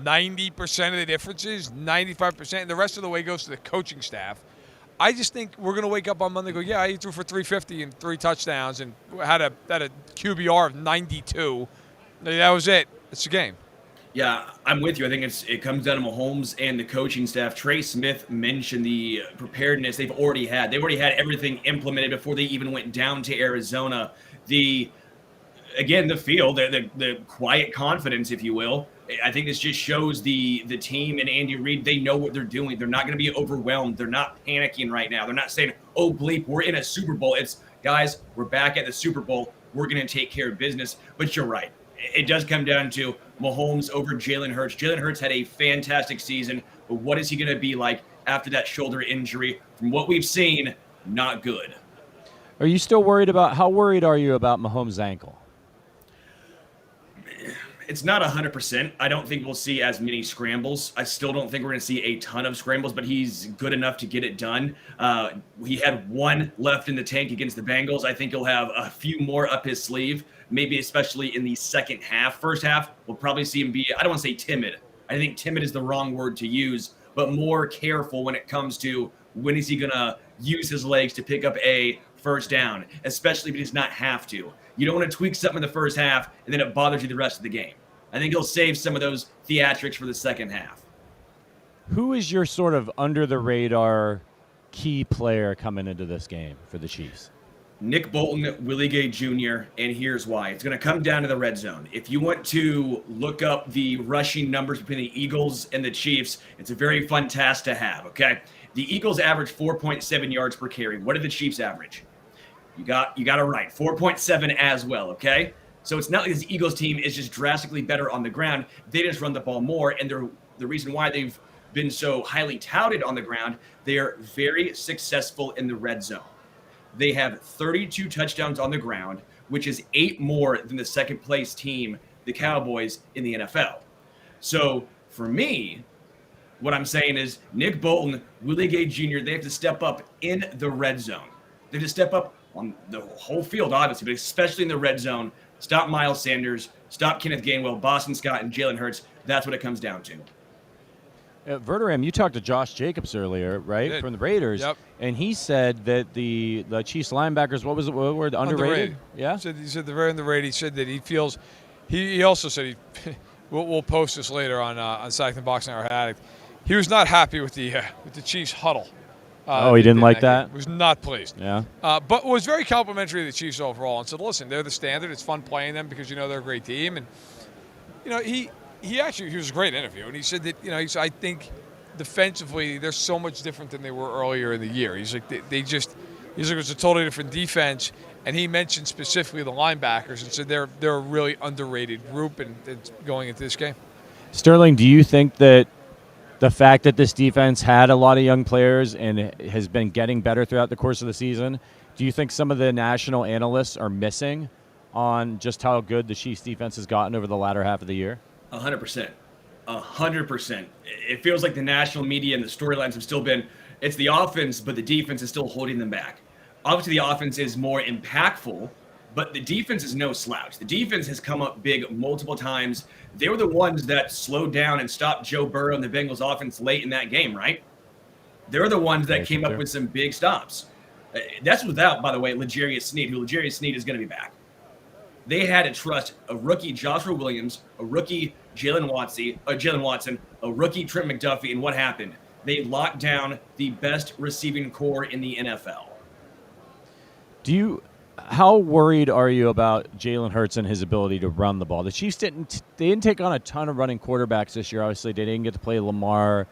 Speaker 2: 90% of the differences, 95%, and the rest of the way goes to the coaching staff. I just think we're going to wake up on Monday and go, yeah, he threw for 350 and 3 touchdowns and had a QBR of 92. That was it. It's the game.
Speaker 10: Yeah, I'm with you. I think it comes down to Mahomes and the coaching staff. Trey Smith mentioned the preparedness they've already had. They've already had everything implemented before they even went down to Arizona. The field, the quiet confidence, if you will. I think this just shows the team and Andy Reid, they know what they're doing. They're not going to be overwhelmed. They're not panicking right now. They're not saying, oh, bleep, we're in a Super Bowl. It's, guys, we're back at the Super Bowl. We're going to take care of business. But you're right. It does come down to Mahomes over Jalen Hurts. Jalen Hurts had a fantastic season, but what is he going to be like after that shoulder injury? From what we've seen, not good.
Speaker 1: Are you still worried how worried are you about Mahomes' ankle?
Speaker 10: It's not 100%. I don't think we'll see as many scrambles. I still don't think we're going to see a ton of scrambles, but he's good enough to get it done. He had 1 left in the tank against the Bengals. I think he'll have a few more up his sleeve, maybe especially in the second half. First half, we'll probably see him be, I don't want to say timid. I think timid is the wrong word to use, but more careful when it comes to when is he going to use his legs to pick up a first down, especially if he does not have to. You don't want to tweak something in the first half and then it bothers you the rest of the game. I think he'll save some of those theatrics for the second half.
Speaker 1: Who is your sort of under-the-radar key player coming into this game for the Chiefs?
Speaker 10: Nick Bolton, Willie Gay Jr., and here's why. It's going to come down to the red zone. If you want to look up the rushing numbers between the Eagles and the Chiefs, it's a very fun task to have, okay? The Eagles average 4.7 yards per carry. What did the Chiefs average? You got it right, 4.7 as well, okay? So it's not like this Eagles team is just drastically better on the ground. They just run the ball more, and the reason why they've been so highly touted on the ground, they are very successful in the red zone. They have 32 touchdowns on the ground, which is 8 more than the second place team, the Cowboys, in the NFL. So for me, what I'm saying is Nick Bolton, Willie Gay Jr., they have to step up in the red zone. They have to step up on the whole field, obviously, but especially in the red zone. Stop Miles Sanders, stop Kenneth Gainwell, Boston Scott, and Jalen Hurts. That's what it comes down to.
Speaker 1: Verderame, you talked to Josh Jacobs earlier, right, from the Raiders, and he said that the Chiefs linebackers, what were the underrated? Yeah,
Speaker 2: he said they're very underrated. He said that he feels. He also said we'll post this later on Sacked and Boxing Arrowhead Addict. He was not happy with the Chiefs huddle.
Speaker 1: He didn't like that?
Speaker 2: He was not pleased.
Speaker 1: Yeah.
Speaker 2: But was very complimentary of the Chiefs overall and said, listen, they're the standard. It's fun playing them because they're a great team. And he was a great interview, and he said that I think defensively they're so much different than they were earlier in the year. He's like it was a totally different defense, and he mentioned specifically the linebackers and said they're a really underrated group and going into this game.
Speaker 1: Sterling, do you think that the fact that this defense had a lot of young players and has been getting better throughout the course of the season, do you think some of the national analysts are missing on just how good the Chiefs defense has gotten over the latter half of the year?
Speaker 10: 100%. 100%. It feels like the national media and the storylines have still been, it's the offense, but the defense is still holding them back. Obviously, the offense is more impactful, but the defense is no slouch. The defense has come up big multiple times. They were the ones that slowed down and stopped Joe Burrow and the Bengals offense late in that game, right? They were the ones that came up with some big stops. That's without, by the way, L'Jarius Sneed, who L'Jarius Sneed is going to be back. They had to trust a rookie Joshua Williams, a rookie Jalen Watson, a rookie Trent McDuffie, and what happened? They locked down the best receiving core in the NFL.
Speaker 1: How worried are you about Jalen Hurts and his ability to run the ball? The Chiefs didn't take on a ton of running quarterbacks this year. Obviously, they didn't get to play Lamar.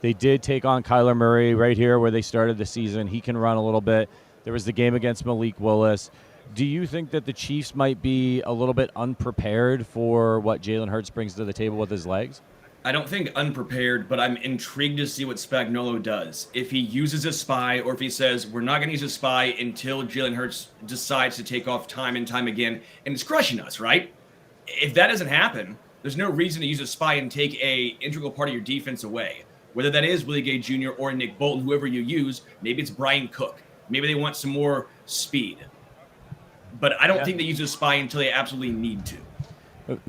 Speaker 1: They did take on Kyler Murray right here where they started the season. He can run a little bit. There was the game against Malik Willis. Do you think that the Chiefs might be a little bit unprepared for what Jalen Hurts brings to the table with his legs?
Speaker 10: I don't think unprepared, but I'm intrigued to see what Spagnuolo does. If he uses a spy, or if he says, we're not going to use a spy until Jalen Hurts decides to take off time and time again, and it's crushing us, right? If that doesn't happen, there's no reason to use a spy and take a integral part of your defense away. Whether that is Willie Gay Jr. or Nick Bolton, whoever you use, maybe it's Brian Cook. Maybe they want some more speed. But I don't think they use a spy until they absolutely need to.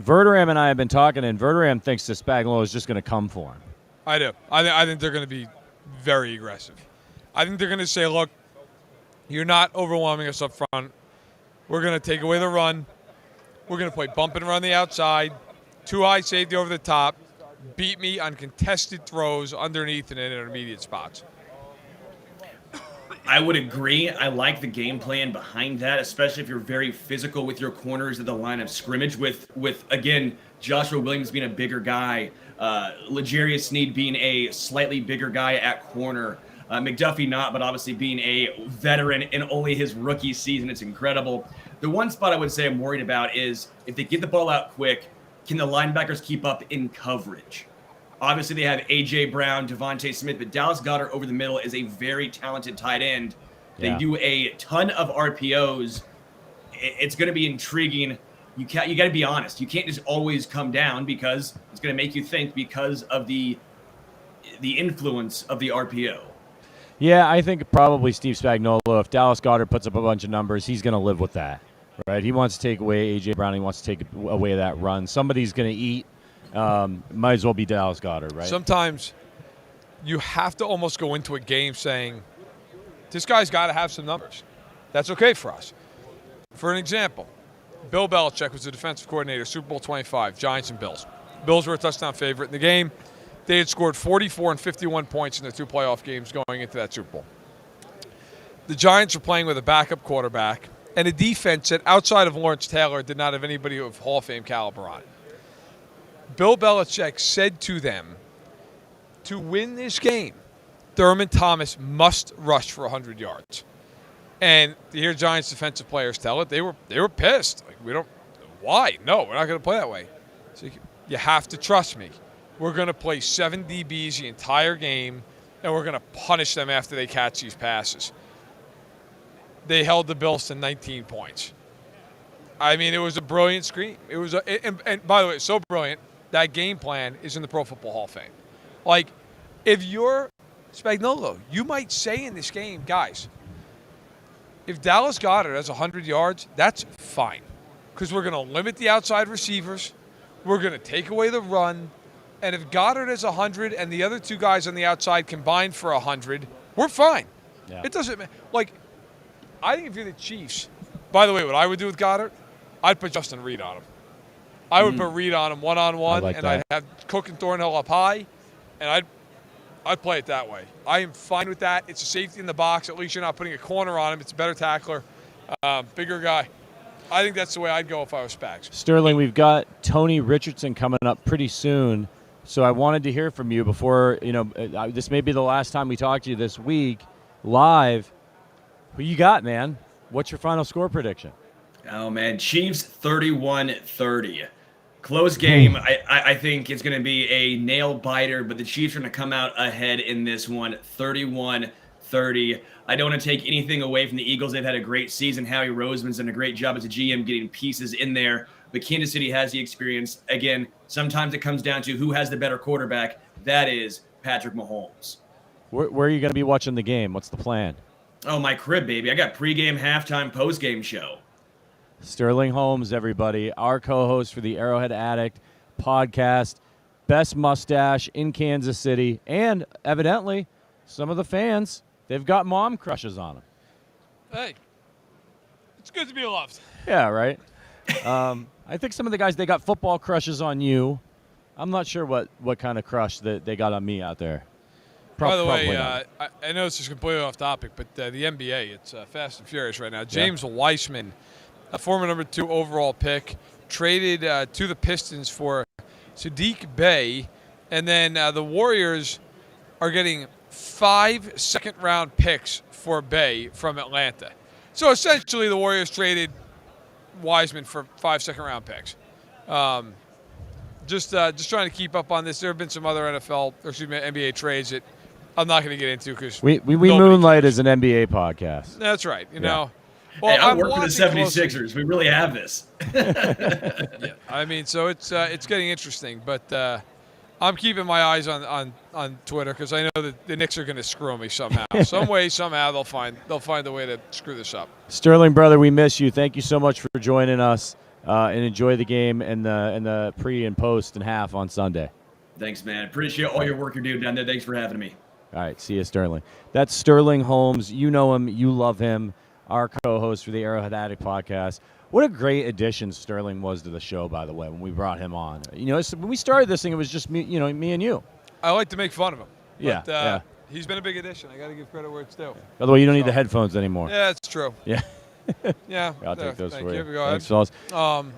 Speaker 1: Verderame and I have been talking, and Verderame thinks that Spagnuolo is just going to come for him.
Speaker 2: I do. I think they're going to be very aggressive. I think they're going to say, look, you're not overwhelming us up front. We're going to take away the run. We're going to play bump and run the outside, 2 high safety over the top, beat me on contested throws underneath and in intermediate spots.
Speaker 10: I would agree. I like the game plan behind that, especially if you're very physical with your corners at the line of scrimmage with again, Joshua Williams being a bigger guy, L'Jarius Sneed being a slightly bigger guy at corner, McDuffie not, but obviously being a veteran in only his rookie season. It's incredible. The one spot I would say I'm worried about is if they get the ball out quick, can the linebackers keep up in coverage? Obviously, they have A.J. Brown, Devontae Smith, but Dallas Goedert over the middle is a very talented tight end. They do a ton of RPOs. It's going to be intriguing. You got to be honest. You can't just always come down because it's going to make you think because of the influence of the RPO.
Speaker 1: Yeah, I think probably Steve Spagnuolo, if Dallas Goedert puts up a bunch of numbers, he's going to live with that, right? He wants to take away A.J. Brown. He wants to take away that run. Somebody's going to eat. Might as well be Dallas Goedert, right?
Speaker 2: Sometimes you have to almost go into a game saying, this guy's got to have some numbers. That's okay for us. For an example, Bill Belichick was the defensive coordinator, Super Bowl 25, Giants and Bills. Bills were a touchdown favorite in the game. They had scored 44 and 51 points in the 2 playoff games going into that Super Bowl. the Giants are playing with a backup quarterback and a defense that, outside of Lawrence Taylor, did not have anybody of Hall of Fame caliber on it. Bill Belichick said to them, to win this game, Thurman Thomas must rush for 100 yards. And to hear Giants defensive players tell it, they were pissed. Like, why? No, we're not going to play that way. So you have to trust me. We're going to play 7 DBs the entire game, and we're going to punish them after they catch these passes. They held the Bills to 19 points. I mean, it was a brilliant scheme. It was, and by the way, it's so brilliant, that game plan is in the Pro Football Hall of Fame. Like, if you're Spagnuolo, you might say in this game, guys, if Dallas Goedert has 100 yards, that's fine. Because we're going to limit the outside receivers. We're going to take away the run. And if Goddard has 100 and the other 2 guys on the outside combined for 100, we're fine.
Speaker 1: Yeah.
Speaker 2: It doesn't matter. Like, I think if you're the Chiefs, by the way, what I would do with Goddard, I'd put Justin Reed on him. I would put Reed on him one-on-one, and I'd have Cook and Thornhill up high, and I'd play it that way. I am fine with that. It's a safety in the box. At least you're not putting a corner on him. It's a better tackler, bigger guy. I think that's the way I'd go if I was Spags.
Speaker 1: Sterling, we've got Tony Richardson coming up pretty soon, so I wanted to hear from you before, this may be the last time we talk to you this week live. Who you got, man? What's your final score prediction?
Speaker 10: Oh, man, Chiefs 31-30. Close game. I think it's going to be a nail-biter, but the Chiefs are going to come out ahead in this one, 31-30. I don't want to take anything away from the Eagles. They've had a great season. Howie Roseman's done a great job as a GM getting pieces in there. But Kansas City has the experience. Again, sometimes it comes down to who has the better quarterback. That is Patrick Mahomes.
Speaker 1: Where are you going to be watching the game? What's the plan?
Speaker 10: Oh, my crib, baby. I got pregame, halftime, postgame show.
Speaker 1: Sterling Holmes, everybody, our co-host for the Arrowhead Addict podcast, best mustache in Kansas City, and evidently some of the fans, they've got mom crushes on him.
Speaker 2: Hey, it's good to be loved.
Speaker 1: Yeah, right? I think some of the guys, they got football crushes on you. I'm not sure what kind of crush that they got on me out there.
Speaker 2: By the way, I know this is completely off topic, but the NBA, it's fast and furious right now. James Weissman, a former number 2 overall pick, traded to the Pistons for Sadiq Bey, and then the Warriors are getting 5 second-round picks for Bey from Atlanta. So essentially, the Warriors traded Wiseman for 5 second-round picks. Just trying to keep up on this. There have been some other NBA trades that I'm not going to get into because
Speaker 1: we moonlight as an NBA podcast.
Speaker 2: That's right. You know.
Speaker 10: Well, hey, I work for the 76ers. We really have this.
Speaker 2: Yeah. I mean, so it's getting interesting, but I'm keeping my eyes on Twitter because I know that the Knicks are going to screw me somehow. Some way, somehow they'll find a way to screw this up.
Speaker 1: Sterling, brother, we miss you. Thank you so much for joining us, and enjoy the game and the pre and post and half on Sunday.
Speaker 10: Thanks, man. Appreciate all your work you're doing down there. Thanks for having me.
Speaker 1: All right, see you, Sterling. That's Sterling Holmes. You know him. You love him. Our co-host for the Arrowhead Addict podcast. What a great addition Sterling was to the show, by the way, when we brought him on. When we started this thing, it was just me and you.
Speaker 2: I like to make fun of him. But,
Speaker 1: yeah.
Speaker 2: He's been a big addition. I got to give credit where it's due.
Speaker 1: By the way, you don't need the headphones anymore.
Speaker 2: Yeah, it's true.
Speaker 1: Yeah.
Speaker 2: Yeah.
Speaker 1: I'll take those for you.
Speaker 2: Go
Speaker 1: Thanks,
Speaker 2: ahead.
Speaker 1: fellas.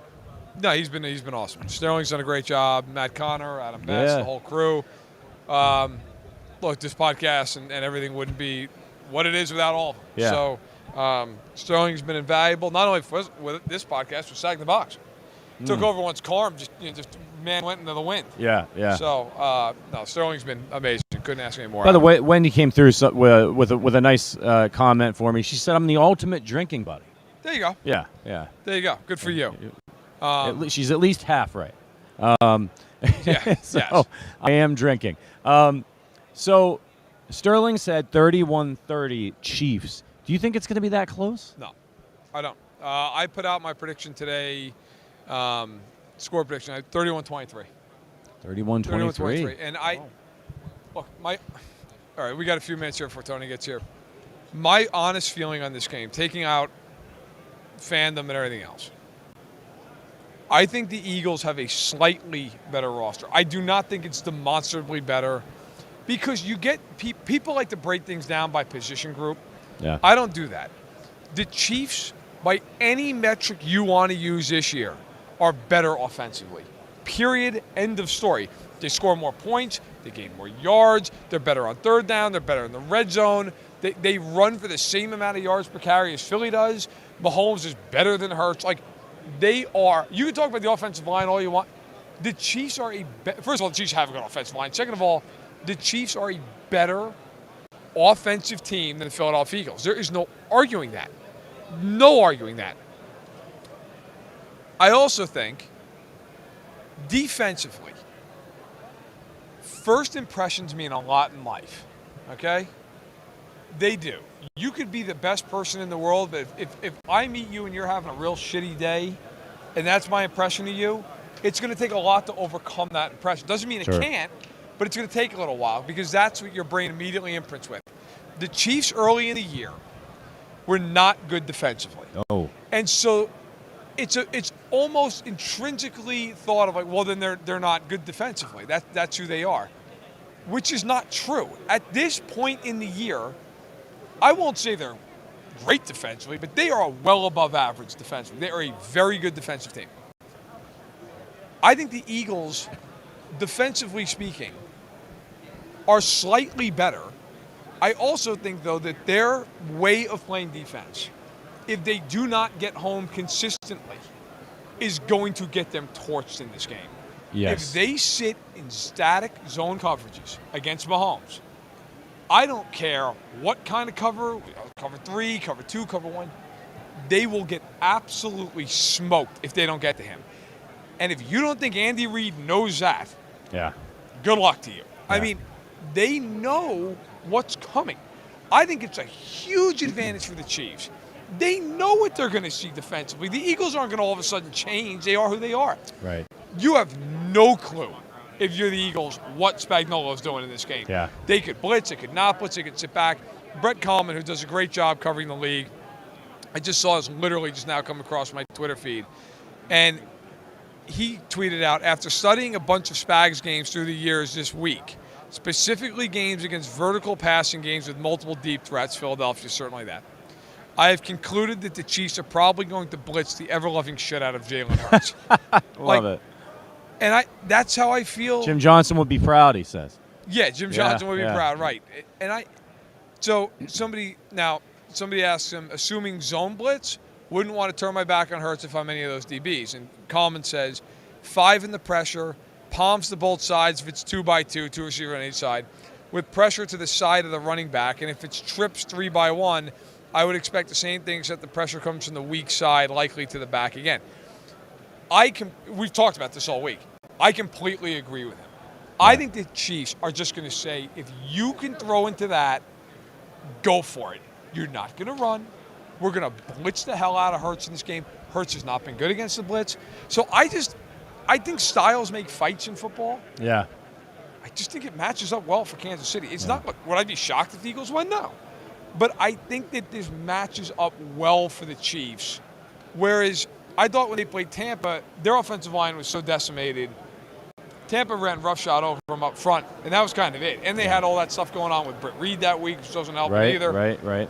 Speaker 2: No, he's been awesome. Sterling's done a great job. Matt Connor, Adam Betts, the whole crew. Look, this podcast and everything wouldn't be what it is without all of them.
Speaker 1: Yeah.
Speaker 2: So Sterling's been invaluable, not only with this podcast, but Sag the Box. Took over once Carm just man went into the wind.
Speaker 1: Yeah.
Speaker 2: So no, Sterling's been amazing. Couldn't ask any more.
Speaker 1: By the way, Wendy came through with a nice comment for me. She said I'm the ultimate drinking buddy.
Speaker 2: There you go.
Speaker 1: Yeah.
Speaker 2: There you go. Good for you.
Speaker 1: She's at least half right.
Speaker 2: Yeah.
Speaker 1: So
Speaker 2: Yes.
Speaker 1: I am drinking. So Sterling said 31-30 Chiefs. Do you think it's going to be that close?
Speaker 2: No, I don't. I put out my prediction today, score prediction, 31-23.
Speaker 1: 31-23.
Speaker 2: And look, all right, we got a few minutes here before Tony gets here. My honest feeling on this game, taking out fandom and everything else, I think the Eagles have a slightly better roster. I do not think it's demonstrably better because you get people like to break things down by position group.
Speaker 1: Yeah.
Speaker 2: I don't do that. The Chiefs, by any metric you want to use this year, are better offensively. Period. End of story. They score more points. They gain more yards. They're better on third down. They're better in the red zone. They run for the same amount of yards per carry as Philly does. Mahomes is better than Hurts. Like, they are. You can talk about the offensive line all you want. The Chiefs are first of all, the Chiefs have a good offensive line. Second of all, the Chiefs are a better offensive team than the Philadelphia Eagles. There is no arguing that. No arguing that. I also think, defensively, first impressions mean a lot in life, okay? They do. You could be the best person in the world, but if I meet you and you're having a real shitty day, and that's my impression of you, it's going to take a lot to overcome that impression. Doesn't mean it can't, but it's going to take a little while because that's what your brain immediately imprints with. The Chiefs early in the year were not good defensively.
Speaker 1: Oh.
Speaker 2: And so it's almost intrinsically thought of like, well, then they're not good defensively. That's who they are, which is not true. At this point in the year, I won't say they're great defensively, but they are well above average defensively. They are a very good defensive team. I think the Eagles, defensively speaking, are slightly better. I also think, though, that their way of playing defense, if they do not get home consistently, is going to get them torched in this game.
Speaker 1: Yes.
Speaker 2: If they sit in static zone coverages against Mahomes, I don't care what kind of cover 3, cover 2, cover 1, they will get absolutely smoked if they don't get to him. And if you don't think Andy Reid knows that, good luck to you. Yeah. I mean, they know what's coming. I think it's a huge advantage for the Chiefs. They know what they're going to see defensively. The Eagles aren't going to all of a sudden change. They are who they are.
Speaker 1: Right.
Speaker 2: You have no clue, if you're the Eagles, what Spagnuolo's doing in this game.
Speaker 1: Yeah.
Speaker 2: They could blitz, they could not blitz, they could sit back. Brett Coleman, who does a great job covering the league, I just saw this literally just now come across my Twitter feed. And he tweeted out, after studying a bunch of Spags games through the years this week, specifically games against vertical passing games with multiple deep threats, Philadelphia certainly that, I have concluded that the Chiefs are probably going to blitz the ever-loving shit out of Jalen Hurts.
Speaker 1: Love it.
Speaker 2: And that's how I feel.
Speaker 1: Jim Johnson would be proud, he says.
Speaker 2: Yeah, Jim Johnson would be proud, right. And so somebody asks him, assuming zone blitz, wouldn't want to turn my back on Hurts if I'm any of those DBs. And Coleman says, 5 in the pressure, palms to both sides if it's 2x2, 2 receiver on each side, with pressure to the side of the running back. And if it's trips 3x1, I would expect the same thing, except the pressure comes from the weak side, likely to the back again. We've talked about this all week. I completely agree with him. I think the Chiefs are just going to say, if you can throw into that, go for it. You're not going to run. We're going to blitz the hell out of Hurts in this game. Hurts has not been good against the blitz. So I think styles make fights in football.
Speaker 1: Yeah.
Speaker 2: I just think it matches up well for Kansas City. It's not, would I be shocked if the Eagles win? No. But I think that this matches up well for the Chiefs. Whereas I thought when they played Tampa, their offensive line was so decimated. Tampa ran roughshod over them up front, and that was kind of it. And they had all that stuff going on with Britt Reed that week, which doesn't help them either.
Speaker 1: Right.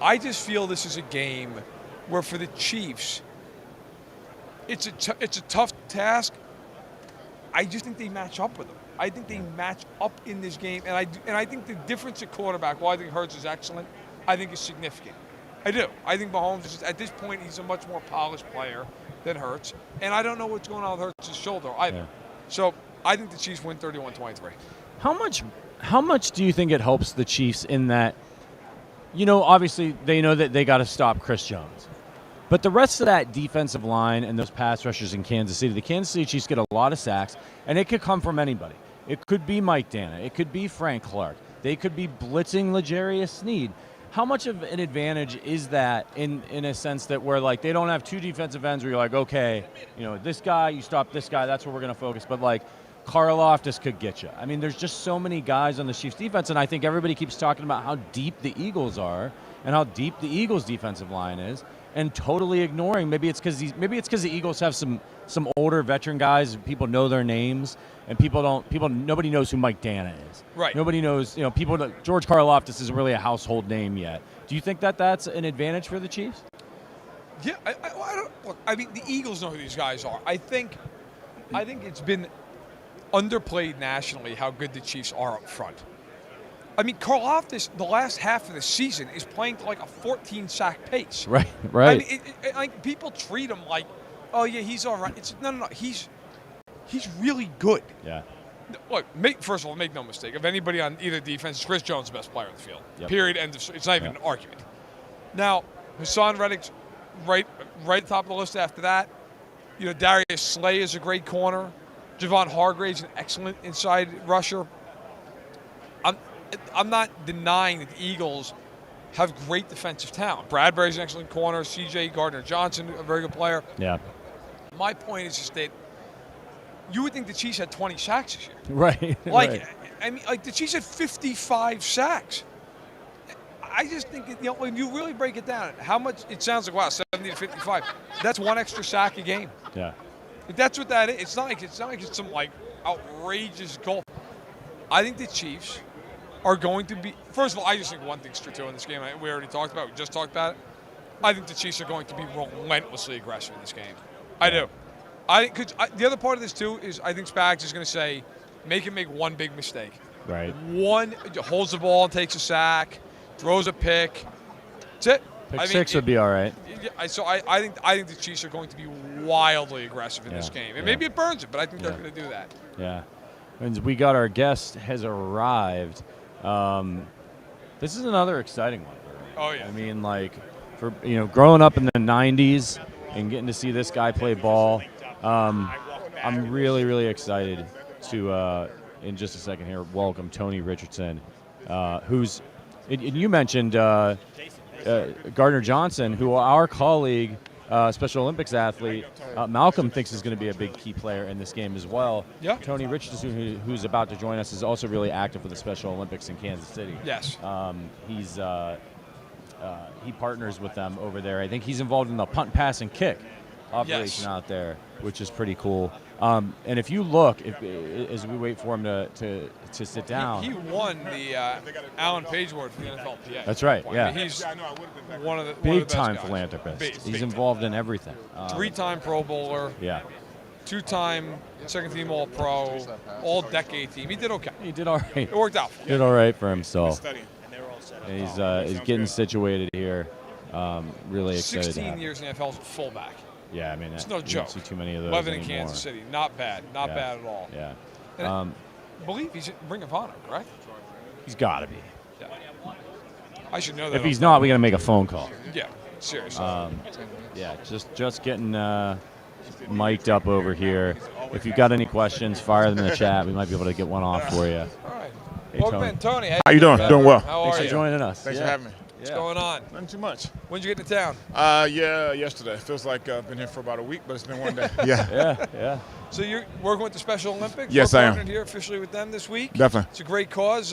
Speaker 2: I just feel this is a game where for the Chiefs, it's a tough task. I just think they match up with them. I think they match up in this game, and I think the difference at quarterback, while I think Hurts is excellent, I think is significant. I do. I think Mahomes is at this point he's a much more polished player than Hurts, and I don't know what's going on with Hurts' shoulder either. Yeah. So I think the Chiefs win 31-23.
Speaker 1: How much do you think it helps the Chiefs in that? Obviously they know that they got to stop Chris Jones. But the rest of that defensive line and those pass rushers in Kansas City, the Kansas City Chiefs get a lot of sacks, and it could come from anybody. It could be Mike Dana. It could be Frank Clark. They could be blitzing L'Jarius Sneed. How much of an advantage is that in a sense that where, like, they don't have 2 defensive ends where you're like, okay, this guy, you stop this guy, that's where we're going to focus. But, like, Karlaftis could get you. I mean, there's just so many guys on the Chiefs defense, and I think everybody keeps talking about how deep the Eagles are and how deep the Eagles defensive line is, and totally ignoring maybe it's because the Eagles have some older veteran guys, people know their names, and nobody knows who Mike Dana is.
Speaker 2: Right.
Speaker 1: Nobody knows, George Karlaftis isn't really a household name yet. Do you think that that's an advantage for the Chiefs?
Speaker 2: Yeah, I don't look. I mean, the Eagles know who these guys are. I think it's been underplayed nationally how good the Chiefs are up front. I mean, Karlaftis, the last half of the season, is playing to like a 14-sack pace.
Speaker 1: Right.
Speaker 2: I mean, like people treat him like, oh yeah, he's all right. It's no. He's really good.
Speaker 1: Yeah.
Speaker 2: Look, first of all, make no mistake. If anybody on either defense, Chris Jones, the best player on the field.
Speaker 1: Yep.
Speaker 2: Period. End of. It's not even an argument. Now, Hassan Reddick's right at the top of the list after that. You know, Darius Slay is a great corner. Javon Hargrave's an excellent inside rusher. I'm not denying that the Eagles have great defensive talent. Bradbury's an excellent corner. C.J. Gardner-Johnson, a very good player.
Speaker 1: Yeah.
Speaker 2: My point is just that you would think the Chiefs had 20 sacks this year.
Speaker 1: Right.
Speaker 2: Like,
Speaker 1: right.
Speaker 2: I mean, like the Chiefs had 55 sacks. I just think, you know, when you really break it down, how much it sounds like, wow, 70 to 55. That's one extra sack a game.
Speaker 1: Yeah.
Speaker 2: That's what that is. It's not like it's some like outrageous goal. I think the Chiefs are going to be. First of all, I just think one thing's true too in this game. We already talked about it. We just talked about it. I think the Chiefs are going to be relentlessly aggressive in this game. I do. I think the other part of this too is I think Spags is going to say, make him make one big mistake.
Speaker 1: Right.
Speaker 2: One holds the ball and takes a sack, throws a pick. That's it.
Speaker 1: Pick six would be all right.
Speaker 2: So I think the Chiefs are going to be wildly aggressive in this game, and maybe it burns it, but I think they're going to do that.
Speaker 1: Yeah. And we got our guest has arrived. This is another exciting one.
Speaker 2: Oh yeah.
Speaker 1: I mean, like, for growing up in the '90s and getting to see this guy play ball, I'm really, really excited to, in just a second here, welcome Tony Richardson, who's, and you mentioned Gardner-Johnson, who our colleague, Special Olympics athlete, Malcolm thinks is going to be a big key player in this game as well.
Speaker 2: Yeah.
Speaker 1: Tony Richardson, who's about to join us, is also really active with the Special Olympics in Kansas City.
Speaker 2: Yes.
Speaker 1: He partners with them over there. I think he's involved in the punt, pass, and kick operation out there, which is pretty cool. And if you look, as we wait for him to sit down,
Speaker 2: he won the Alan Page Award for the NFLPA.
Speaker 1: That's right. Yeah,
Speaker 2: I mean, he's one of the
Speaker 1: big time
Speaker 2: guys.
Speaker 1: philanthropist. He's involved in everything.
Speaker 2: 3-time Pro Bowler.
Speaker 1: Yeah.
Speaker 2: 2-time second-team All-Pro, All-Decade team. He did okay.
Speaker 1: He did all right.
Speaker 2: It worked out.
Speaker 1: Did all right for himself. And he's getting situated here. Really excited.
Speaker 2: 16 years in the NFL as a fullback.
Speaker 1: Yeah, I mean,
Speaker 2: it's no
Speaker 1: you
Speaker 2: joke.
Speaker 1: don't see too many of those
Speaker 2: 11
Speaker 1: anymore.
Speaker 2: in Kansas City, not bad, not bad at all.
Speaker 1: Yeah.
Speaker 2: And I believe he's Ring of Honor, correct?
Speaker 1: He's got to be.
Speaker 2: Yeah. I should know that.
Speaker 1: If he's not, we got to make a phone call.
Speaker 2: Yeah, seriously.
Speaker 1: Yeah, just getting mic'd up over here. If you've got any questions, fire them in the chat. We might be able to get one off for you.
Speaker 2: All right.
Speaker 1: Hey,
Speaker 2: Welcome in, Tony.
Speaker 11: How you doing? Doing well.
Speaker 2: How are
Speaker 1: Thanks
Speaker 2: you?
Speaker 1: for joining us.
Speaker 11: Thanks for having me.
Speaker 2: What's going on?
Speaker 11: Nothing too much.
Speaker 2: When'd you get to town?
Speaker 11: Yeah, yesterday. Feels like I've been here for about a week, but it's been one day.
Speaker 1: Yeah.
Speaker 2: So you're working with the Special Olympics?
Speaker 11: Yes,
Speaker 2: We're
Speaker 11: I am.
Speaker 2: partnered here officially with them this week.
Speaker 11: Definitely.
Speaker 2: It's a great cause.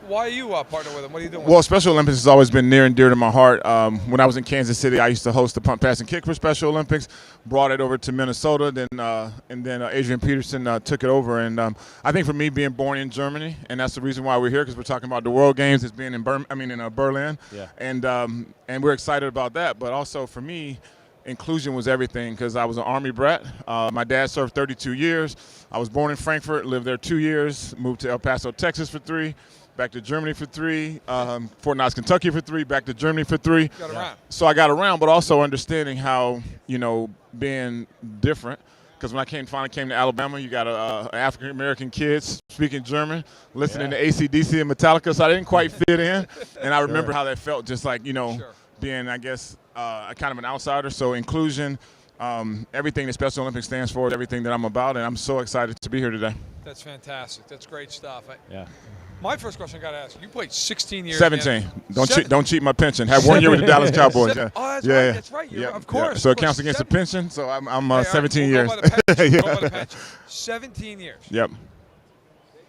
Speaker 2: Why are you partnering with them? What are you doing?
Speaker 11: Well, Special Olympics has always been near and dear to my heart. When I was in Kansas City, I used to host the punt, pass, and kick for Special Olympics. Brought it over to Minnesota, then Adrian Peterson took it over. And I think for me, being born in Germany, and that's the reason why we're here, because we're talking about the World Games, as being in Berlin.
Speaker 1: Yeah.
Speaker 11: And we're excited about that. But also for me, inclusion was everything, because I was an Army brat. My dad served 32 years. I was born in Frankfurt, lived there 2 years, moved to El Paso, Texas for 3. Back to Germany for 3, Fort Knox, Kentucky for 3, back to Germany for 3.
Speaker 2: Got around.
Speaker 11: So I got around, but also understanding how, being different. Because when I finally came to Alabama, you got African-American kids speaking German, listening to AC/DC and Metallica, so I didn't quite fit in. And I remember how that felt, just like, being, I guess, a kind of an outsider. So inclusion, everything that Special Olympics stands for, everything that I'm about, and I'm so excited to be here today.
Speaker 2: That's fantastic. That's great stuff.
Speaker 1: Yeah.
Speaker 2: My first question I got to ask you played 16 years.
Speaker 11: 17. Don't cheat my pension. Had 1 year with the Dallas Cowboys.
Speaker 2: Oh, that's right. That's right. Of course.
Speaker 11: Yeah. So it counts against the pension. So I'm 17
Speaker 2: we'll
Speaker 11: years.
Speaker 2: Go by the pension. 17 years.
Speaker 11: Yep.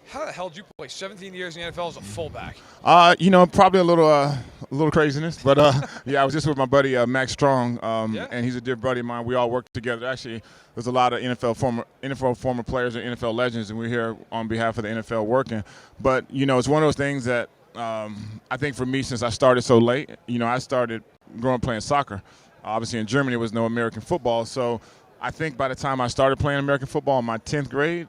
Speaker 2: How the hell did you play 17 years in the NFL as a fullback?
Speaker 11: Probably a little craziness, but I was just with my buddy Max Strong, and he's a dear buddy of mine. We all work together. Actually, there's a lot of NFL former players and NFL legends, and we're here on behalf of the NFL working. But it's one of those things that I think for me, since I started so late, I started growing up playing soccer. Obviously, in Germany, there was no American football, so I think by the time I started playing American football in my 10th grade,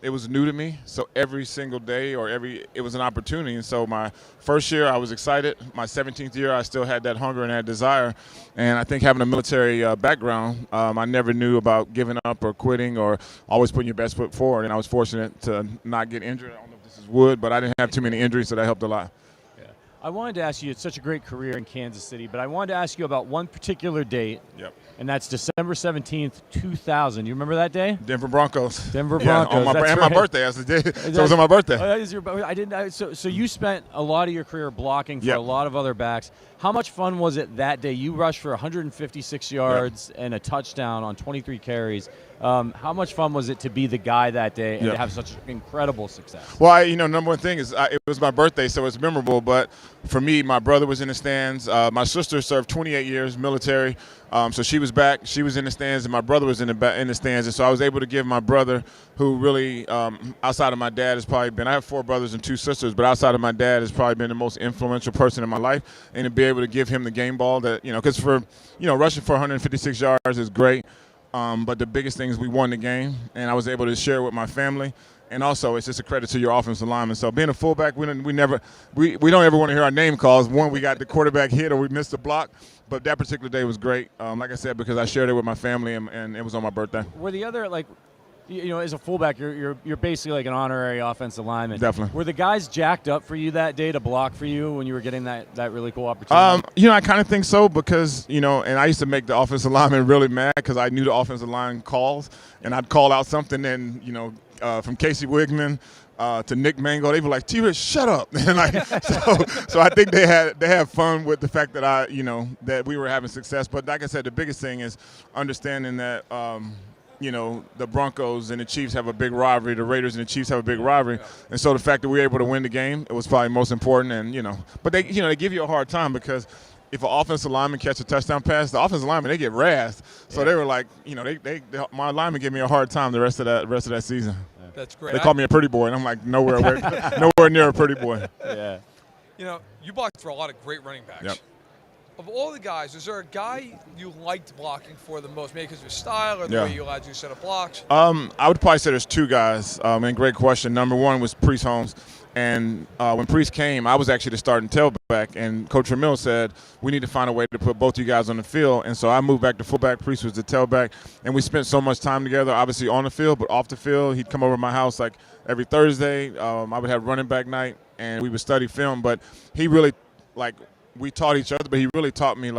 Speaker 11: it was new to me. So every single day it was an opportunity. And so my first year, I was excited. My 17th year, I still had that hunger and that desire. And I think having a military background, I never knew about giving up or quitting or always putting your best foot forward. And I was fortunate to not get injured. I don't know if this is wood, but I didn't have too many injuries, so that helped a lot.
Speaker 1: I wanted to ask you, it's such a great career in Kansas City, but I wanted to ask you about one particular date.
Speaker 11: Yep.
Speaker 1: And that's December 17th, 2000. You remember that day?
Speaker 11: Denver Broncos.
Speaker 1: Denver Broncos.
Speaker 11: On my birthday. That's the day. So it was on my birthday.
Speaker 1: So you spent a lot of your career blocking for a lot of other backs. How much fun was it that day? You rushed for 156 yards and a touchdown on 23 carries. How much fun was it to be the guy that day and to have such incredible success?
Speaker 11: Well, number one thing is it was my birthday, so it's memorable. But for me, my brother was in the stands. My sister served 28 years military, so she was back. She was in the stands, and my brother was in the stands. And so I was able to give my brother, who really, outside of my dad, has probably been – I have 4 brothers and 2 sisters, but outside of my dad has probably been the most influential person in my life. And to be able to give him the game ball that, because rushing for 156 yards is great. But the biggest thing is we won the game, and I was able to share it with my family. And also, it's just a credit to your offensive lineman. So being a fullback, we don't ever want to hear our name calls. One, we got the quarterback hit or we missed the block. But that particular day was great, like I said, because I shared it with my family, and it was on my birthday.
Speaker 1: Were the other, as a fullback, you're basically like an honorary offensive lineman.
Speaker 11: Definitely.
Speaker 1: Were the guys jacked up for you that day to block for you when you were getting that really cool opportunity?
Speaker 11: I kind of think so because, and I used to make the offensive lineman really mad because I knew the offensive line calls, and I'd call out something, and, from Casey Wigman to Nick Mango, they were like, T-Rich, shut up. And so I think they had fun with the fact that that we were having success. But like I said, the biggest thing is understanding that, the Broncos and the Chiefs have a big rivalry. The Raiders and the Chiefs have a big rivalry. And so the fact that we were able to win the game, it was probably most important. And, but they give you a hard time because if an offensive lineman catch a touchdown pass, the offensive lineman, they get razzed. So they were like, my lineman gave me a hard time the rest of that season.
Speaker 2: That's great.
Speaker 11: They called me a pretty boy, and I'm like, nowhere near a pretty boy.
Speaker 1: Yeah.
Speaker 2: You blocked for a lot of great running backs.
Speaker 11: Yep.
Speaker 2: Of all the guys, is there a guy you liked blocking for the most? Maybe because of your style or the way you allowed you to set up blocks?
Speaker 11: I would probably say there's 2 guys, and great question. Number one was Priest Holmes. And when Priest came, I was actually the starting tailback, and Coach Ramil said, we need to find a way to put both you guys on the field. And so I moved back to fullback. Priest was the tailback, and we spent so much time together, obviously on the field, but off the field. He'd come over to my house like every Thursday. I would have running back night, and we would study film. But he really, we taught each other, but he really taught me,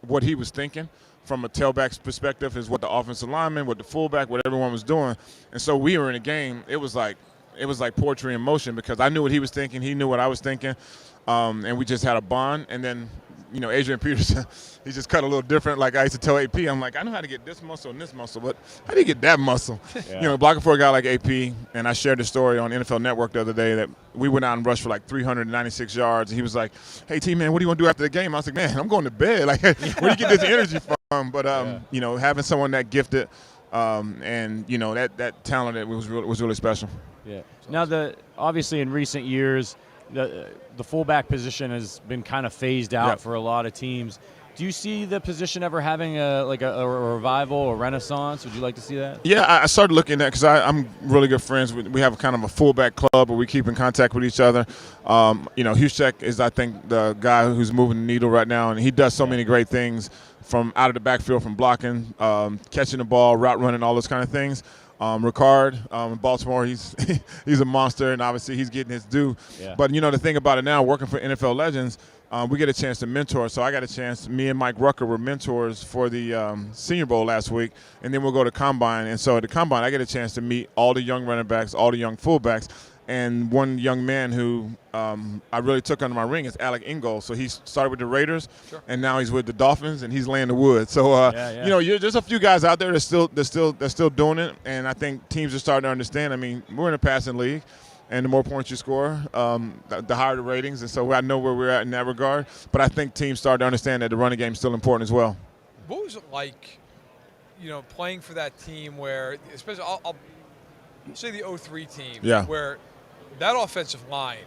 Speaker 11: what he was thinking from a tailback's perspective is what the offensive lineman, what the fullback, what everyone was doing. And so we were in a game. It was like poetry in motion because I knew what he was thinking. He knew what I was thinking. And we just had a bond. And then, Adrian Peterson, he just cut a little different. Like I used to tell AP, I'm like, I know how to get this muscle and this muscle, but how do you get that muscle?
Speaker 1: Yeah.
Speaker 11: Blocking for a guy like AP. And I shared the story on NFL Network the other day that we went out and rushed for 396 yards. And he was like, hey, T-Man, what do you want to do after the game? I was like, man, I'm going to bed. Where do you get this energy from? But, having someone that gifted and, that talented was really special.
Speaker 1: Yeah. Now, obviously in recent years, the fullback position has been kind of phased out for a lot of teams. Do you see the position ever having a revival, a renaissance? Would you like to see that?
Speaker 11: Yeah, I started looking at because I'm really good friends. We have kind of a fullback club where we keep in contact with each other. Huschek is, I think, the guy who's moving the needle right now, and he does so many great things from out of the backfield, from blocking, catching the ball, route running, all those kind of things. Ricard in Baltimore, he's a monster, and obviously he's getting his due.
Speaker 1: Yeah.
Speaker 11: But, the thing about it now, working for NFL Legends, we get a chance to mentor. So I got a chance. Me and Mike Rucker were mentors for the Senior Bowl last week, and then we'll go to Combine. And so at the Combine, I get a chance to meet all the young running backs, all the young fullbacks. And one young man who I really took under my wing is Alec Ingold. So he started with the Raiders, and now he's with the Dolphins, and he's laying the wood. So there's a few guys out there that's still doing it, and I think teams are starting to understand. I mean, we're in a passing league, and the more points you score, the higher the ratings. And so I know where we're at in that regard. But I think teams start to understand that the running game is still important as well.
Speaker 2: What was it like, playing for that team where, especially I'll say the 03 team, where that offensive line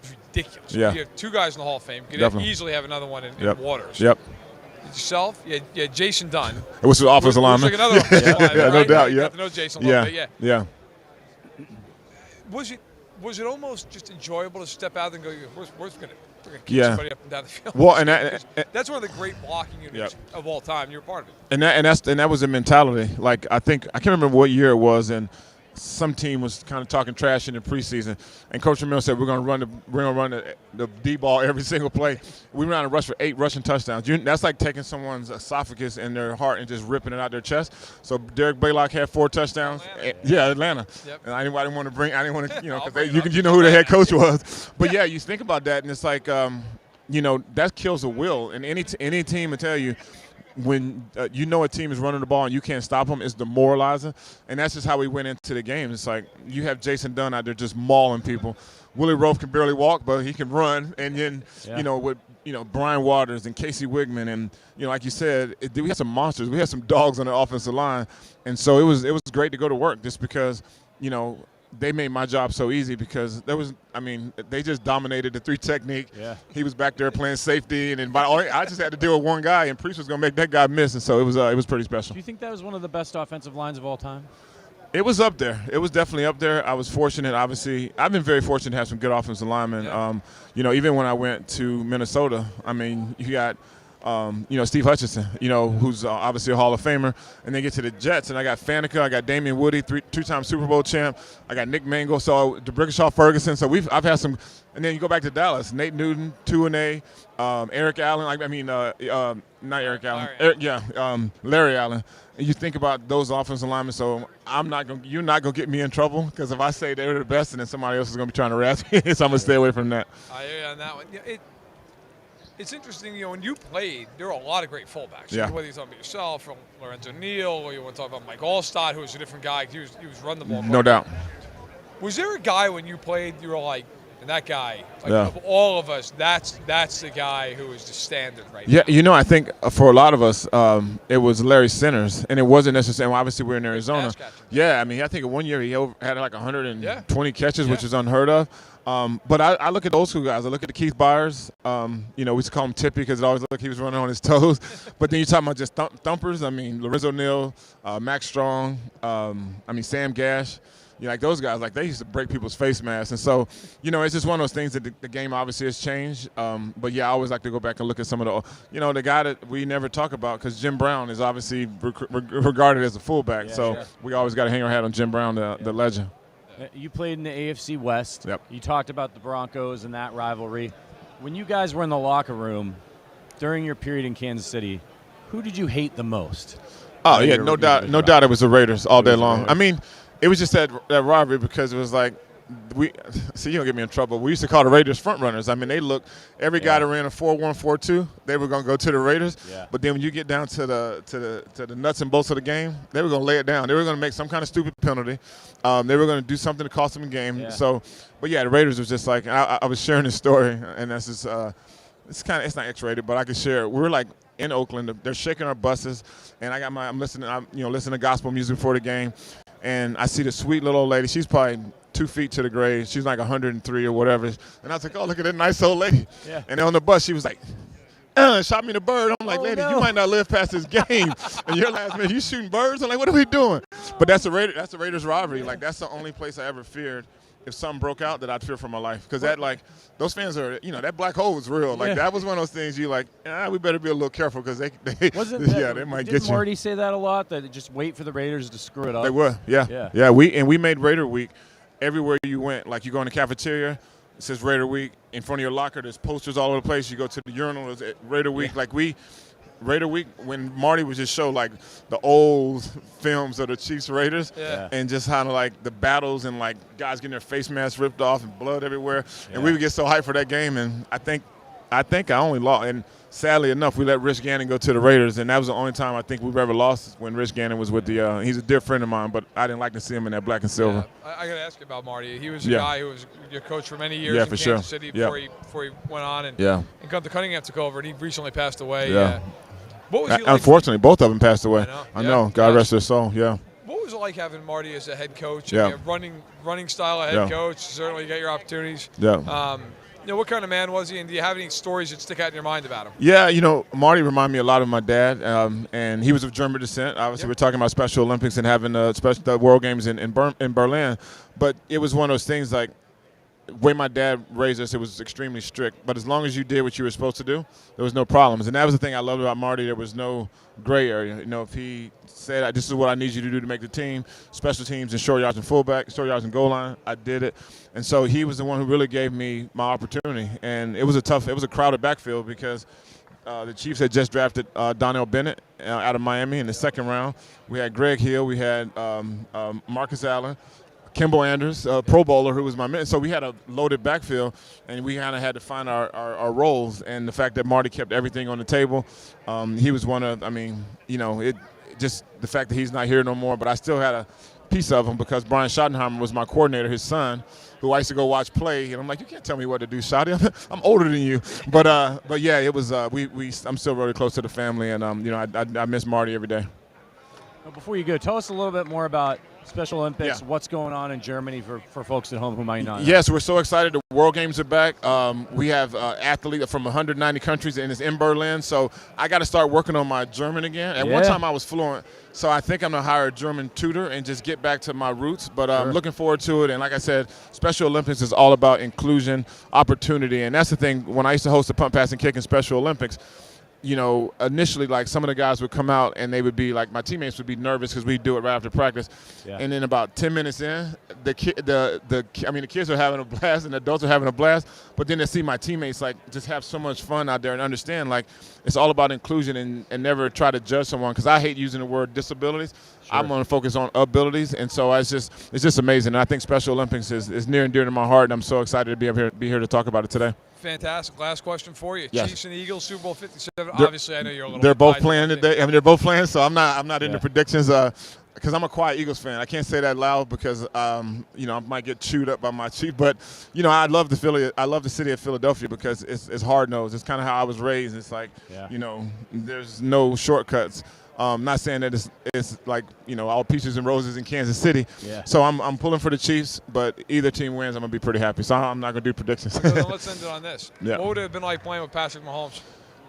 Speaker 2: was ridiculous.
Speaker 11: Yeah.
Speaker 2: You have 2 guys in the Hall of Fame. You could easily have another one in Waters.
Speaker 11: Yep.
Speaker 2: Yourself, yeah, Jason Dunn.
Speaker 11: It was the offensive lineman.
Speaker 2: Like another offensive lineman,
Speaker 11: no
Speaker 2: right?
Speaker 11: doubt.
Speaker 2: You
Speaker 11: Yeah.
Speaker 2: got to know Jason a little bit.
Speaker 11: Yeah.
Speaker 2: Was it almost just enjoyable to step out and go, we're going to keep somebody up and down the field?
Speaker 11: Well, and
Speaker 2: that's one of the great blocking units of all time. You're part of it.
Speaker 11: And that was the mentality. Like I can't remember what year it was, and some team was kind of talking trash in the preseason, and Coach Ramil said we're going to run the D ball every single play. We ran a rush for 8 rushing touchdowns. That's like taking someone's esophagus and their heart and just ripping it out their chest. So Derek Blaylock had 4 touchdowns. Atlanta. Yep. And I didn't want to because you know who the head coach was. But you think about that, and it's like that kills the will. And any team will tell you, when you know a team is running the ball and you can't stop them, it's demoralizing. And that's just how we went into the game. It's like you have Jason Dunn out there just mauling people. Willie Roaf can barely walk, but he can run. And then, with Brian Waters and Casey Wigman and, like you said, we had some monsters. We had some dogs on the offensive line. And so it was great to go to work just because, they made my job so easy because they just dominated the 3 technique. Yeah. He was back there playing safety, and then I just had to deal with one guy, and Priest was going to make that guy miss, and so it was pretty special.
Speaker 1: Do you think that was one of the best offensive lines of all time?
Speaker 11: It was up there. It was definitely up there. I was fortunate, obviously. I've been very fortunate to have some good offensive linemen. Yeah. Even when I went to Minnesota, you got Steve Hutchinson, who's obviously a Hall of Famer. And then get to the Jets, and I got Faneca, I got Damian Woody, 2-time Super Bowl champ. I got Nick Mangle, so DeBrickashaw Ferguson. So I've had some. And then you go back to Dallas, Nate Newton, 2-A, Eric Allen. Not Eric Allen. Larry Allen. And you think about those offensive linemen. So you're not gonna get me in trouble because if I say they're the best, and then somebody else is gonna be trying to harass me, so I'm gonna stay away from that.
Speaker 2: I hear you on that one. It's interesting, when you played, there were a lot of great fullbacks.
Speaker 11: Yeah.
Speaker 2: Whether you're talking about yourself, or Lorenzo Neal, or you want to talk about Mike Allstott, who was a different guy. He was running the ball.
Speaker 11: No doubt.
Speaker 2: Was there a guy when you played, you were like, and that guy, of all of us, that's the guy who is the standard right now?
Speaker 11: Yeah, I think for a lot of us, it was Larry Centers, and it wasn't necessarily. Obviously, we're in Arizona. Yeah, I think one year he had like 120 catches, which is unheard of. But I look at those school guys. I look at the Keith Byers. We used to call him Tippy because it always looked like he was running on his toes. But then you're talking about just thumpers. Lorenzo Neal, Max Strong, Sam Gash. Like those guys, they used to break people's face masks. And so, it's just one of those things that the game obviously has changed. But, I always like to go back and look at some of the guy that we never talk about because Jim Brown is obviously regarded as a fullback. We always got to hang our hat on Jim Brown, the legend.
Speaker 1: You played in the AFC West.
Speaker 11: Yep.
Speaker 1: You talked about the Broncos and that rivalry. When you guys were in the locker room during your period in Kansas City, who did you hate the most?
Speaker 11: Oh, yeah, no doubt. No doubt it was the Raiders all day long. It was just that rivalry because it was like you don't get me in trouble. We used to call the Raiders front runners. They look every guy that ran a 4-1, 4-2, they were gonna go to the Raiders. Yeah. But then when you get down to the nuts and bolts of the game, they were gonna lay it down. They were gonna make some kind of stupid penalty. They were gonna do something to cost them a game. Yeah. So, the Raiders was just like I was sharing this story, and that's just it's not X-rated, but I can share it. We were in Oakland. They're shaking our buses, and I'm listening to gospel music before the game. And I see the sweet little old lady. She's probably 2 feet to the grave. She's like 103 or whatever. And I was like, oh, look at that nice old lady. Yeah. And then on the bus, she was like, shot me the bird. I'm like, lady, you might not live past this game. And your last minute, you shooting birds? I'm like, what are we doing? But that's the Raiders rivalry. That's the only place I ever feared if something broke out that I'd fear for my life. Because those fans are, that black hole was real. That was one of those things we better be a little careful because they might get you.
Speaker 1: Didn't Marty say that a lot, that just wait for the Raiders to screw it up?
Speaker 11: They were, yeah. We made Raider Week everywhere you went. Like you go in the cafeteria, it says Raider Week. In front of your locker, there's posters all over the place. You go to the urinal, there's Raider Week. Yeah. Raider Week, when Marty would just show the old films of the Chiefs Raiders and just the battles and guys getting their face masks ripped off and blood everywhere. Yeah. And we would get so hyped for that game. And I think I only lost. And sadly enough, we let Rich Gannon go to the Raiders. And that was the only time I think we've ever lost when Rich Gannon was with he's a dear friend of mine, but I didn't like to see him in that black and silver.
Speaker 2: Yeah. I got to ask you about Marty. He was a guy who was your coach for many years in Kansas City before he went on. And Gunther Cunningham took over, and he recently passed away.
Speaker 11: Yeah.
Speaker 2: What was he like?
Speaker 11: Unfortunately, both of them passed away. I know. God rest their soul. Yeah.
Speaker 2: What was it like having Marty as a head coach?
Speaker 11: Yeah.
Speaker 2: Running style of head coach. Certainly, you got your opportunities.
Speaker 11: Yeah.
Speaker 2: what kind of man was he, and do you have any stories that stick out in your mind about him?
Speaker 11: Yeah, Marty reminded me a lot of my dad, and he was of German descent. Obviously, we're talking about Special Olympics and having the World Games in Berlin, but it was one of those things like, the way my dad raised us, it was extremely strict. But as long as you did what you were supposed to do, there was no problems. And that was the thing I loved about Marty. There was no gray area. If he said, this is what I need you to do to make the team, special teams and short yards and fullback, short yards and goal line, I did it. And so he was the one who really gave me my opportunity. And it was a crowded backfield because the Chiefs had just drafted Donnell Bennett out of Miami in the second round. We had Greg Hill. We had Marcus Allen. Kimbo Andrews, Pro Bowler, who was my man. So we had a loaded backfield, and we kind of had to find our roles. And the fact that Marty kept everything on the table, he was one of, just the fact that he's not here no more. But I still had a piece of him because Brian Schottenheimer was my coordinator, his son, who I used to go watch play. And I'm like, you can't tell me what to do, Schotty. I'm older than you. But yeah, it was. I'm still really close to the family, and I miss Marty every day.
Speaker 1: Well, before you go, tell us a little bit more about Special Olympics, what's going on in Germany for folks at home who might not know.
Speaker 11: Yes, we're so excited. The World Games are back. We have athletes from 190 countries, and it's in Berlin. So I got to start working on my German again. At one time I was fluent, so I think I'm going to hire a German tutor and just get back to my roots. But I'm looking forward to it. And like I said, Special Olympics is all about inclusion, opportunity. And that's the thing. When I used to host the punt, pass, and kick in Special Olympics, initially, like, some of the guys would come out and they would be like, my teammates would be nervous because we do it right after practice. Yeah. And then about 10 minutes in, the kids are having a blast and the adults are having a blast. But then they see my teammates like just have so much fun out there and understand like it's all about inclusion and never try to judge someone, because I hate using the word disabilities. Sure. I'm going to focus on abilities, and so it's just amazing. And I think Special Olympics is near and dear to my heart, and I'm so excited to be here to talk about it today.
Speaker 2: Fantastic. Last question for you.
Speaker 11: Yes.
Speaker 2: Chiefs and Eagles, Super Bowl 57. Obviously, I know you're a little.
Speaker 11: They're both playing today. They're both playing, so I'm not into predictions because I'm a quiet Eagles fan. I can't say that loud because I might get chewed up by my chief. But I love the city of Philadelphia because it's hard nosed. It's kind of how I was raised. It's like there's no shortcuts. Not saying that it's like all peaches and roses in Kansas City. Yeah. So I'm pulling for the Chiefs, but either team wins, I'm gonna be pretty happy. So I'm not gonna do predictions.
Speaker 2: So then let's end it on this.
Speaker 11: Yeah.
Speaker 2: What would it have been like playing with Patrick Mahomes?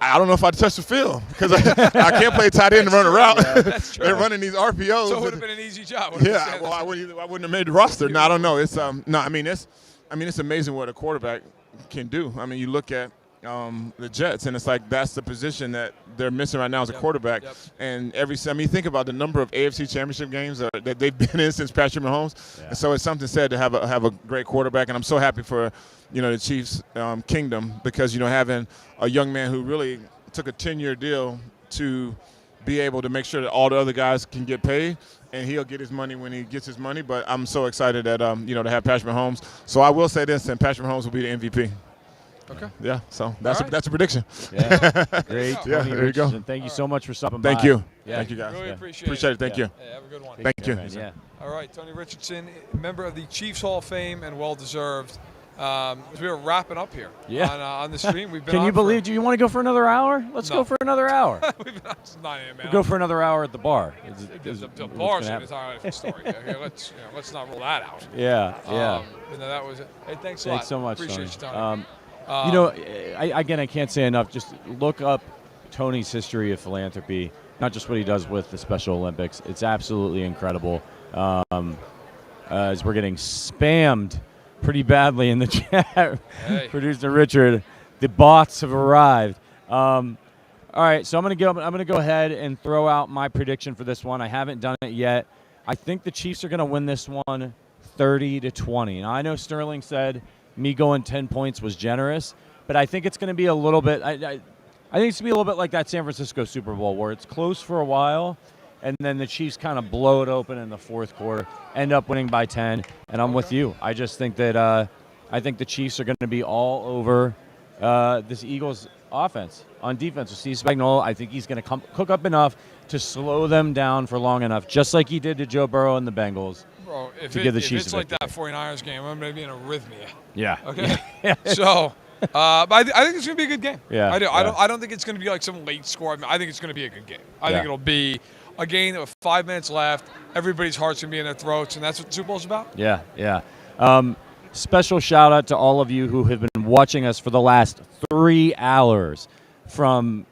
Speaker 11: I don't know if I'd touch the field because I can't play tight end and run a route. Yeah, that's true. They're running these RPOs.
Speaker 2: So it would have been an easy job.
Speaker 11: Yeah. Well, I wouldn't have made the roster. No, I don't know. It's it's amazing what a quarterback can do. I mean, you look at the Jets, and it's like that's the position that they're missing right now as a quarterback. Yep. And think about the number of AFC Championship games that they've been in since Patrick Mahomes. Yeah. And so it's something said to have a great quarterback, and I'm so happy for the Chiefs kingdom because having a young man who really took a 10-year deal to be able to make sure that all the other guys can get paid, and he'll get his money when he gets his money. But I'm so excited that to have Patrick Mahomes. So I will say this, and Patrick Mahomes will be the MVP.
Speaker 2: Okay.
Speaker 11: Yeah, so that's a prediction.
Speaker 1: Yeah. Great.
Speaker 11: Yeah, there you go.
Speaker 1: Thank you so much for stopping by.
Speaker 11: Thank you.
Speaker 1: Yeah.
Speaker 11: Thank you, guys.
Speaker 2: Really
Speaker 11: appreciate it. Thank you.
Speaker 2: Yeah, have a good one.
Speaker 11: Thank you.
Speaker 1: Yeah.
Speaker 2: All right, Tony Richardson, member of the Chiefs Hall of Fame and well-deserved. As we are wrapping up here on the stream. We've been
Speaker 1: Can you believe? Do you want to go for another hour? Let's go for another hour.
Speaker 2: We've been on since 9 a.m.
Speaker 1: We'll go for another hour at the bar.
Speaker 2: The bar's an entirely different story. Okay, let's not roll that out.
Speaker 1: Yeah.
Speaker 2: That was it. Hey, thanks a
Speaker 1: lot.
Speaker 2: Thanks
Speaker 1: so much,
Speaker 2: Appreciate
Speaker 1: Tony.
Speaker 2: You, Tony.
Speaker 1: I can't say enough. Just look up Tony's history of philanthropy, not just what he does with the Special Olympics. It's absolutely incredible. As we're getting spammed pretty badly in the chat, Producer Richard, the bots have arrived. All right, so I'm gonna go ahead and throw out my prediction for this one. I haven't done it yet. I think the Chiefs are gonna win this one 30-20. Now I know Sterling said me going 10 points was generous, but I think it's going to be a little bit. I think it's going to be a little bit like that San Francisco Super Bowl where it's close for a while, and then the Chiefs kind of blow it open in the fourth quarter, end up winning by 10. And I'm with you. I just think that I think the Chiefs are going to be all over this Eagles offense on defense with Steve Spagnuolo. I think he's going to cook up enough to slow them down for long enough, just like he did to Joe Burrow and the Bengals.
Speaker 2: Bro, if
Speaker 1: it's
Speaker 2: like that 49ers game, I'm going to be in arrhythmia.
Speaker 1: Yeah.
Speaker 2: Okay. So, but I think it's going to be a good game.
Speaker 1: Yeah.
Speaker 2: I do. Yeah. I don't think it's going to be like some late score. I think it's going to be a good game. I think it'll be a game with 5 minutes left. Everybody's heart's going to be in their throats, and that's what the Super Bowl's about.
Speaker 1: Yeah. special shout out to all of you who have been watching us for the last 3 hours, from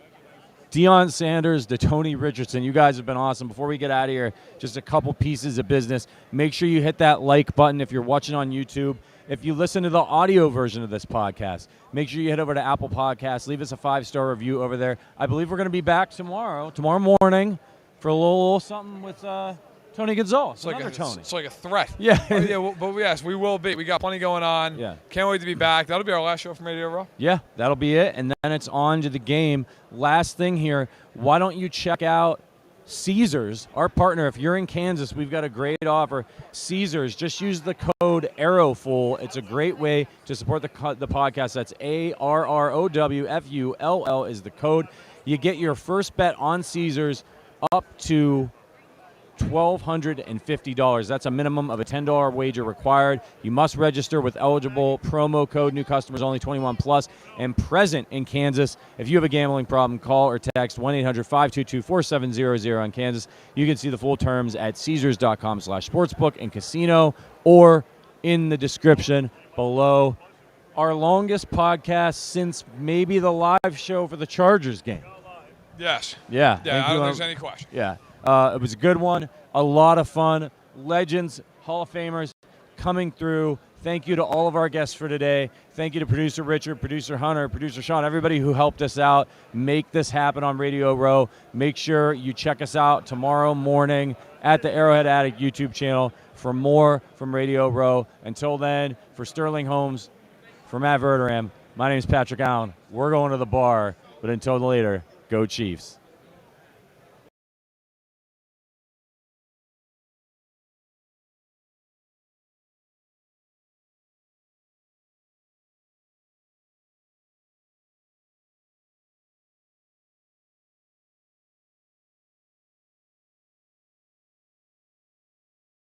Speaker 1: Deion Sanders to Tony Richardson. You guys have been awesome. Before we get out of here, just a couple pieces of business. Make sure you hit that like button if you're watching on YouTube. If you listen to the audio version of this podcast, make sure you head over to Apple Podcasts. Leave us a 5-star review over there. I believe we're going to be back tomorrow morning, for a little something with Tony Gonzalez.
Speaker 2: It's like a threat.
Speaker 1: Yeah.
Speaker 2: But yes, we will be. We got plenty going on.
Speaker 1: Yeah.
Speaker 2: Can't wait to be back. That'll be our last show from Radio Row.
Speaker 1: Yeah, that'll be it. And then it's on to the game. Last thing here, why don't you check out Caesars, our partner. If you're in Kansas, we've got a great offer. Caesars, just use the code ARROWFULL. It's a great way to support the podcast. That's ARROWFULL is the code. You get your first bet on Caesars up to $1,250. That's a minimum of a $10 wager required. You must register with eligible promo code. New customers only, 21 plus, and present in Kansas. If you have a gambling problem, call or text 1-800-522-4700 in Kansas. You can see the full terms at Caesars.com/sportsbook and casino, or in the description below. Our longest podcast since maybe the live show for the Chargers game.
Speaker 2: Yes.
Speaker 1: Yeah.
Speaker 2: Yeah, I don't think there's any question.
Speaker 1: Yeah. It was a good one, a lot of fun. Legends, Hall of Famers coming through. Thank you to all of our guests for today. Thank you to producer Richard, producer Hunter, producer Sean, everybody who helped us out make this happen on Radio Row. Make sure you check us out tomorrow morning at the Arrowhead Addict YouTube channel for more from Radio Row. Until then, for Sterling Holmes, for Matt Verderame, my name is Patrick Allen. We're going to the bar, but until later, go Chiefs.